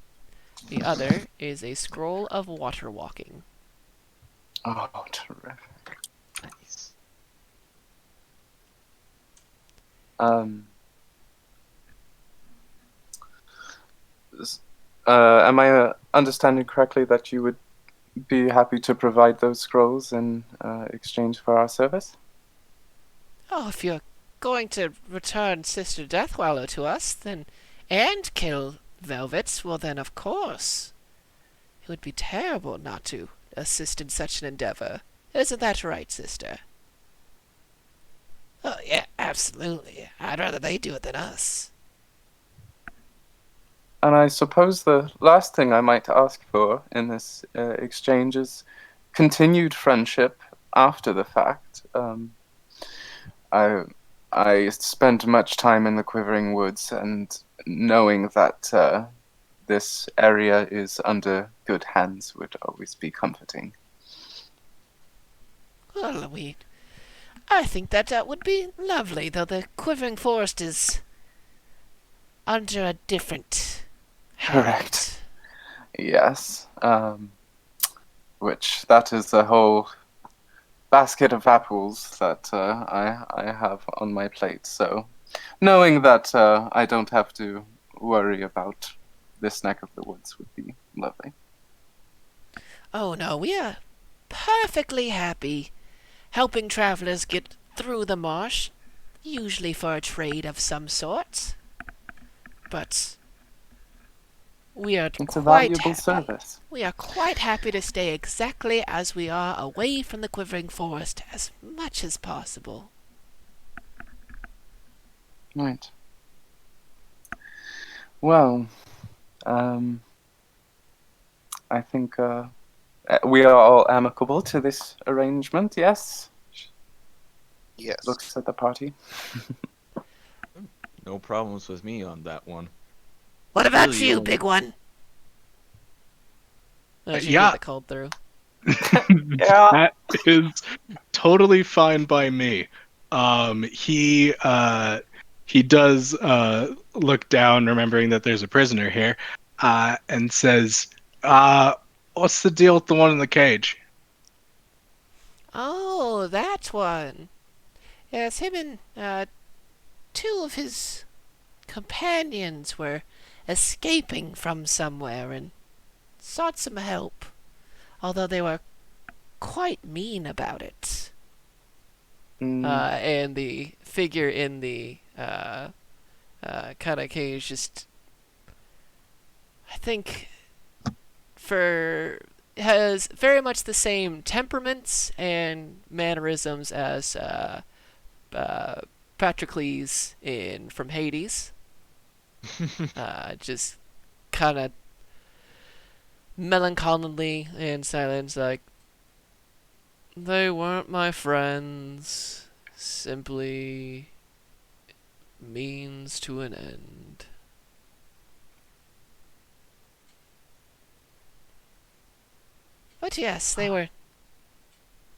The other is a scroll of water walking. Oh, terrific. Nice. Am I understanding correctly that you would be happy to provide those scrolls in exchange for our service? Oh, if you're going to return Sister Deathwallow to us, then and kill Velvets, well then of course. It would be terrible not to assist in such an endeavor. Isn't that right, sister? Oh, yeah, absolutely. I'd rather they do it than us. And I suppose the last thing I might ask for in this exchange is continued friendship after the fact. I spent much time in the Quivering Woods, and knowing that this area is under good hands would always be comforting. Well, I think that would be lovely, though the Quivering Forest is under a different hand. Correct. Yes. Which that is a whole basket of apples that I have on my plate. So, knowing that I don't have to worry about this neck of the woods would be lovely. Oh no, we are perfectly happy helping travelers get through the marsh, usually for a trade of some sort. But we are It's a quite valuable happy. service. We are quite happy to stay exactly as we are, away from the Quivering Forest as much as possible. Right. Well, I think we are all amicable to this arrangement, yes? Yes. Looks at the party. No problems with me on that one. What about Really, you, you- big one? As you yeah. get called through. Yeah. That is totally fine by me. He does look down, remembering that there's a prisoner here, and says, "What's the deal with the one in the cage?" Oh, that one. Yes, him and two of his companions were escaping from somewhere and sought some help, although they were quite mean about it. And the figure in the kind of cage just, I think, has very much the same temperaments and mannerisms as Patrocles in from Hades. Just kind of melancholy and silent, like, they weren't my friends, simply means to an end. But yes, they were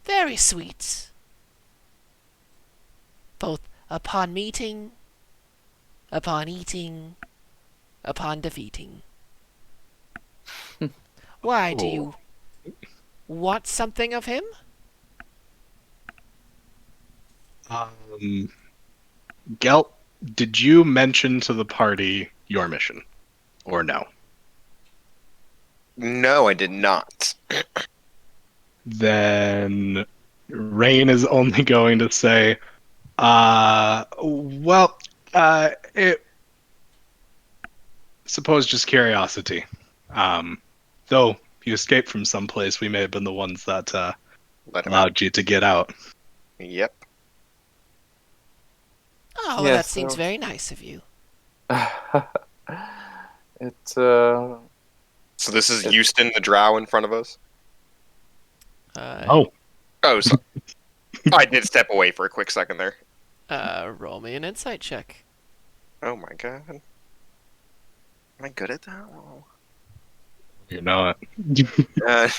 very sweet, both upon meeting, upon eating, upon defeating. Why, do you want something of him? Gelt, did you mention to the party your mission, or no? No, I did not. Then Rain is only going to say, it suppose just curiosity. Though you escaped from someplace, we may have been the ones that Let him out. allowed you to get out. Yep. Oh, well, that Yes, seems very nice of you. It So this is Houston, the drow in front of us? Oh, Oh, sorry. I did step away for a quick second there. Roll me an insight check. Oh my god. Am I good at that? you know it.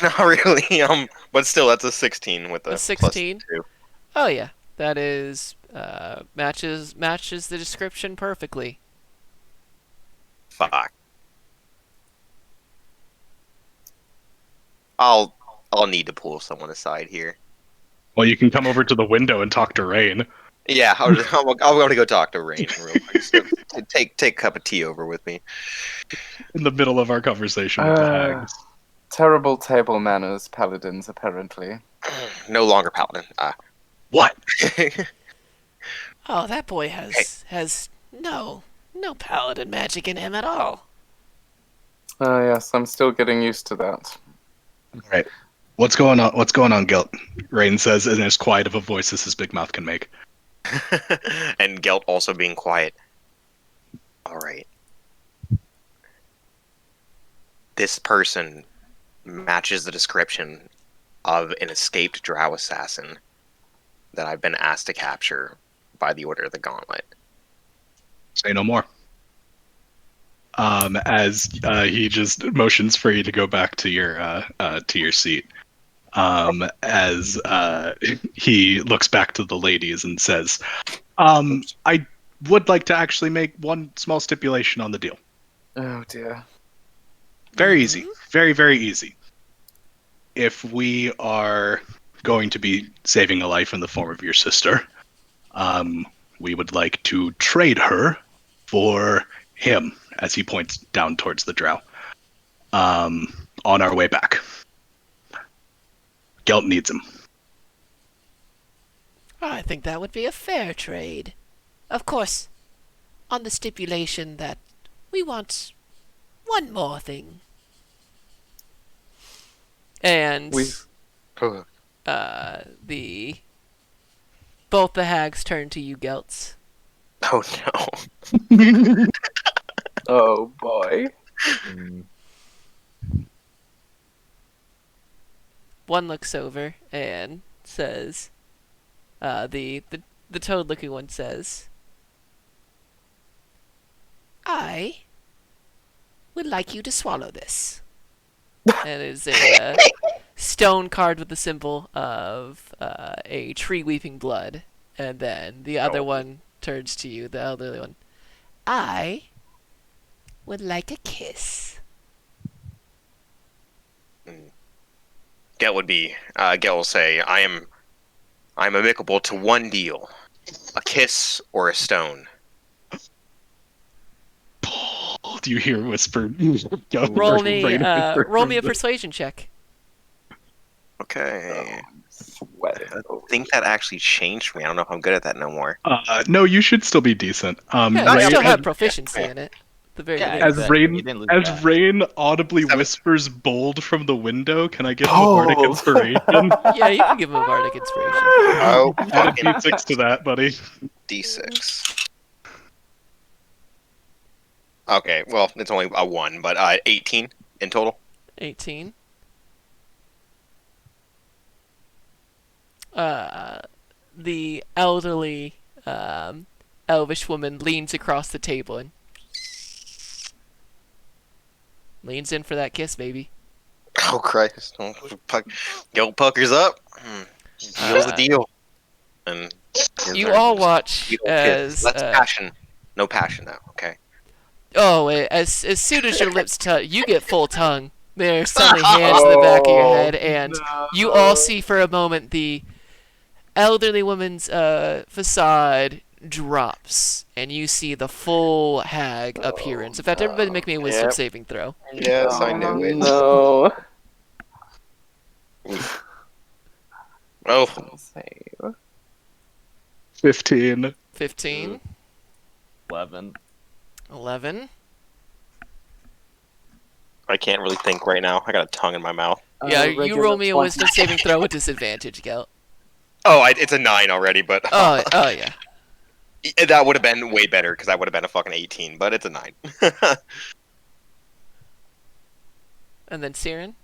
Not really. But still, that's a 16 with A a 16? +2. Oh yeah, that is matches the description perfectly. Fuck. I'll need to pull someone aside here. Well, you can come over to the window and talk to Rain. Yeah, I'm going to go talk to Rain real quick. So take a cup of tea over with me. In the middle of our conversation with the hags. terrible table manners, paladins, apparently. No longer paladin. What? Oh, that boy has no paladin magic in him at all. Yes, I'm still getting used to that. All right. What's going on? What's going on, Gilt? Rain says in as quiet of a voice as his big mouth can make. And Gelt also being quiet. All right. This person matches the description of an escaped drow assassin that I've been asked to capture by the Order of the Gauntlet. Say no more. As he just motions for you to go back to your seat. As he looks back to the ladies and says, I would like to actually make one small stipulation on the deal. Oh dear. Very easy. Very, very easy. If we are going to be saving a life in the form of your sister, we would like to trade her for him, as he points down towards the drow, on our way back. Gelt needs him. I think that would be a fair trade. Of course, on the stipulation that we want one more thing. And the both the hags turn to you, Gelts. Oh no. Oh boy. One looks over and says, the toad-looking one says, I would like you to swallow this. And it is a stone carved with the symbol of a tree weeping blood And then the other one turns to you, the elderly one. I would like a kiss. Gel will say, I'm amicable to one deal. A kiss or a stone. Do you hear whisper? Roll me a persuasion check. Okay. Sweating. I think that actually changed for me. I don't know if I'm good at that no more. No, you should still be decent. Yeah, you Ray, still as- have proficiency in it. At the very Yeah, beginning. As exactly. You Rain, didn't lose as that. Rain audibly 7. whispers "bold" from the window, can I give him a bardic Bold. inspiration? Yeah, you can give him a bardic inspiration. Oh, Add a fucking d6 to that, buddy. D6. Okay, well, it's only a 1, but 18 in total. 18. The elderly elvish woman leans across the table and leans in for that kiss, baby. Oh, Christ. Gil puckers up. Deal's a deal. And You all watch Deal as kiss. That's passion. No passion, though, okay? as soon as your lips touch, you get full tongue. There's suddenly hands in the back of your head, and you all see for a moment the elderly woman's facade drops, and you see the full hag appearance. In fact, everybody make me a wisdom Yep. saving throw. Yes, I knew it. No. Oh, Save. 15. 15, 11. 11. I can't really think right now. I got a tongue in my mouth. Yeah, you Regular roll me a 20. wisdom saving throw with disadvantage, Gelt. Oh, it's a 9 already, but Oh yeah. that would have been way better because that would have been a fucking 18, but it's a 9. And then Siren,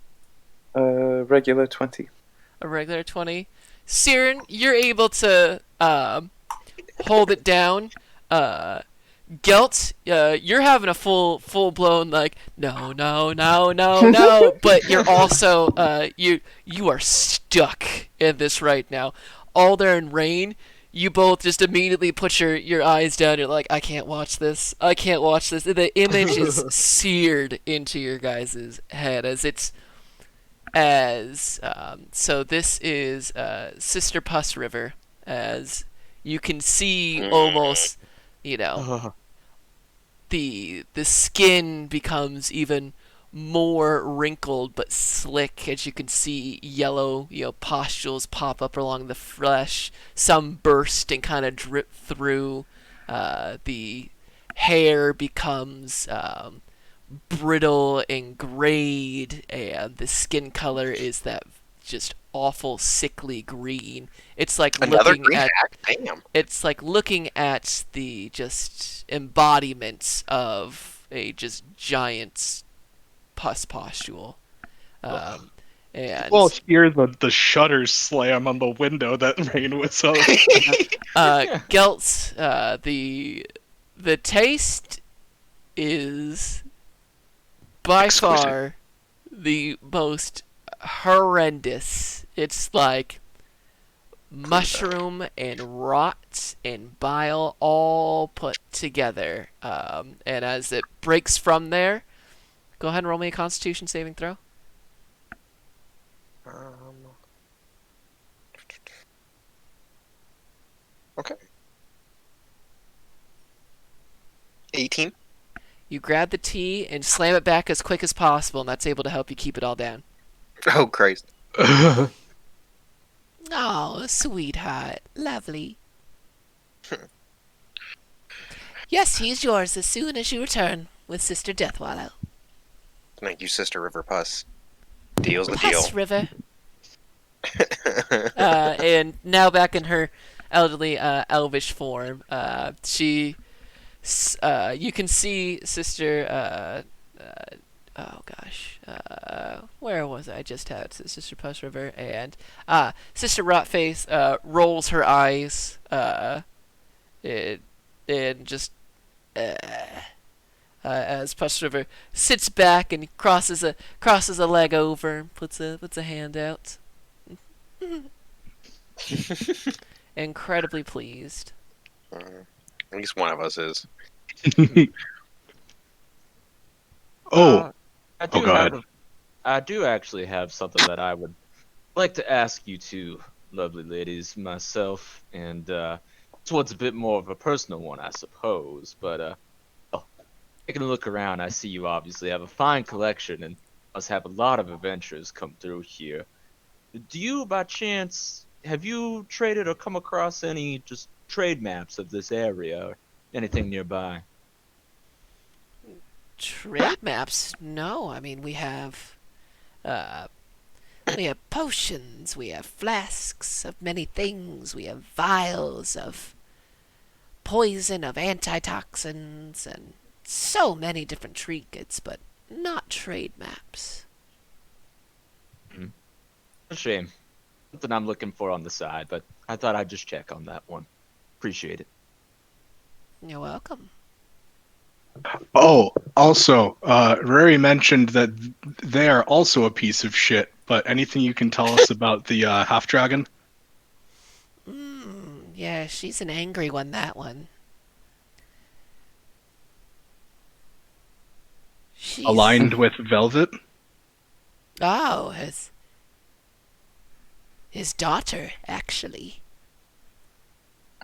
Regular 20. a regular 20. Siren, you're able to hold it down. Gelt, you're having a full blown like no, but you're also you are stuck in this right now. Alder and Rain, you both just immediately put your eyes down. You're like, I can't watch this. The image is seared into your guys' head so this is Sister Puss River, as you can see almost, the skin becomes even more wrinkled but slick, as you can see yellow pustules pop up along the flesh. Some burst and kind of drip through. The hair becomes brittle and grayed, and the skin color is that just awful sickly green. It's like Another looking green at hack? Damn. it's like looking at the just embodiments of a just giant pus pustule. And Well, hear the shutters slam on the window that Rain was on. Geltz, the taste is by Exquisite. far the most horrendous. It's like mushroom and rot and bile all put together. And as it breaks from there, go ahead and roll me a Constitution saving throw. Okay. 18. You grab the tea and slam it back as quick as possible, and that's able to help you keep it all down. Oh, Christ. Oh, sweetheart. Lovely. Yes, he's yours as soon as you return with Sister Deathwallow. Thank you, Sister River Puss. Deal's the deal. Puss River. And now back in her elderly elvish form, you can see Sister where was I just had Sister Puss River, and Sister Rotface rolls her eyes and just as Puss River sits back and crosses a leg over and puts a hand out. incredibly pleased. At least one of us is. Oh, I oh, do go ahead. have I do actually have something that I would like to ask you two lovely ladies myself, and this one's a bit more of a personal one, I suppose. But oh, taking a look around, I see you obviously have a fine collection and must have a lot of adventures come through here. Do you, by chance, have you traded or come across any just trade maps of this area or anything nearby? Trade maps? No, I mean uh, we have potions, we have flasks of many things, we have vials of poison, of antitoxins, and so many different trinkets, but not trade maps. Hmm. A shame. Something I'm looking for on the side, but I thought I'd just check on that one. Appreciate it. You're welcome. Oh, also, Rary mentioned that they are also a piece of shit. But anything you can tell us about the half dragon? Yeah, she's an angry one, that one. She's. Aligned with Velvet? Oh, his daughter, actually.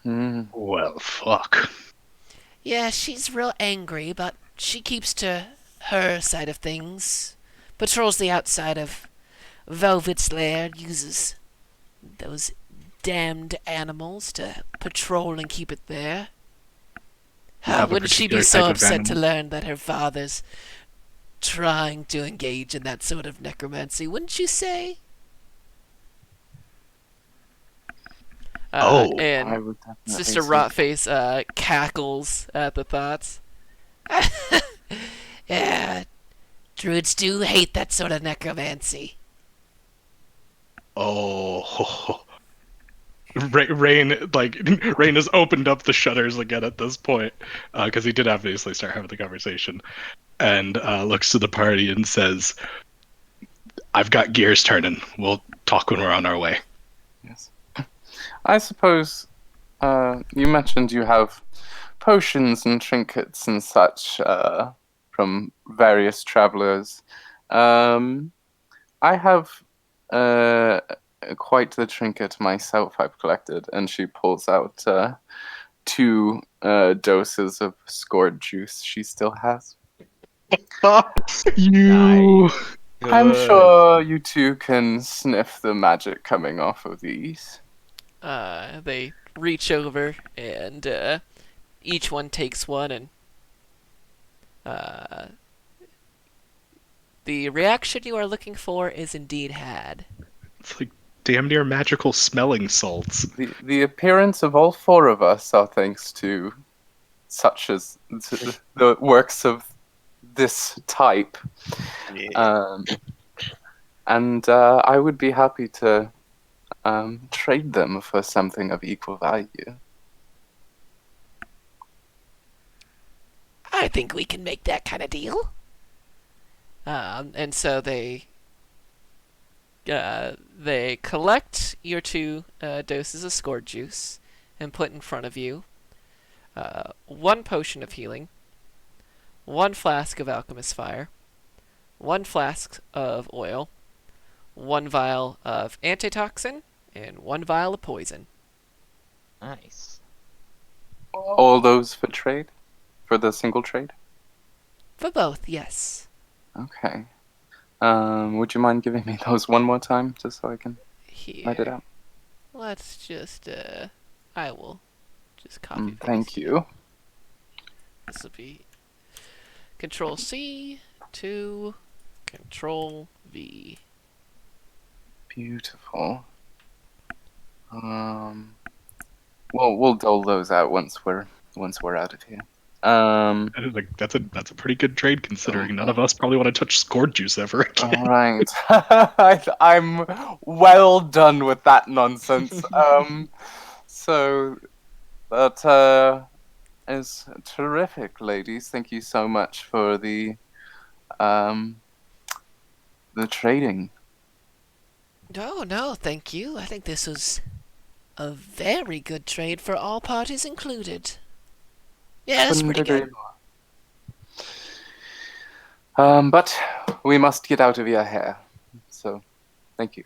Mm, Well, fuck. Yeah, she's real angry, but she keeps to her side of things. Patrols the outside of Velvet's lair, uses those damned animals to patrol and keep it there. Have a Wouldn't she be particular so type of upset to animal? learn that her father's trying to engage in that sort of necromancy, wouldn't you say? Oh, I And would definitely Sister say so. Rotface cackles at the thoughts. Yeah, druids do hate that sort of necromancy. oh. Rain, like, Rain has opened up the shutters again at this point, because he did obviously start having the conversation, and looks to the party and says, I've got gears turning. We'll talk when we're on our way. Yes. I suppose you mentioned you have potions and trinkets and such from various travelers. Um, I have uh, quite the trinket myself I've collected, and she pulls out two doses of scored juice she still has. You. I'm Good. sure you two can sniff the magic coming off of these. They reach over and each one takes one, and uh, the reaction you are looking for is indeed had. It's like damn near magical smelling salts. The appearance of all four of us are thanks to such as the works of this type. Yeah. Um, and I would be happy to trade them for something of equal value. I think we can make that kind of deal. And so they collect your two doses of scored juice and put in front of you one potion of healing, one flask of alchemist fire, one flask of oil, one vial of antitoxin, and one vial of poison. Nice. All those for trade? For the single trade? For both, yes. Okay. Would you mind giving me those one more time, just so I can write it Here. out? Let's just, I will just copy paste. Thank you. This will be Control C to Control V. Beautiful. Well, we'll dole those out once we're out of here. Like that's a pretty good trade considering none of us probably want to touch scored juice ever again. All right. I'm well done with that nonsense. So that is terrific, ladies. Thank you so much for um the trading. No, no, thank you. I think this was A very good trade for all parties included. Yeah, that's Couldn't pretty agree good. more. But we must get out of your hair. So, thank you.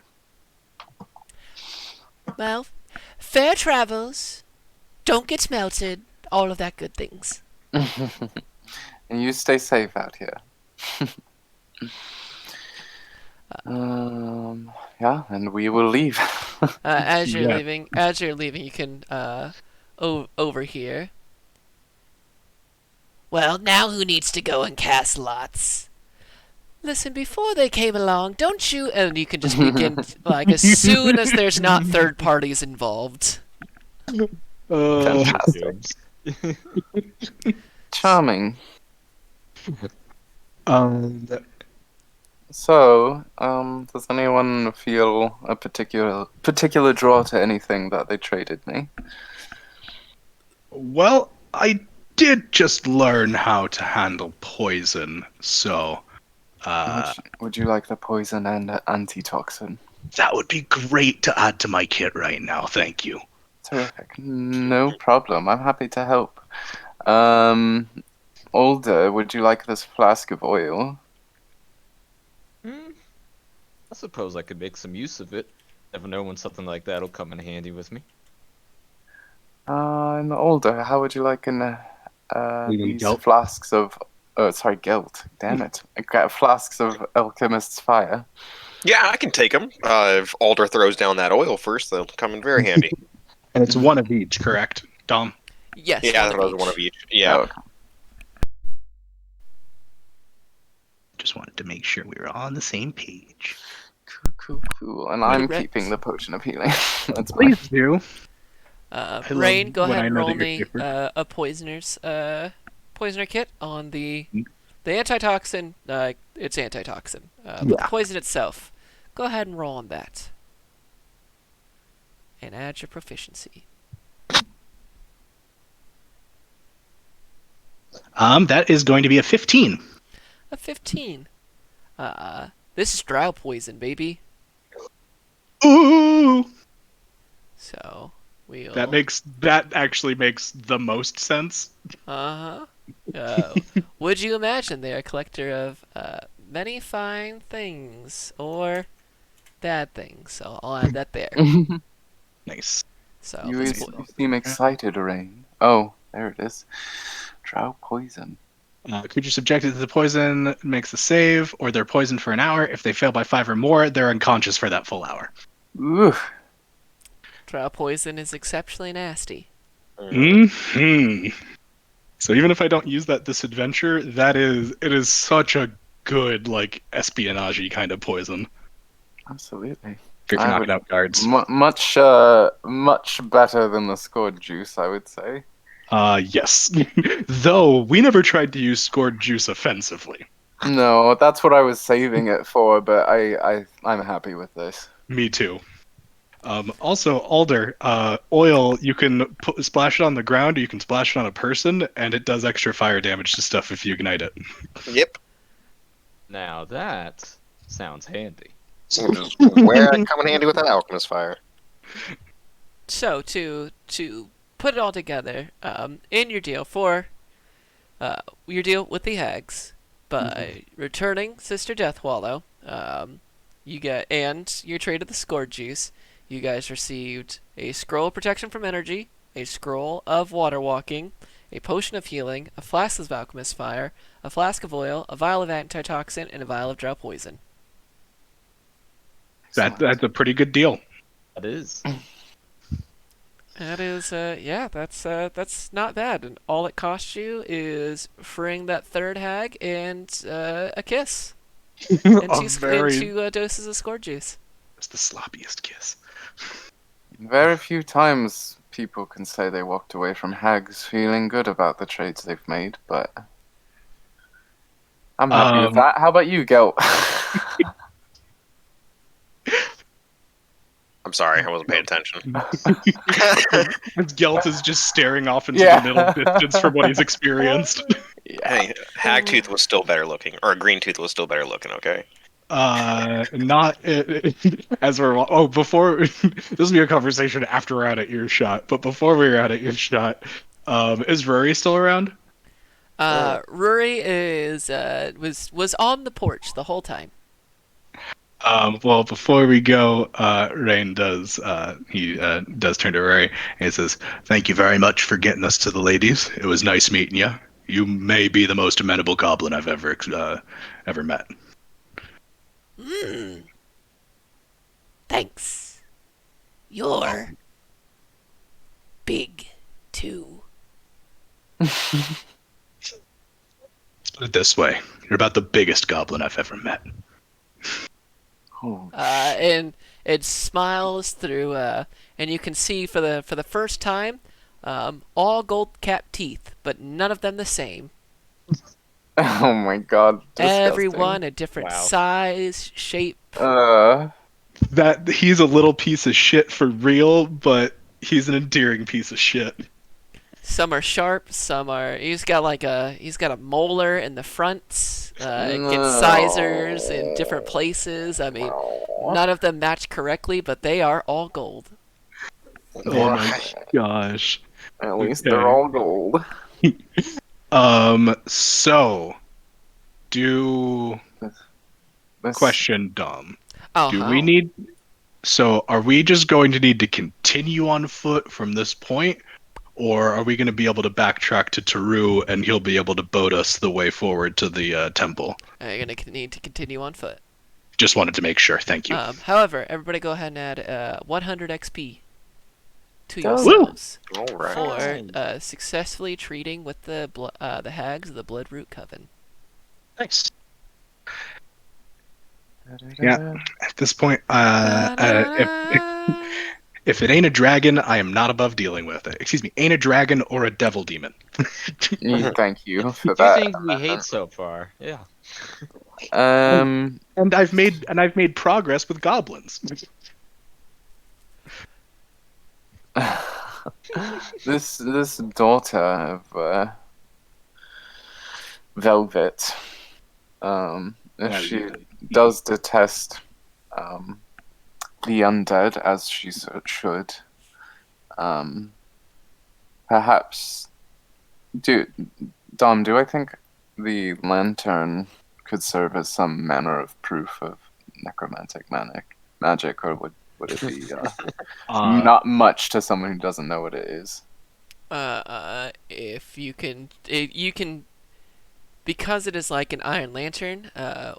Well, fair travels. Don't get melted. All of that good things. And you stay safe out here. Yeah, and we will leave. As you're Yeah. leaving, you can over here. Well, now who needs to go and cast lots? Listen, before they came along, don't you? And you can just begin like as soon as there's not third parties involved. Fantastic. Charming. um, So, does anyone feel a particular draw to anything that they traded me? well, I did just learn how to handle poison, so Would you like the poison and antitoxin? that would be great to add to my kit right now. Thank you. Terrific. No problem. I'm happy to help. Older, would you like this flask of oil? I suppose I could make some use of it. Never know when something like that'll come in handy with me. And older, how would you like these Gelt? flasks of... Oh, sorry, Gelt. Damn it. I got flasks of Alchemist's Fire. Yeah, I can take them. If Alder throws down that oil first, they'll come in very handy. And it's one of each, correct, Dom? Yes, Yeah, one that of was one each. of each. Yeah. Oh, okay. Just wanted to make sure we were all on the same page. Cool. And I'm Correct. keeping the potion of healing. That's mine. Please do. Rain, love go when ahead I and know roll that you're me different. a poisoner kit on the antitoxin. It's antitoxin. But the Yeah. poison itself, go ahead and roll on that, and add your proficiency. That is going to be a 15. A 15. This is drow poison, baby. Ooh! So we'll. That actually makes the most sense. Would you imagine they're a collector of many fine things or bad things? So I'll add that there. Nice. So You this seem excited, Rain. Oh, there it is. Drow poison. Creature subjected to the poison makes the save, or they're poisoned for an hour. If they fail by 5 or more, they're unconscious for that full hour. Ooh. drow poison is exceptionally nasty. Hmm. So even if I don't use that this adventure, it is such a good like espionage kind of poison. Absolutely. If you're knocking out guards. Much better than the scored juice, I would say. Yes. Though we never tried to use scored juice offensively. No, that's what I was saving it for, but I'm happy with this. Me too. Also, Alder, oil, you can splash it on the ground, or you can splash it on a person, and it does extra fire damage to stuff if you ignite it. Yep. Now that sounds handy. Where I come in handy with that alchemist fire. So to put it all together, in your deal for your deal with the hags, by returning Sister Deathwallow, you get and your trade of the scored juice, you guys received a scroll of protection from energy, a scroll of water walking, a potion of healing, a flask of alchemist fire, a flask of oil, a vial of antitoxin, and a vial of drow poison. That's a pretty good deal. That is. That is, that's not bad. And all it costs you is freeing that third hag and a kiss. And two doses of scored juice. It's the sloppiest kiss. Very few times people can say they walked away from hags feeling good about the trades they've made, but I'm happy with that. How about you, Gelt? I'm sorry, I wasn't paying attention. Gelt is just staring off into the middle distance from what he's experienced. Hey, Hagtooth was still better looking, or Green Tooth was still better looking. Okay. Not as we're before this will be a conversation after we're out of earshot, but before we were out of earshot, is Rory still around? Rory is was on the porch the whole time. Well, before we go, Rain does he does turn to Rory and he says, "Thank you very much for getting us to the ladies. It was nice meeting you. You may be the most amenable goblin I've ever met." Thanks. You're big too. Let's put it this way: you're about the biggest goblin I've ever met. Oh, And it smiles through, and you can see for the first time, all gold capped teeth, but none of them the same. oh my god, disgusting. Everyone a different Wow. size, shape. That he's a little piece of shit for real, but he's an endearing piece of shit. Some are sharp, some are. He's got a molar in the front. It gets sizers in different places. I mean, none of them match correctly, but they are all gold. Oh my gosh. At least Okay. they're all gold. So do This- question, Dom. Oh, Do we need? So are we just going to need to continue on foot from this point, or are we going to be able to backtrack to Taru and he'll be able to boat us the way forward to the temple? You're gonna need to continue on foot. Just wanted to make sure. Thank you. However, everybody go ahead and add 100 XP to Woo! yourselves All right. for successfully treating with the hags of the Bloodroot Coven. Nice. Yeah. At this point, if it ain't a dragon, I am not above dealing with it. Excuse me, ain't a dragon or a devil demon. Thank you for Two that. things we hate so far. Yeah. Um, And I've made progress with goblins. this daughter of Velvet, if she does detest the undead as she should, perhaps Dom, do I think the lantern could serve as some manner of proof of necromantic magic, or would it be not much to someone who doesn't know what it is? If you can, because it is like an iron lantern.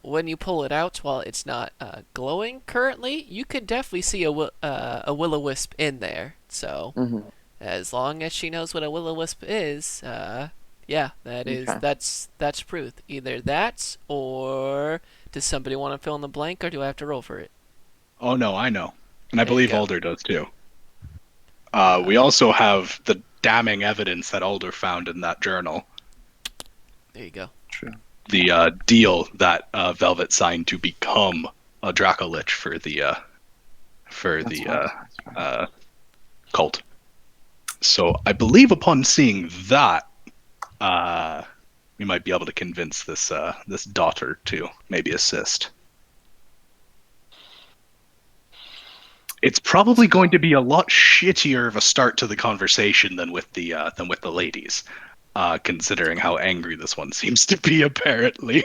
When you pull it out, while it's not glowing currently, you could definitely see a will-o-wisp in there. So, as long as she knows what a will-o-wisp is, yeah, Okay. that's proof. Either that, or does somebody want to fill in the blank, or do I have to roll for it? Oh no, I know, and I There you believe go. Alder does too. We also have the damning evidence that Alder found in that journal. There you go. True. The deal that Velvet signed to become a Dracolich for the That's right. cult. So I believe upon seeing that, we might be able to convince this daughter to maybe assist. It's probably going to be a lot shittier of a start to the conversation than with the ladies, considering how angry this one seems to be. Apparently,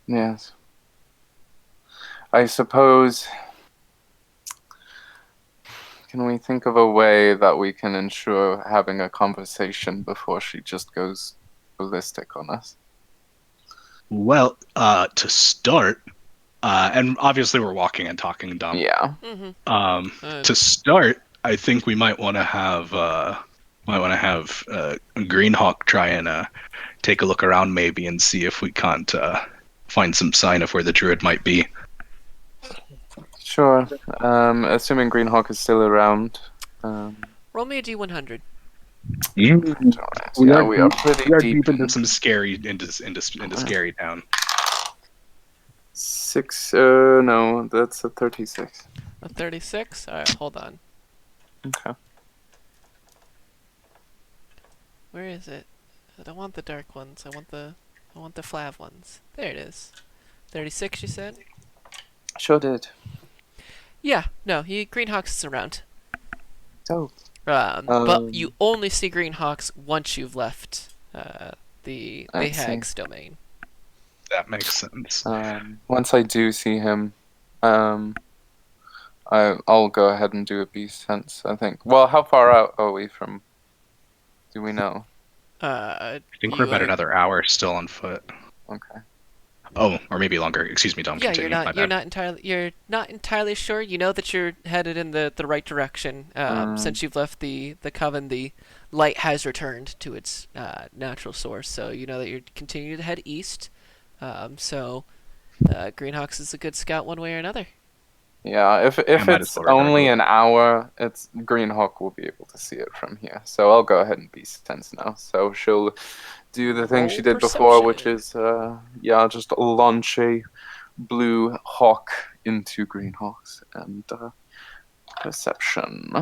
Yes. I suppose. Can we think of a way that we can ensure having a conversation before she just goes ballistic on us? well, to start, and obviously we're walking and talking, Dom. Yeah. To start, I think we might want to have Greenhawk try and take a look around maybe and see if we can't find some sign of where the druid might be. Sure. Assuming Greenhawk is still around. Roll me a D100. Alright. Yeah, we are pretty deep into in some scary into scary town. 6. No, that's a 36. A 36. All right, hold on. Okay. Where is it? I don't want the dark ones. I want the flav ones. There it is. 36, you said? Sure did. Yeah, no, Greenhawks is around. Dope. But you only see Greenhawks once you've left the I see. Hag's domain. That makes sense. Once I do see him, um, I'll go ahead and do a beast sense, I think. Well, how far out are we from? Do we know? I think we're about another hour still on foot. Okay. Oh, or maybe longer. Excuse me, Dom. Yeah, Continue. My you're bad. not entirely sure. You know that you're headed in the right direction. Since you've left the coven, the light has returned to its natural source. So you know that you're continuing to head east. So Greenhawks is a good scout one way or another. Yeah, if might as it's well regard only it. an hour, it's Greenhawk will be able to see it from here. So I'll go ahead and be tense now. So she'll do the thing she Roll did before, which perception. is just launch a blue hawk into Greenhawks and perception.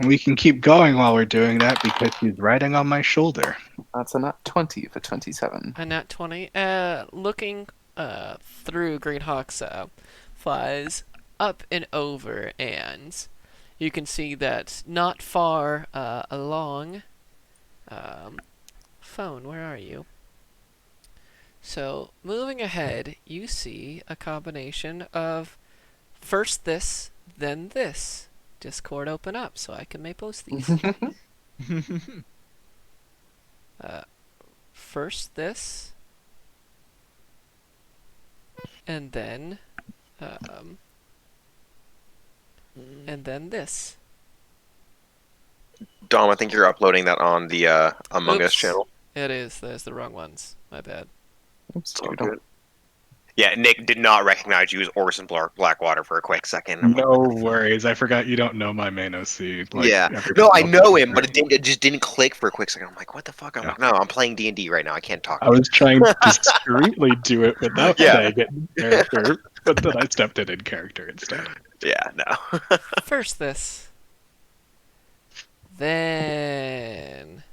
We can keep going while we're doing that because he's riding on my shoulder. That's a nat 20 for 27. A nat 20. Looking through Greenhawk's flies up and over, and you can see that not far along. Phone, where are you? So, moving ahead, you see a combination of first this, then this. Discord open up so I can make both these. First this, and then this. Dom, I think you're uploading that on the Among Us Oops. channel. It is. There's the wrong ones. My bad. Oops, All good. Yeah, Nick did not recognize you as Orson Blackwater for a quick second. No worries. I forgot you don't know my main OC. Yeah. everybody No, I else know does. him, but it just didn't click for a quick second. I'm like, what the fuck? I'm Yeah. like, no, I'm playing D&D right now. I can't talk. I was trying to discreetly do it without Yeah. saying it in character, but then I stepped in character instead. Yeah, no. First this. Then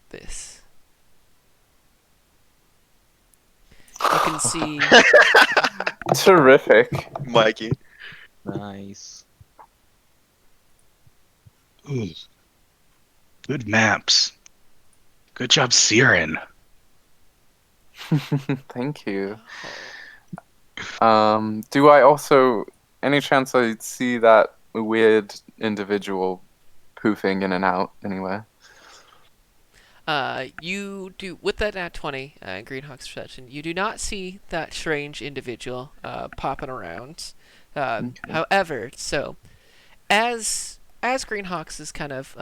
this. You can see Terrific. Mikey. Nice. Ooh. Good maps. Good job, Siren. Thank you. Do I also any chance I see that weird individual poofing in and out anywhere? you do with that nat 20 Greenhawk's perception. You do not see that strange individual popping around. Okay. However, so as Greenhawks is kind of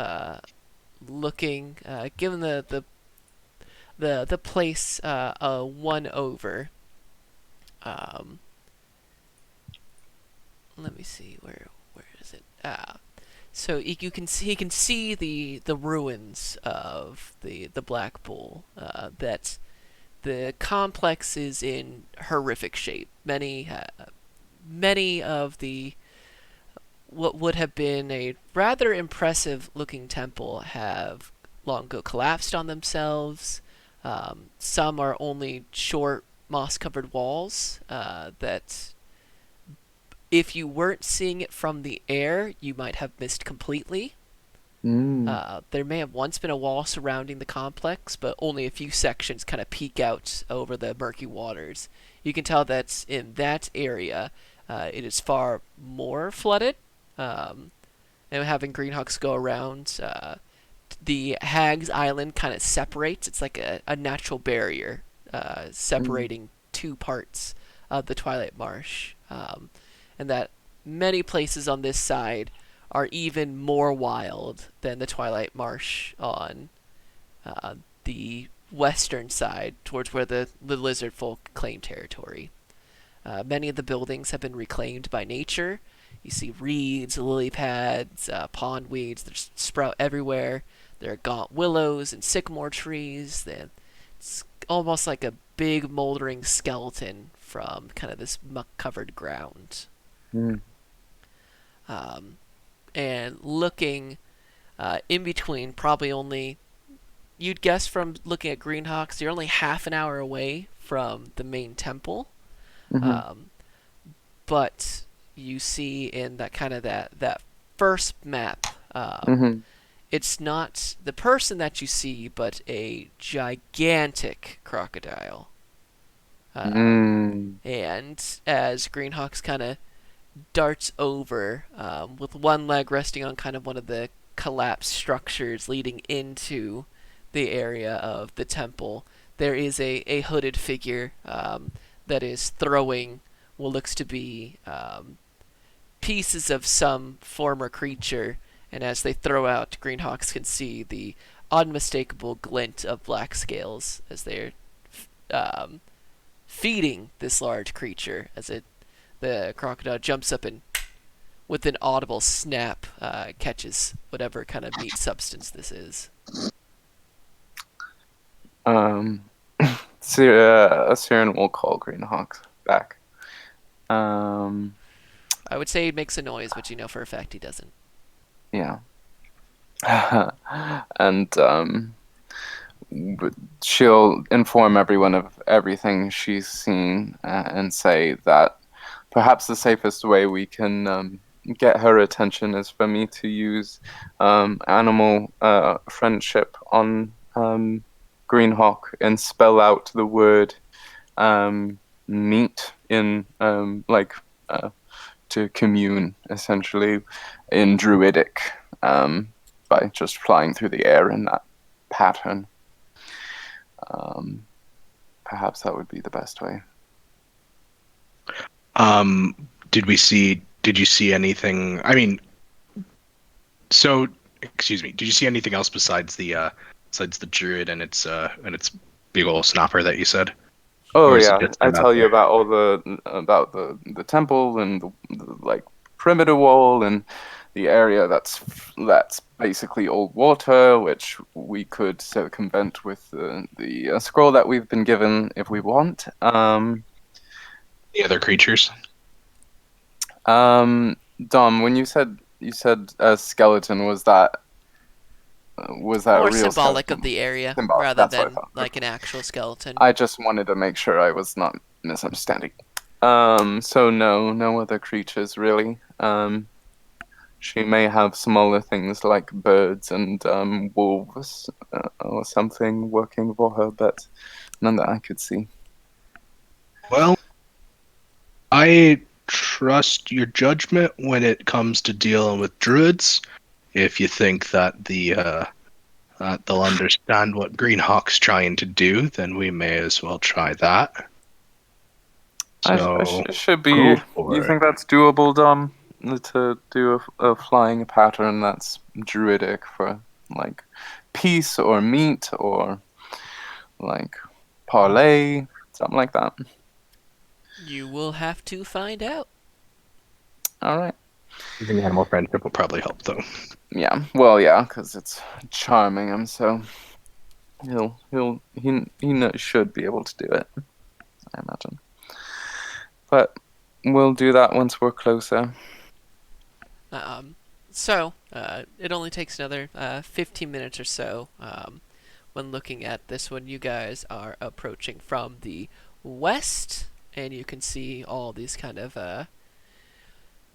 looking, given the place a one over. Let me see where is it? So you can see he can see the ruins of the Black Bull. That the complex is in horrific shape. Many of the what would have been a rather impressive looking temple have long ago collapsed on themselves. Some are only short moss covered walls that if you weren't seeing it from the air, you might have missed completely. There may have once been a wall surrounding the complex, but only a few sections kind of peek out over the murky waters. You can tell that in that area, it is far more flooded. And having Greenhawks go around, the Hag's Island kind of separates. It's like a natural barrier separating two parts of the Twilight Marsh. And that many places on this side are even more wild than the Twilight Marsh on the western side, towards where the lizard folk claim territory. Many of the buildings have been reclaimed by nature. You see reeds, lily pads, pond weeds that sprout everywhere. There are gaunt willows and sycamore trees. It's almost like a big moldering skeleton from kind of this muck-covered ground. And looking in between, probably only, you'd guess from looking at Greenhawks, you're only half an hour away from the main temple. but you see in that kind of that first map, Mm-hmm. it's not the person that you see, but a gigantic crocodile. Mm. And as Greenhawks kind of darts over, with one leg resting on kind of one of the collapsed structures leading into the area of the temple, there is a hooded figure that is throwing what looks to be pieces of some former creature. And as they throw out, Greenhawks can see the unmistakable glint of black scales as they're um, feeding this large creature. As the crocodile jumps up and, with an audible snap, catches whatever kind of meat substance this is. Um, Siren will call Greenhawk back. Um, I would say he makes a noise, but you know for a fact he doesn't. yeah. And she'll inform everyone of everything she's seen and say that perhaps the safest way we can get her attention is for me to use animal friendship on Greenhawk and spell out the word meet in to commune essentially in Druidic by just flying through the air in that pattern. Perhaps that would be the best way. Did you see anything? I mean, so excuse me. Did you see anything else besides the druid and its big ol' snapper that you said? Oh Or is it yeah, just I them out tell you there? about the temple and the like perimeter wall and the area that's basically old water, which we could circumvent with the scroll that we've been given if we want. The other creatures? Dom, when you said a skeleton, was that a More real symbolic of skeleton? the area Symbolic. rather That's what I than thought. like an actual skeleton. I just wanted to make sure I was not misunderstanding. So no other creatures really. She may have smaller things like birds and wolves or something working for her, but none that I could see. Well, I trust your judgment when it comes to dealing with druids. If you think that they'll understand what Greenhawk's trying to do, then we may as well try that. So It should go be. You for it. think that's doable, Dom? To do a flying pattern that's druidic for like peace or meat or like parlay, something like that. You will have to find out. All right. Using animal friendship will probably help, though. Yeah. Well, yeah, because it's charming him, so he should be able to do it. I imagine. But we'll do that once we're closer. It only takes another 15 minutes or so. When looking at this one, you guys are approaching from the west, and you can see all these kind of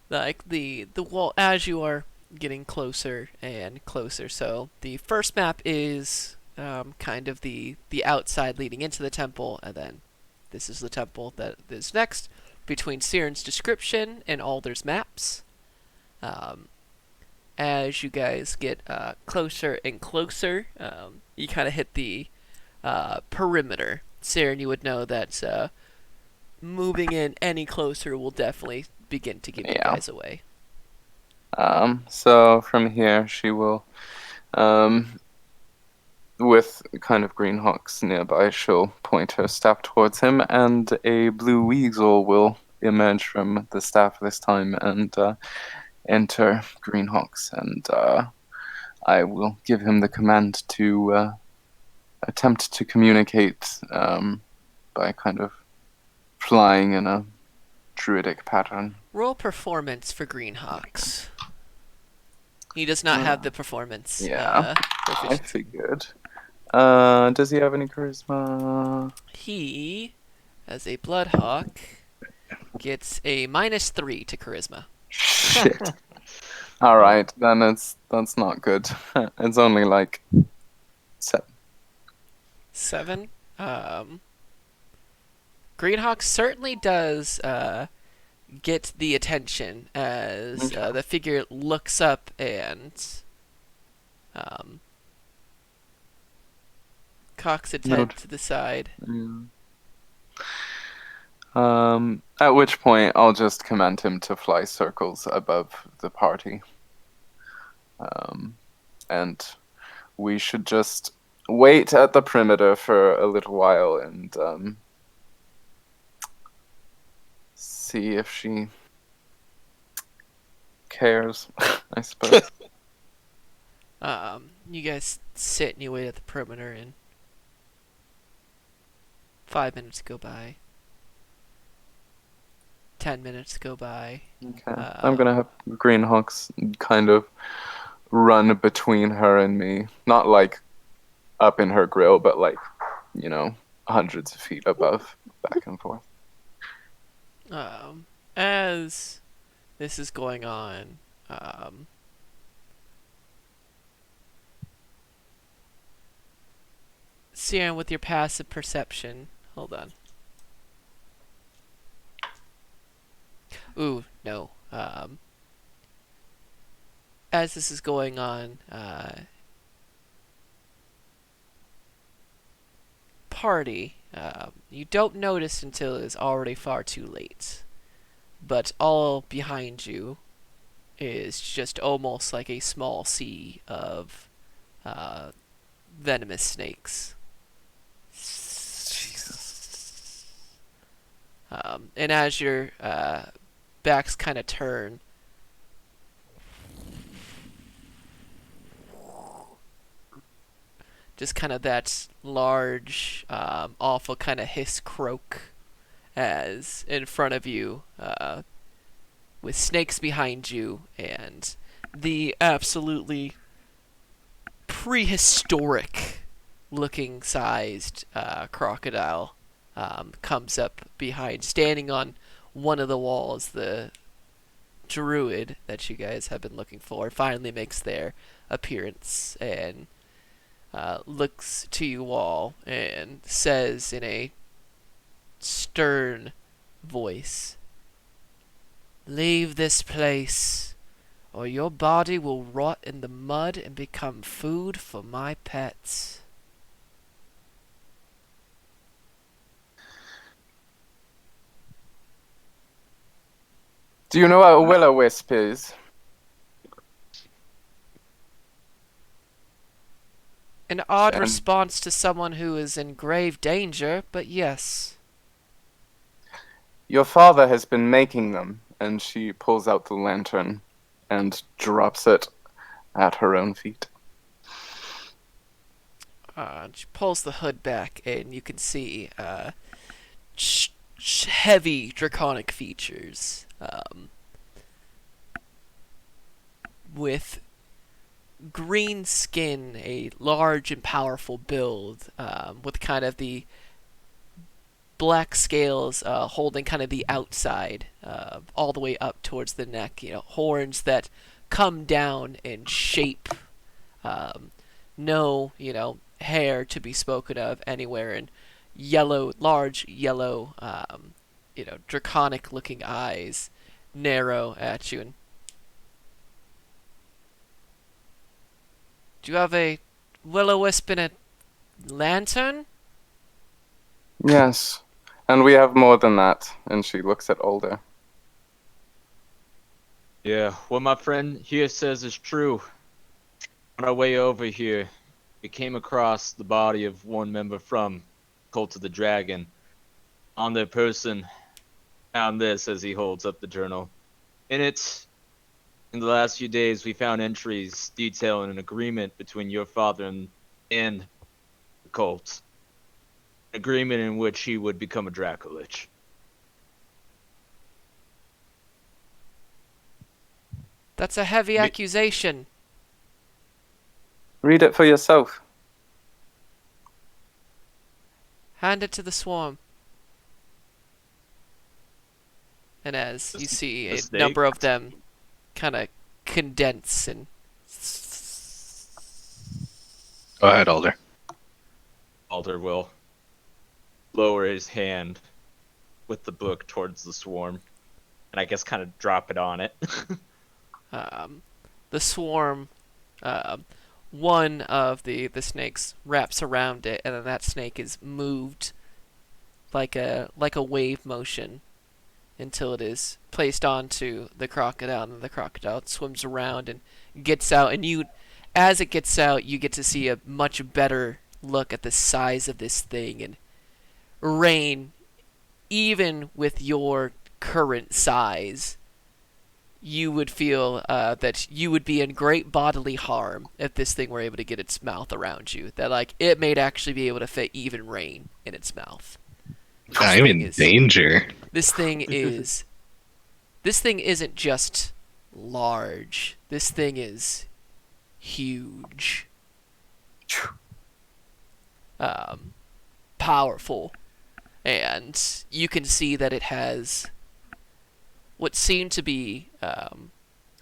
like the wall as you are getting closer and closer. So the first map is kind of the outside leading into the temple, and then this is the temple that is next between Siren's description and Alder's maps. Um, as you guys get closer and closer, you kind of hit the perimeter. Siren, you would know that moving in any closer will definitely begin to give you Yeah. guys away. So from here, she will, with kind of Greenhawks nearby, she'll point her staff towards him, and a blue weasel will emerge from the staff this time and enter Greenhawks, and I will give him the command to attempt to communicate by kind of flying in a druidic pattern. Roll performance for Greenhawks. He does not have the performance. Yeah, I Proficiency. figured. Does he have any charisma? He, as a Bloodhawk, gets a -3 to charisma. Shit. All right, then that's not good. It's only like 7. 7. Greenhawk certainly does get the attention as the figure looks up and um, cocks its head to the side. At which point I'll just command him to fly circles above the party. And we should just wait at the perimeter for a little while and see if she cares, I suppose. You guys sit and you wait at the perimeter, and 5 minutes go by. 10 minutes go by. Okay. I'm gonna have Greenhawks kind of run between her and me. Not like up in her grill, but like, hundreds of feet above, back and forth. As this is going on, Sian, with your passive perception, hold on. Ooh, no. As this is going on, party, you don't notice until it's already far too late. But all behind you is just almost like a small sea of venomous snakes. And as your backs kind of turn, just kind of that large, awful kind of hiss croak as in front of you, with snakes behind you, and the absolutely prehistoric looking sized crocodile comes up behind, standing on one of the walls. The druid that you guys have been looking for finally makes their appearance and looks to you all and says in a stern voice, "Leave this place, or your body will rot in the mud and become food for my pets." Do you know what a will-o-wisp is? An odd Sam. response to someone who is in grave danger, but yes. Your father has been making them, and she pulls out the lantern and drops it at her own feet. She pulls the hood back, and you can see heavy draconic features, with green skin, a large and powerful build, with kind of the black scales holding kind of the outside, all the way up towards the neck. Horns that come down and shape. No, hair to be spoken of anywhere, and large yellow, draconic-looking eyes narrow at you. And do you have a will-o-wisp and a lantern? Yes, and we have more than that. And she looks at Older. Yeah, what my friend here says is true. On our way over here, we came across the body of one member from Cult of the Dragon. On their person, found this as he holds up the journal. In it, in the last few days, we found entries detailing an agreement between your father and the cult. An agreement in which he would become a Dracolich. That's a heavy accusation. Read it for yourself. Hand it to the swarm. And as you see The a snake? number of them kind of condense and Go ahead, Alder. Alder will lower his hand with the book towards the swarm, and I guess kind of drop it on it. the swarm, one of the snakes wraps around it, and then that snake is moved like a wave motion until it is placed onto the crocodile, and then the crocodile swims around and gets out. And as it gets out, you get to see a much better look at the size of this thing. And Rain, even with your current size, you would feel that you would be in great bodily harm if this thing were able to get its mouth around you. That like it may actually be able to fit even Rain in its mouth. I'm in danger. This thing isn't just large. This thing is huge. Powerful. And you can see that it has what seem to be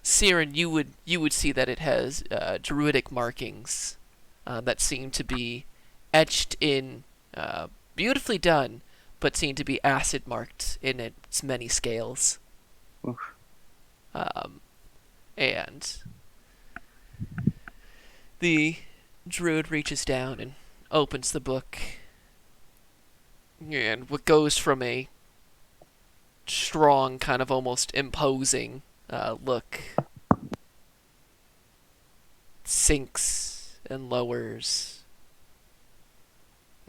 Siren, you would see that it has druidic markings that seem to be etched in, beautifully done, but seem to be acid marked in its many scales. Oof. And the druid reaches down and opens the book, and what goes from a strong, kind of almost imposing look sinks and lowers.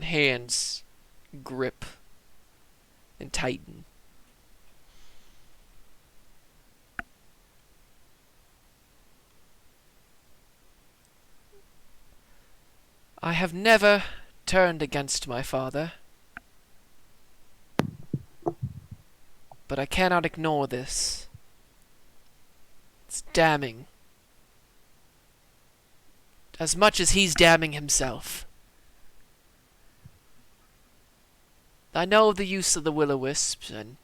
Hands grip and tighten. I have never turned against my father, but I cannot ignore this. It's damning. As much as he's damning himself. I know of the use of the will-o-wisp, and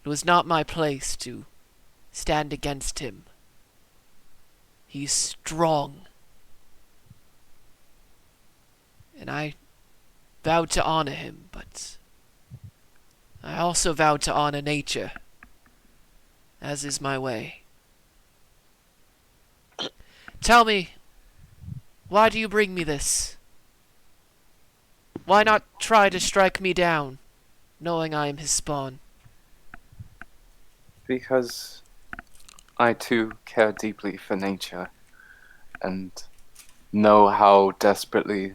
it was not my place to stand against him. He's strong. And I vowed to honor him, but I also vowed to honor nature, as is my way. Tell me, why do you bring me this? Why not try to strike me down, knowing I am his spawn? Because I too care deeply for nature and know how desperately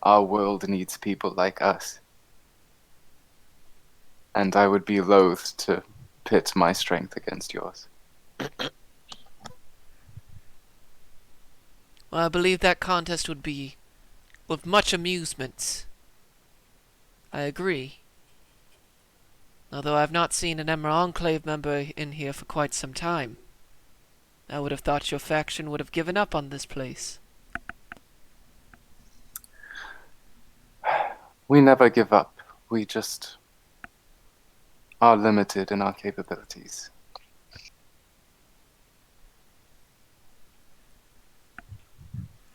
our world needs people like us. And I would be loath to pit my strength against yours. Well, I believe that contest would be of much amusement. I agree. Although I've not seen an Emerald Enclave member in here for quite some time. I would have thought your faction would have given up on this place. We never give up. We just are limited in our capabilities.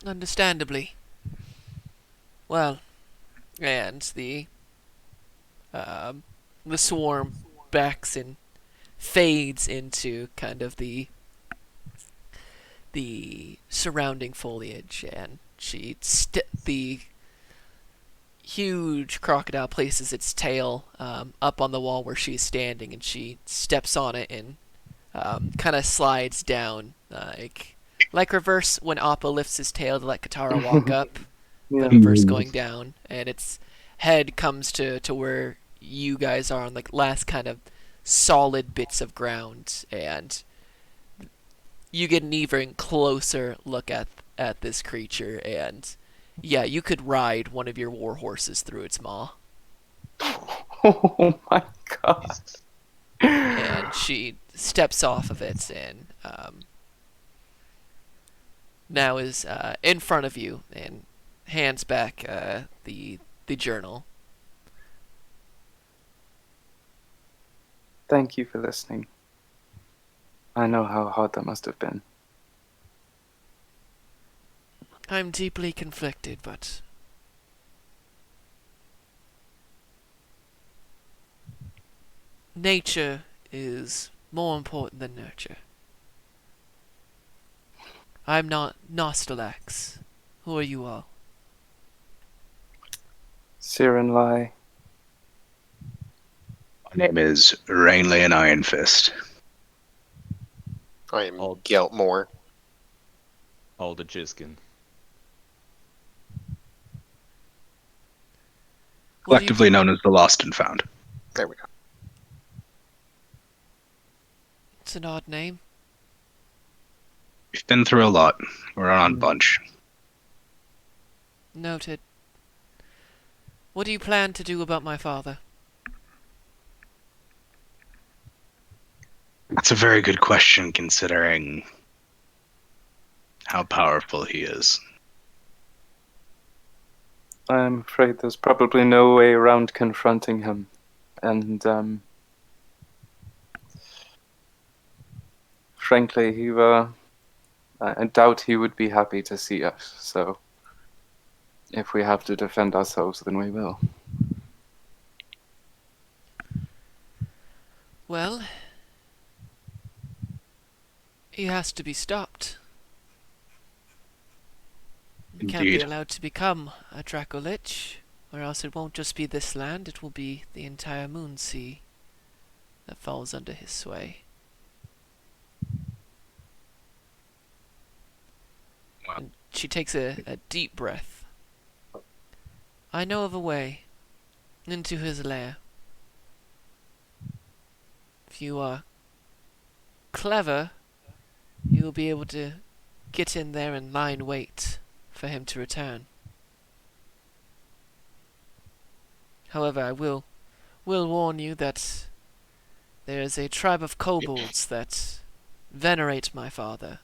Understandably. Well, and the swarm backs and fades into kind of the surrounding foliage, and the huge crocodile places its tail up on the wall where she's standing, and she steps on it and kind of slides down, like reverse when Appa lifts his tail to let Katara walk up, Yeah. but reverse going down, and its head comes to where you guys are on the last kind of solid bits of ground, and you get an even closer look at this creature, and yeah, you could ride one of your war horses through its maw. Oh my god. And she steps off of it and now is in front of you and hands back the journal. Thank you for listening. I know how hard that must have been. I'm deeply conflicted, but nature is more important than nurture. I'm not Nostalax. Who are you all? Siren Lai. My name is Rainley and Iron Fist. I am All- Geltmore. All the Jiskin. What do you- Collectively known as the Lost and Found. There we go. It's an odd name. We've been through a lot. We're on a bunch. Noted. What do you plan to do about my father? That's a very good question, considering how powerful he is. I'm afraid there's probably no way around confronting him. And, frankly, I doubt he would be happy to see us, so if we have to defend ourselves, then we will. Well, he has to be stopped. He can't be Indeed. allowed to become a Dracolich, or else it won't just be this land, it will be the entire Moon Sea that falls under his sway. Wow. And she takes a deep breath. I know of a way into his lair. If you are clever, you will be able to get in there and lie in wait for him to return. However, I will warn you that there is a tribe of kobolds that venerate my father.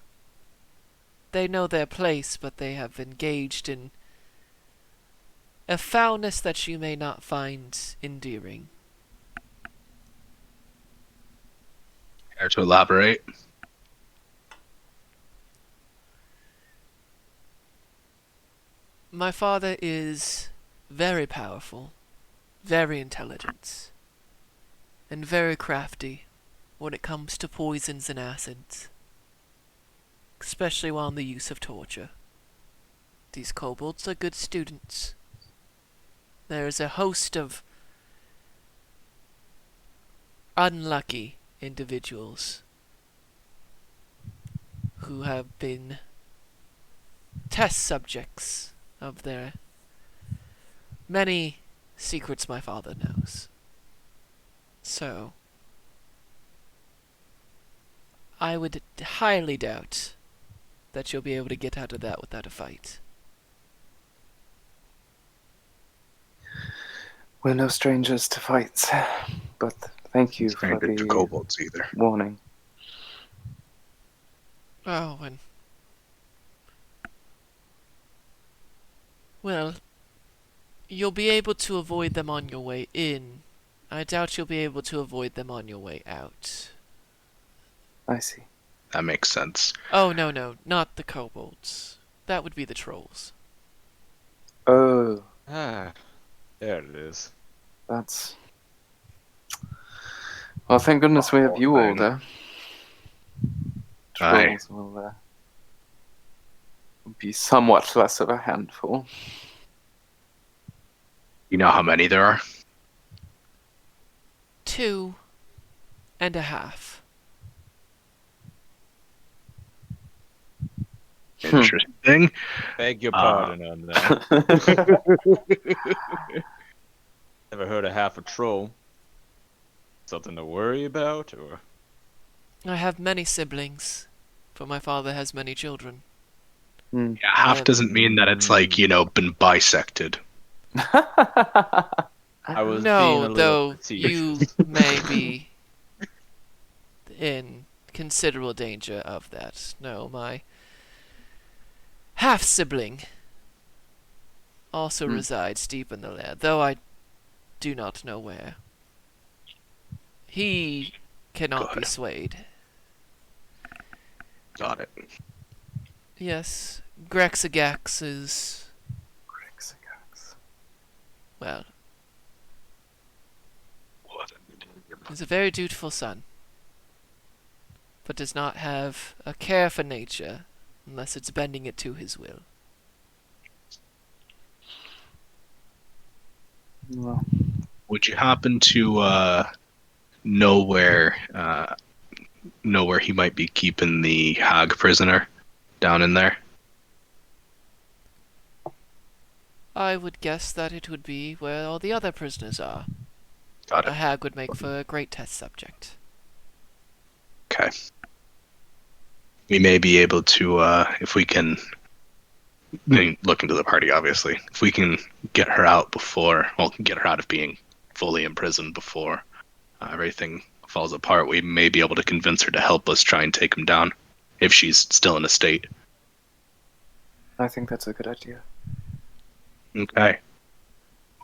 They know their place, but they have engaged in a foulness that you may not find endearing. Care to elaborate? My father is very powerful, very intelligent, and very crafty when it comes to poisons and acids, especially while in the use of torture. These kobolds are good students. There is a host of unlucky individuals who have been test subjects of their many secrets my father knows. So, I would highly doubt that you'll be able to get out of that without a fight. We're no strangers to fights, but thank you for Stranger to the kobolds either. warning. Oh, and... well, you'll be able to avoid them on your way in. I doubt you'll be able to avoid them on your way out. I see. That makes sense. Oh, no, not the kobolds. That would be the trolls. Oh, Ah, there it is. that's... Well, thank goodness we have you all there. Aye. Trolls will be somewhat less of a handful. You know how many there are? 2.5. Interesting. Beg your Uh, pardon on that. Never heard of half a troll. Something to worry about, or? I have many siblings, but my father has many children. Hmm. Yeah, half Um, doesn't mean that it's like, been bisected. I was being a No, little though facetious. you may be in considerable danger of that. No, my half-sibling also resides deep in the lair, though I do not know where. He cannot be Good. swayed. Got it. Yes, Grexagax is, well, What? he's a very dutiful son, but does not have a care for nature unless it's bending it to his will. Well, Would you happen to know where he might be keeping the hag prisoner down in there? I would guess that it would be where all the other prisoners are. Got A it. hag would make for a great test subject. Okay. We may be able to, if we can, I mean, look into the party, obviously. If we can get her out get her out of being fully imprisoned before everything falls apart, we may be able to convince her to help us try and take him down, if she's still in a state. I think that's a good idea. Okay.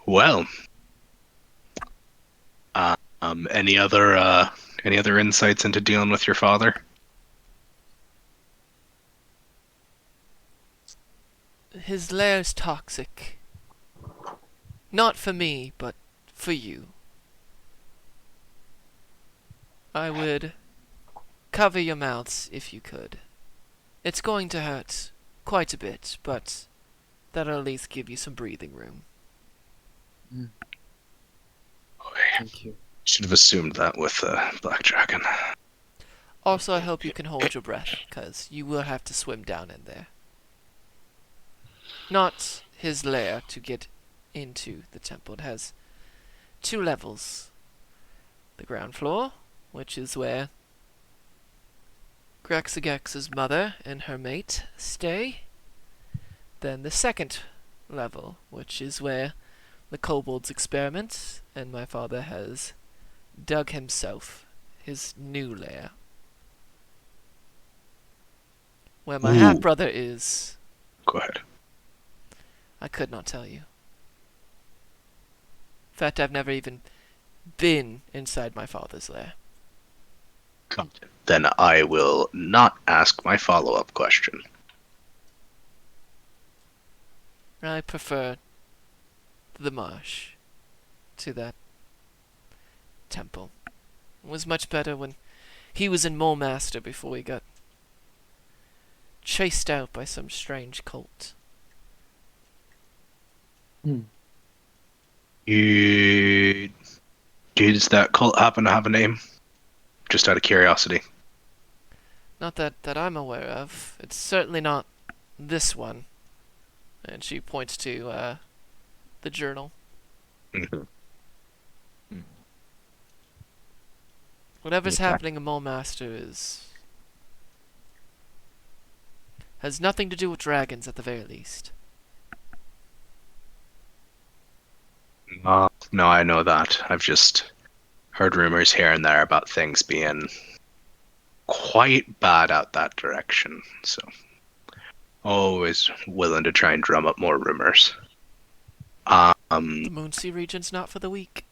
Well, any other insights into dealing with your father? His lair's toxic. Not for me, but for you. I would cover your mouths if you could. It's going to hurt quite a bit, but that'll at least give you some breathing room. Thank you. Should have assumed that with Black Dragon. Also, I hope you can hold your breath, because you will have to swim down in there. Not his lair to get into the temple. It has 2 levels. The ground floor, which is where Grexagex's mother and her mate stay. Then the second level, which is where the kobolds experiment, and my father has dug himself his new lair. Where my Ooh. half-brother is, Go ahead. I could not tell you. In fact, I've never even been inside my father's lair. Then I will not ask my follow-up question. I prefer the marsh to that temple. It was much better when he was in Mole Master before he got chased out by some strange cult. Does that cult happen to have a name? Just out of curiosity. Not that I'm aware of. It's certainly not this one. And she points to the journal. Mhm. Whatever's Okay. happening in Mole Master has nothing to do with dragons at the very least. No, I know that. I've just heard rumors here and there about things being quite bad out that direction. So, always willing to try and drum up more rumors. The Moonsea region's not for the weak.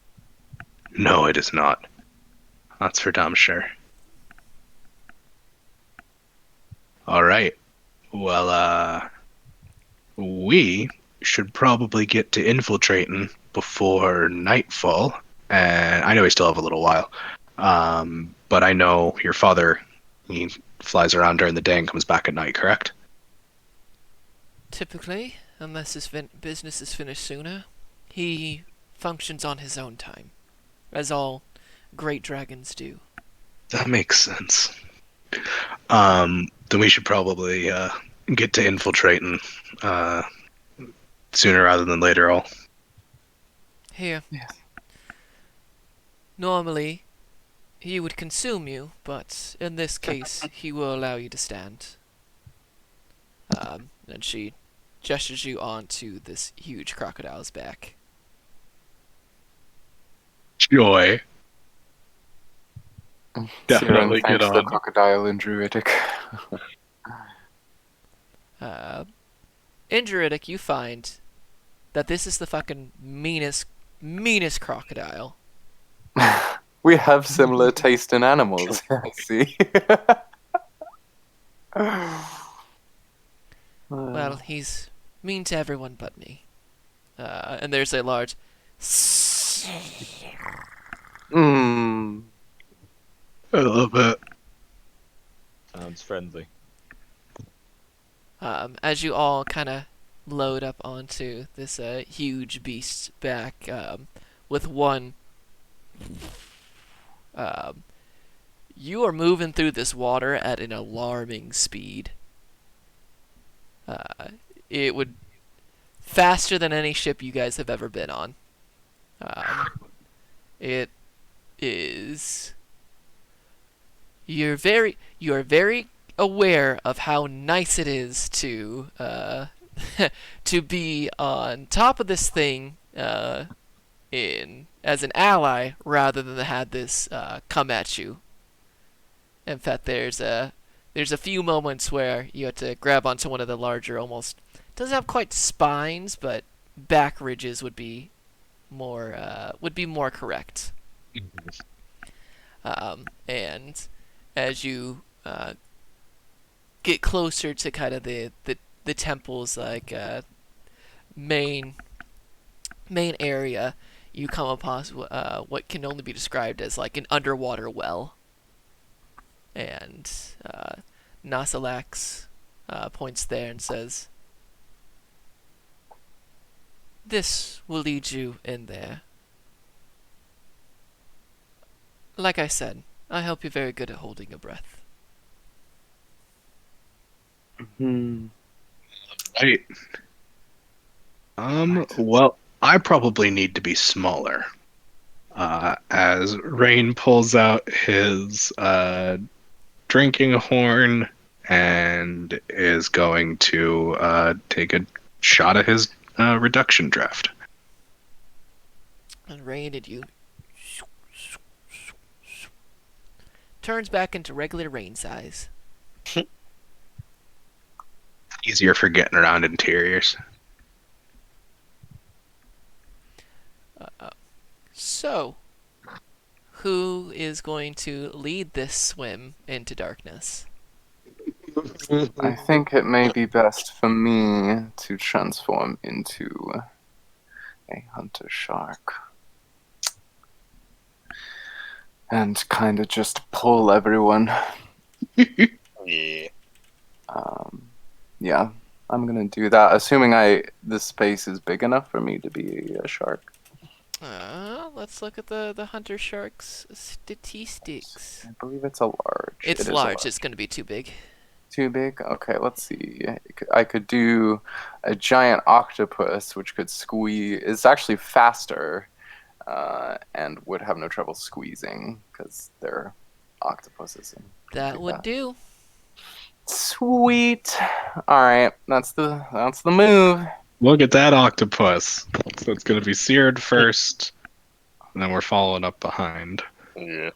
No, it is not. That's for damn sure. All right. Well, we should probably get to infiltrating before nightfall. And I know we still have a little while. But I know your father, he flies around during the day and comes back at night, correct? Typically, unless his business is finished sooner, he functions on his own time, as all great dragons do. That makes sense. Then we should probably get to infiltrating sooner rather than later. All. Here. Yes. Normally, he would consume you, but in this case, he will allow you to stand. And she gestures you onto this huge crocodile's back. Joy. Siren Definitely get thanks the on. crocodile in Druidic. In Druidic, you find that this is the fucking meanest crocodile We have similar taste in animals. I see. Well, he's mean to everyone but me. And there's a large Mm. I love it. Sounds friendly. as you all kind of load up onto this huge beast's back, with one. Um, you are moving through this water at an alarming speed. Uh, it would faster than any ship you guys have ever been on. It is. You are very aware of how nice it is to to be on top of this thing in as an ally rather than to have this come at you. In fact, there's a few moments where you have to grab onto one of the larger, almost doesn't have quite spines, but back ridges would be more correct. And as you get closer to kind of the temple's like main area, you come upon what can only be described as like an underwater well. And Nasalax points there and says, "This will lead you in there. Like I said, I hope you're very good at holding your breath." Hmm. Right. Well, I probably need to be smaller. As Rain pulls out his drinking horn and is going to take a shot at his reduction draft. And Rain, did you turns back into regular Rain size. Easier for getting around interiors. So, who is going to lead this swim into darkness? I think it may be best for me to transform into a hunter shark. And kind of just pull everyone. Yeah. Yeah, I'm gonna do that, assuming this space is big enough for me to be a shark. Let's look at the hunter shark's statistics. I believe it's a large. It's It is a large. It's going to be too big. Too big? Okay, let's see. I could do a giant octopus, which could squeeze. It's actually faster, and would have no trouble squeezing because they're octopuses. And That would do. Sweet. All right, that's the move. Look at that octopus. That's going to be seared first, and then we're following up behind. Yeah.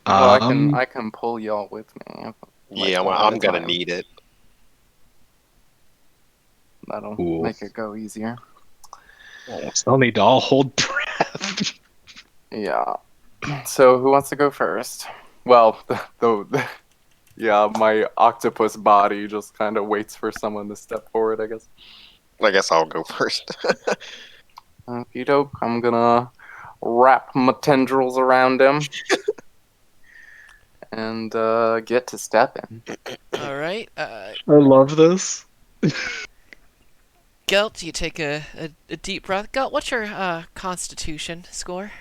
Well, I can pull y'all with me. Yeah, one well, at I'm a gonna time. need it. That'll Cool. make it go easier. Still need to all hold breath. Yeah. So who wants to go first? Well, yeah, my octopus body just kind of waits for someone to step forward, I guess. I guess I'll go first. Okie doke. I'm gonna wrap my tendrils around him and get to stepping. All right. I love this. Gelt, you take a deep breath. Gelt, what's your constitution score?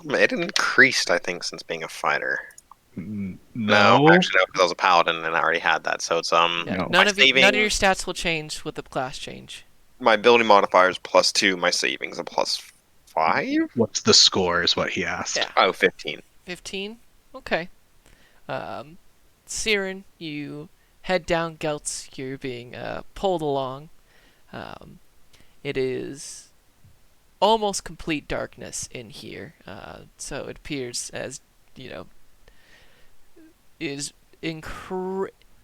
It increased, I think, since being a fighter. No. Actually, no, because I was a paladin and I already had that. So it's Yeah, No. none of your stats will change with the class change. my ability modifier is +2, my savings a +5. What's the score is what he asked. Yeah. Oh, 15. 15? Okay. Siren, you head down Gelt's. You're being pulled along. It is almost complete darkness in here. So it appears as, is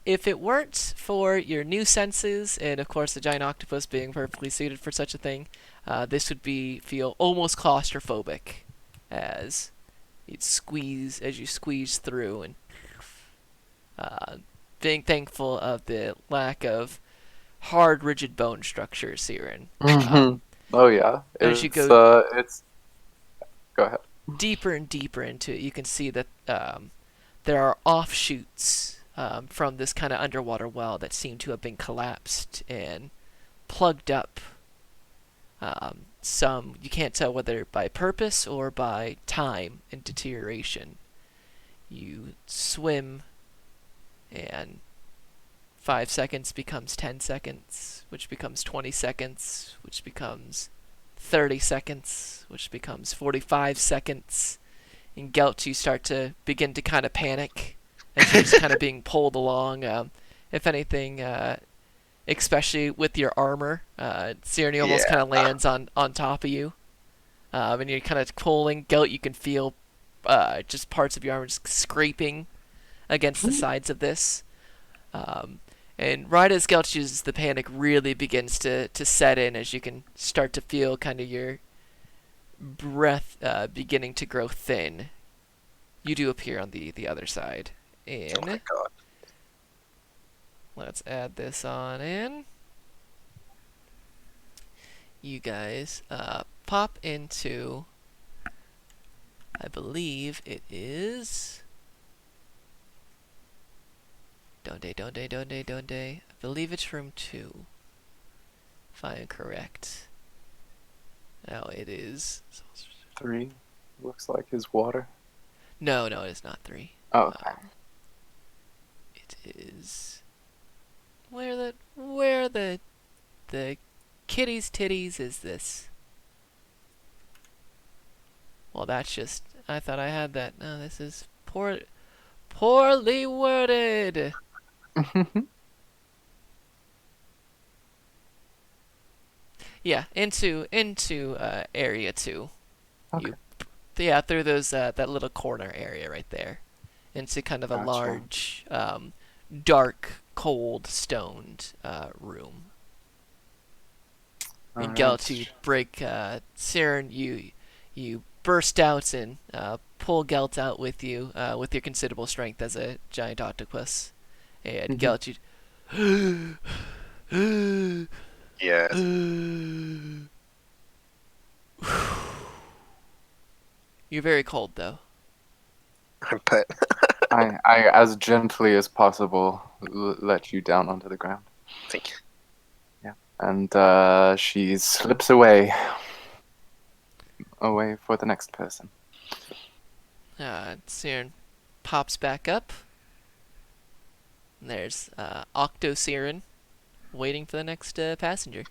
if it weren't for your new senses, and of course the giant octopus being perfectly suited for such a thing, this would feel almost claustrophobic as you squeeze through, and being thankful of the lack of hard, rigid bone structures here. And Oh yeah, as you it's go it's. Go ahead. deeper and deeper into it, you can see that there are offshoots from this kind of underwater well that seem to have been collapsed and plugged up. Some you can't tell whether by purpose or by time and deterioration. You swim, and 5 seconds becomes 10 seconds, which becomes 20 seconds, which becomes 30 seconds, which becomes 45 seconds. In Gelt, you start to begin to kind of panic as you're just kind of being pulled along. If anything, especially with your armor, Sierne almost kind of lands on top of you. And you're kind of pulling. Gelt, you can feel just parts of your armor just scraping against the sides of this. And right as Gelch's, the panic really begins to set in, as you can start to feel kind of your breath beginning to grow thin, you do appear on the other side. And Oh my god. let's add this on in. You guys pop into, I believe it is... Donde. I believe it's room 2. If I am correct. No, it is... 3 looks like his water. No, it is not 3. Oh, okay. It is... Where the kitty's titties is this? Well, that's just... I thought I had that. No, this is poorly worded. Yeah, into area 2. Okay. Through those that little corner area right there, into kind of a Gotcha. large, dark, cold, stoned room. And Gelt, you break Siren, you burst out and pull Gelt out with you with your considerable strength as a giant octopus. And Gelt, you Yes. You're very cold, though. But I as gently as possible let you down onto the ground. thank you. And she slips away for the next person. Siren pops back up. And there's Octo Siren waiting for the next passenger.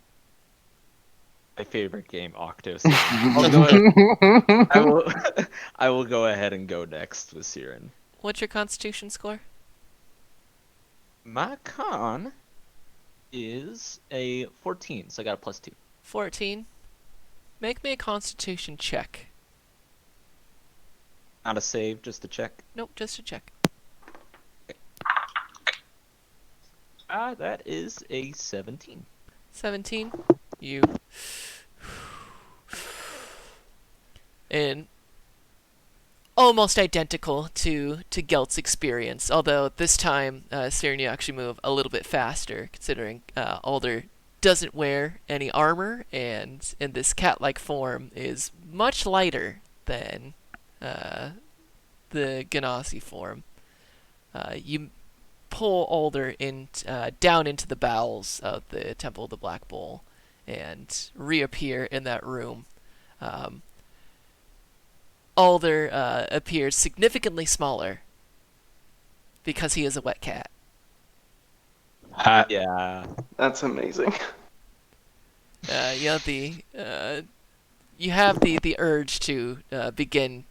My favorite game, Octos. I'll go ahead. I will go ahead and go next with Siren. What's your Constitution score? My con is a 14, so I got a +2. 14. Make me a Constitution check. Not a save, just a check. Nope, just a check. That is a 17. 17. You. And almost identical to Gelt's experience, although this time Siren, you actually move a little bit faster, considering Alder doesn't wear any armor, and in this cat-like form is much lighter than the Ganassi form. You pull Alder down into the bowels of the Temple of the Black Bull and reappear in that room. Alder appears significantly smaller because he is a wet cat. Yeah. That's amazing. You have the urge to begin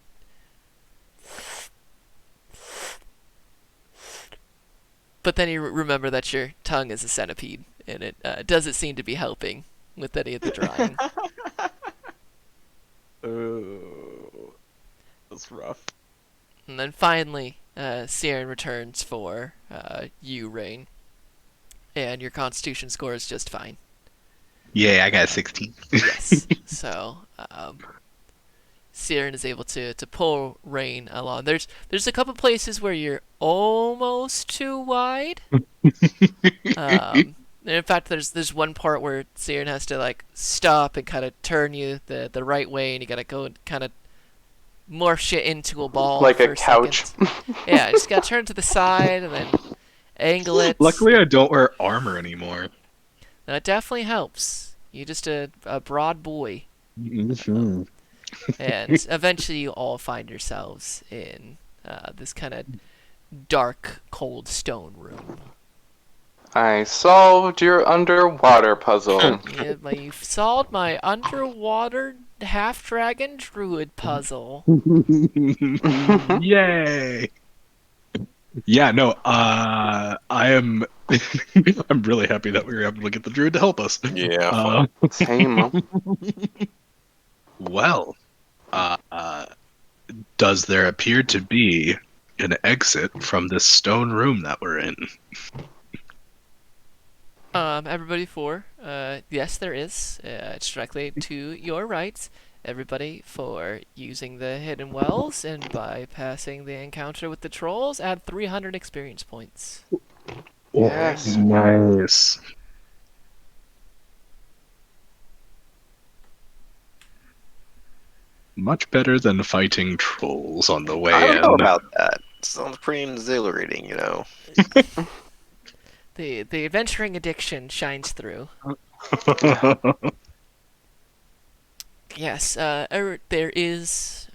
but then you remember that your tongue is a centipede, and it doesn't seem to be helping with any of the drying. Ooh. That's rough. And then finally, Siren returns for you, Rain. And your Constitution score is just fine. Yeah, I got a 16. Yes. So, Siren is able to pull Rain along. There's a couple places where you're almost too wide. And in fact, there's one part where Siren has to like stop and kind of turn you the right way, and you gotta go and kind of morph shit into a ball Like for a couch. second. Yeah, just gotta turn to the side and then angle it. Luckily, I don't wear armor anymore. That definitely helps. You're just a broad boy. Mhm. And eventually you all find yourselves in this kind of dark, cold stone room. I solved your underwater puzzle. Yeah, but you've solved my underwater half-dragon druid puzzle. Yay! Yeah, no, I am. I'm really happy that we were able to get the druid to help us. Yeah. Same. Well, does there appear to be an exit from this stone room that we're in? Everybody for, yes, there is. It's directly to your right. Everybody for using the hidden wells and bypassing the encounter with the trolls, add 300 experience points. Yes. Nice. Much better than fighting trolls on the way I don't in. know about that. Sounds pretty exhilarating, you know. The adventuring addiction shines through. Yes, there is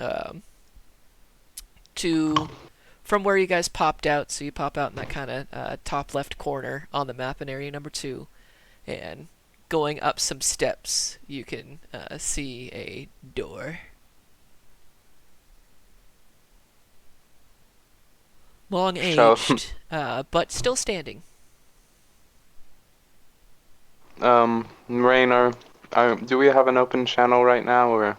from where you guys popped out. So you pop out in that kind of top left corner on the map in area number 2, and going up some steps, you can see a door. Long aged, but still standing. Rain, do we have an open channel right now, or?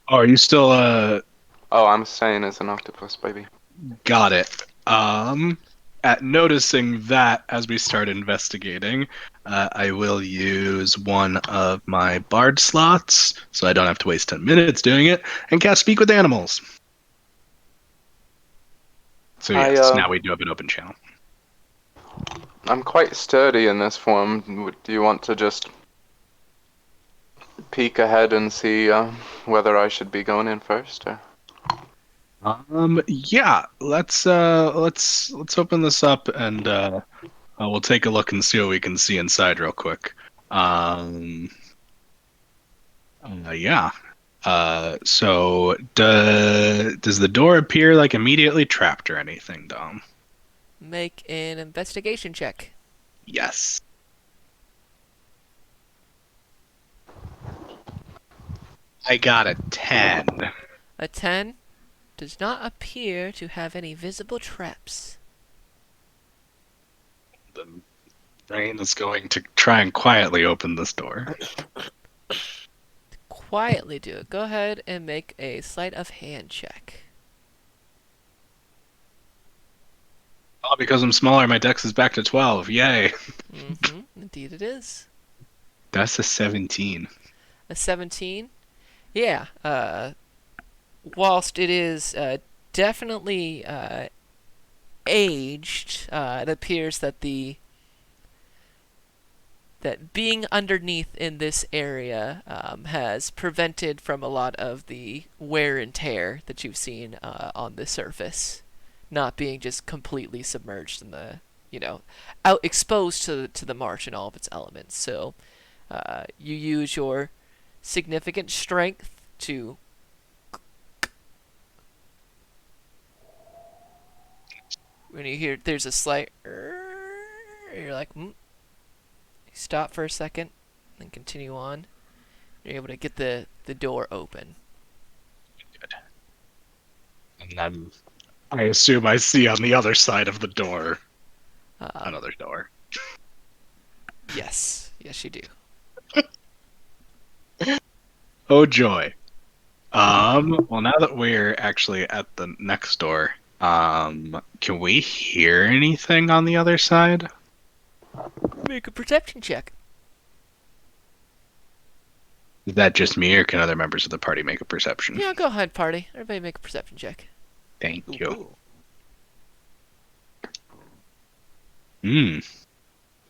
Oh, are you still Oh, I'm saying as an octopus, baby. got it. At noticing that as we start investigating, I will use one of my bard slots, so I don't have to waste 10 minutes doing it, and cast Speak with Animals. So yes, now we do have an open channel. I'm quite sturdy in this form. Do you want to just peek ahead and see whether I should be going in first? Or? Yeah, let's open this up and we'll take a look and see what we can see inside real quick. Yeah. So does the door appear like immediately trapped or anything, Dom? Make an investigation check. Yes. I got a 10. A 10 does not appear to have any visible traps. The Rain is going to try and quietly open this door. Quietly do it. Go ahead and make a sleight of hand check. Oh, because I'm smaller, my dex is back to 12. Yay. Indeed it is. That's a 17. A 17? Yeah. Whilst it is definitely aged, it appears that that being underneath in this area has prevented from a lot of the wear and tear that you've seen on the surface, not being just completely submerged in the, out exposed to the marsh and all of its elements. So you use your significant strength to when you hear there's a slight you're like stop for a second and continue on. You're able to get the door open. Good. And then I assume I see on the other side of the door another door. Yes you do. Oh joy. Well, now that we're actually at the next door, can we hear anything on the other side? Make a perception check. Is that just me, or can other members of the party make a perception? Yeah, go ahead, party. Everybody make a perception check. Thank Ooh, you. ooh.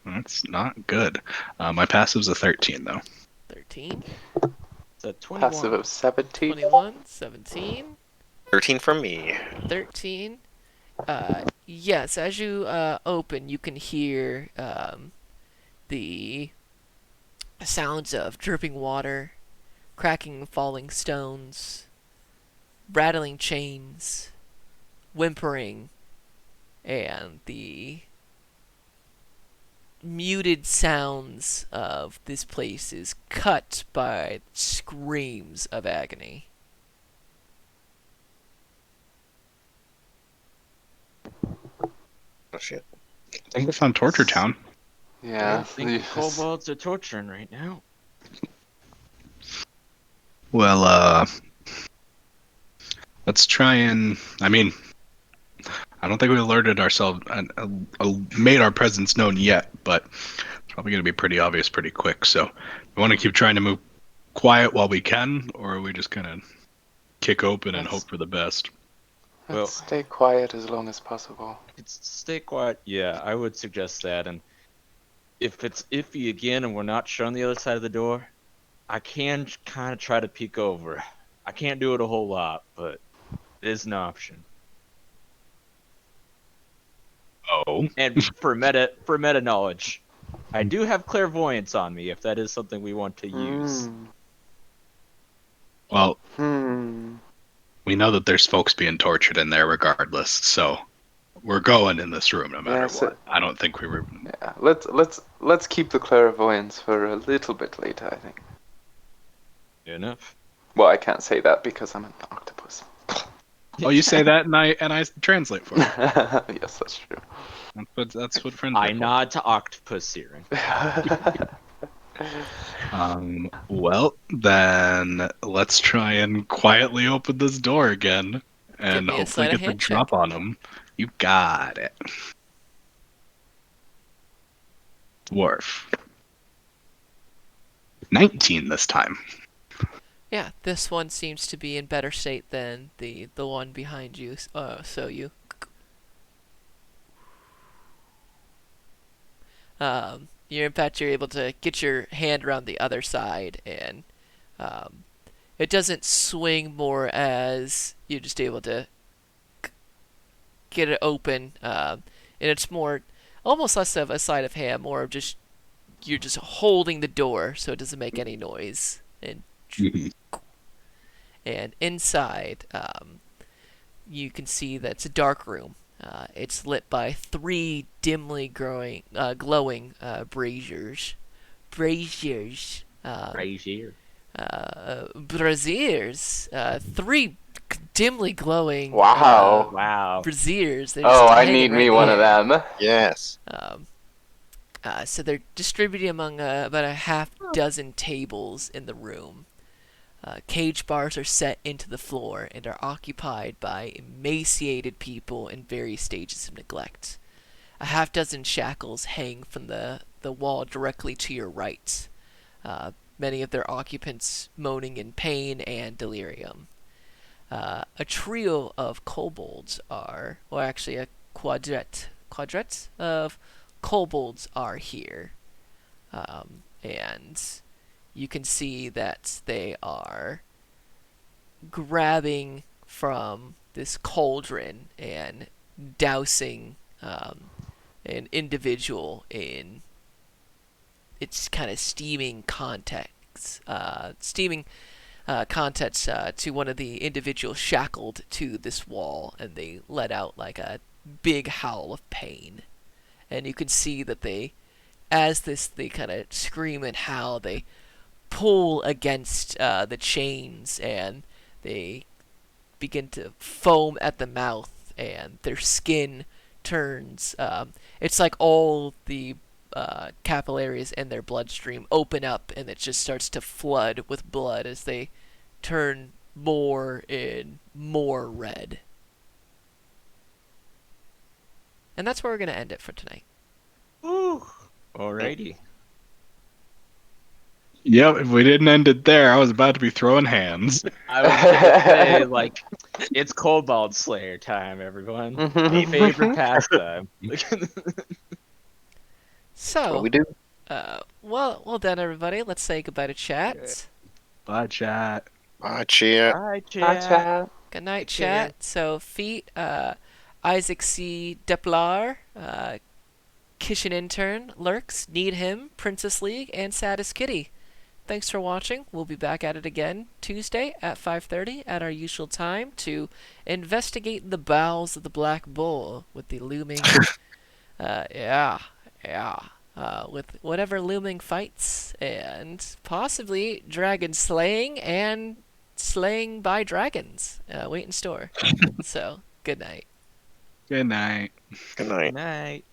That's not good. My passive's a 13, though. 13, It's a Passive 21. of 17. 21, 17, 13 from me. 13. Yes, as you open, you can hear the sounds of dripping water, cracking and falling stones, rattling chains, whimpering, and the muted sounds of this place is cut by screams of agony. Oh shit. I think we found Torture Town. I Yeah. don't think the kobolds are torturing right now. Well, let's try and. I mean, I don't think we alerted ourselves and made our presence known yet, but it's probably going to be pretty obvious pretty quick. So, we want to keep trying to move quiet while we can, or are we just going to kick open and Let's- hope for the best? Well- Let's stay quiet as long as possible. It's stay quiet. Yeah, I would suggest that. And if it's iffy again and we're not sure on the other side of the door, I can kind of try to peek over. I can't do it a whole lot, but it is an option. Oh, And for meta knowledge, I do have clairvoyance on me if that is something we want to use. well, Hmm. we know that there's folks being tortured in there regardless, so we're going in this room no matter Yeah, so- what. I don't think we were. Yeah. Let's keep the clairvoyance for a little bit later, I think. Good enough. Well, I can't say that because I'm an octopus. Oh, you say that, and I translate for you. Yes, that's true. That's what friends I are for. nod to octopus hearing. Well, then let's try and quietly open this door again, and me a hopefully sleight of get the hand drop check. on them. You got it, dwarf. 19 this time. Yeah, this one seems to be in better state than the one behind you. So you you're in fact you're able to get your hand around the other side, and it doesn't swing more as you're just able to get it open, and it's more almost less of a sleight of hand, more of just you're just holding the door so it doesn't make any noise, and inside you can see that it's a dark room. It's lit by three dimly glowing braziers. Braziers. Right here. Braziers. Three dimly glowing Wow. Wow. braziers. They're Oh, just I hanging need right me one of there. them. Yes. So they're distributed among about a half dozen tables in the room. Cage bars are set into the floor and are occupied by emaciated people in various stages of neglect. A half dozen shackles hang from the wall directly to your right, many of their occupants moaning in pain and delirium. A trio of kobolds are, or actually a quadret of kobolds are here. And you can see that they are grabbing from this cauldron and dousing an individual in its kind of steaming contents to one of the individuals shackled to this wall, and they let out like a big howl of pain. And you can see that they kind of scream and howl, they pull against the chains, and they begin to foam at the mouth, and their skin turns. It's like all the capillaries in their bloodstream open up, and it just starts to flood with blood as they turn more and more red. And that's where we're going to end it for tonight. Woo. Alrighty. Yep, if we didn't end it there, I was about to be throwing hands. I was gonna say, like, it's Cobalt Slayer time, everyone. My favorite pastime. That's what So, we do. well done, everybody. Let's say goodbye to chat. Bye, chat. Cheer. Hi, Hi, chat. chat. Good night, Take care. chat. So, Feet, Isaac C. Deplar, Kishin Intern, Lurks, Need Him, Princess League, and Saddest Kitty. Thanks for watching. We'll be back at it again Tuesday at 5:30 at our usual time to investigate the bowels of the Black Bull with the looming, yeah, with whatever looming fights and possibly dragon slaying and slaying by dragons. Wait in store. So, good night. Good night. Good night. Good night.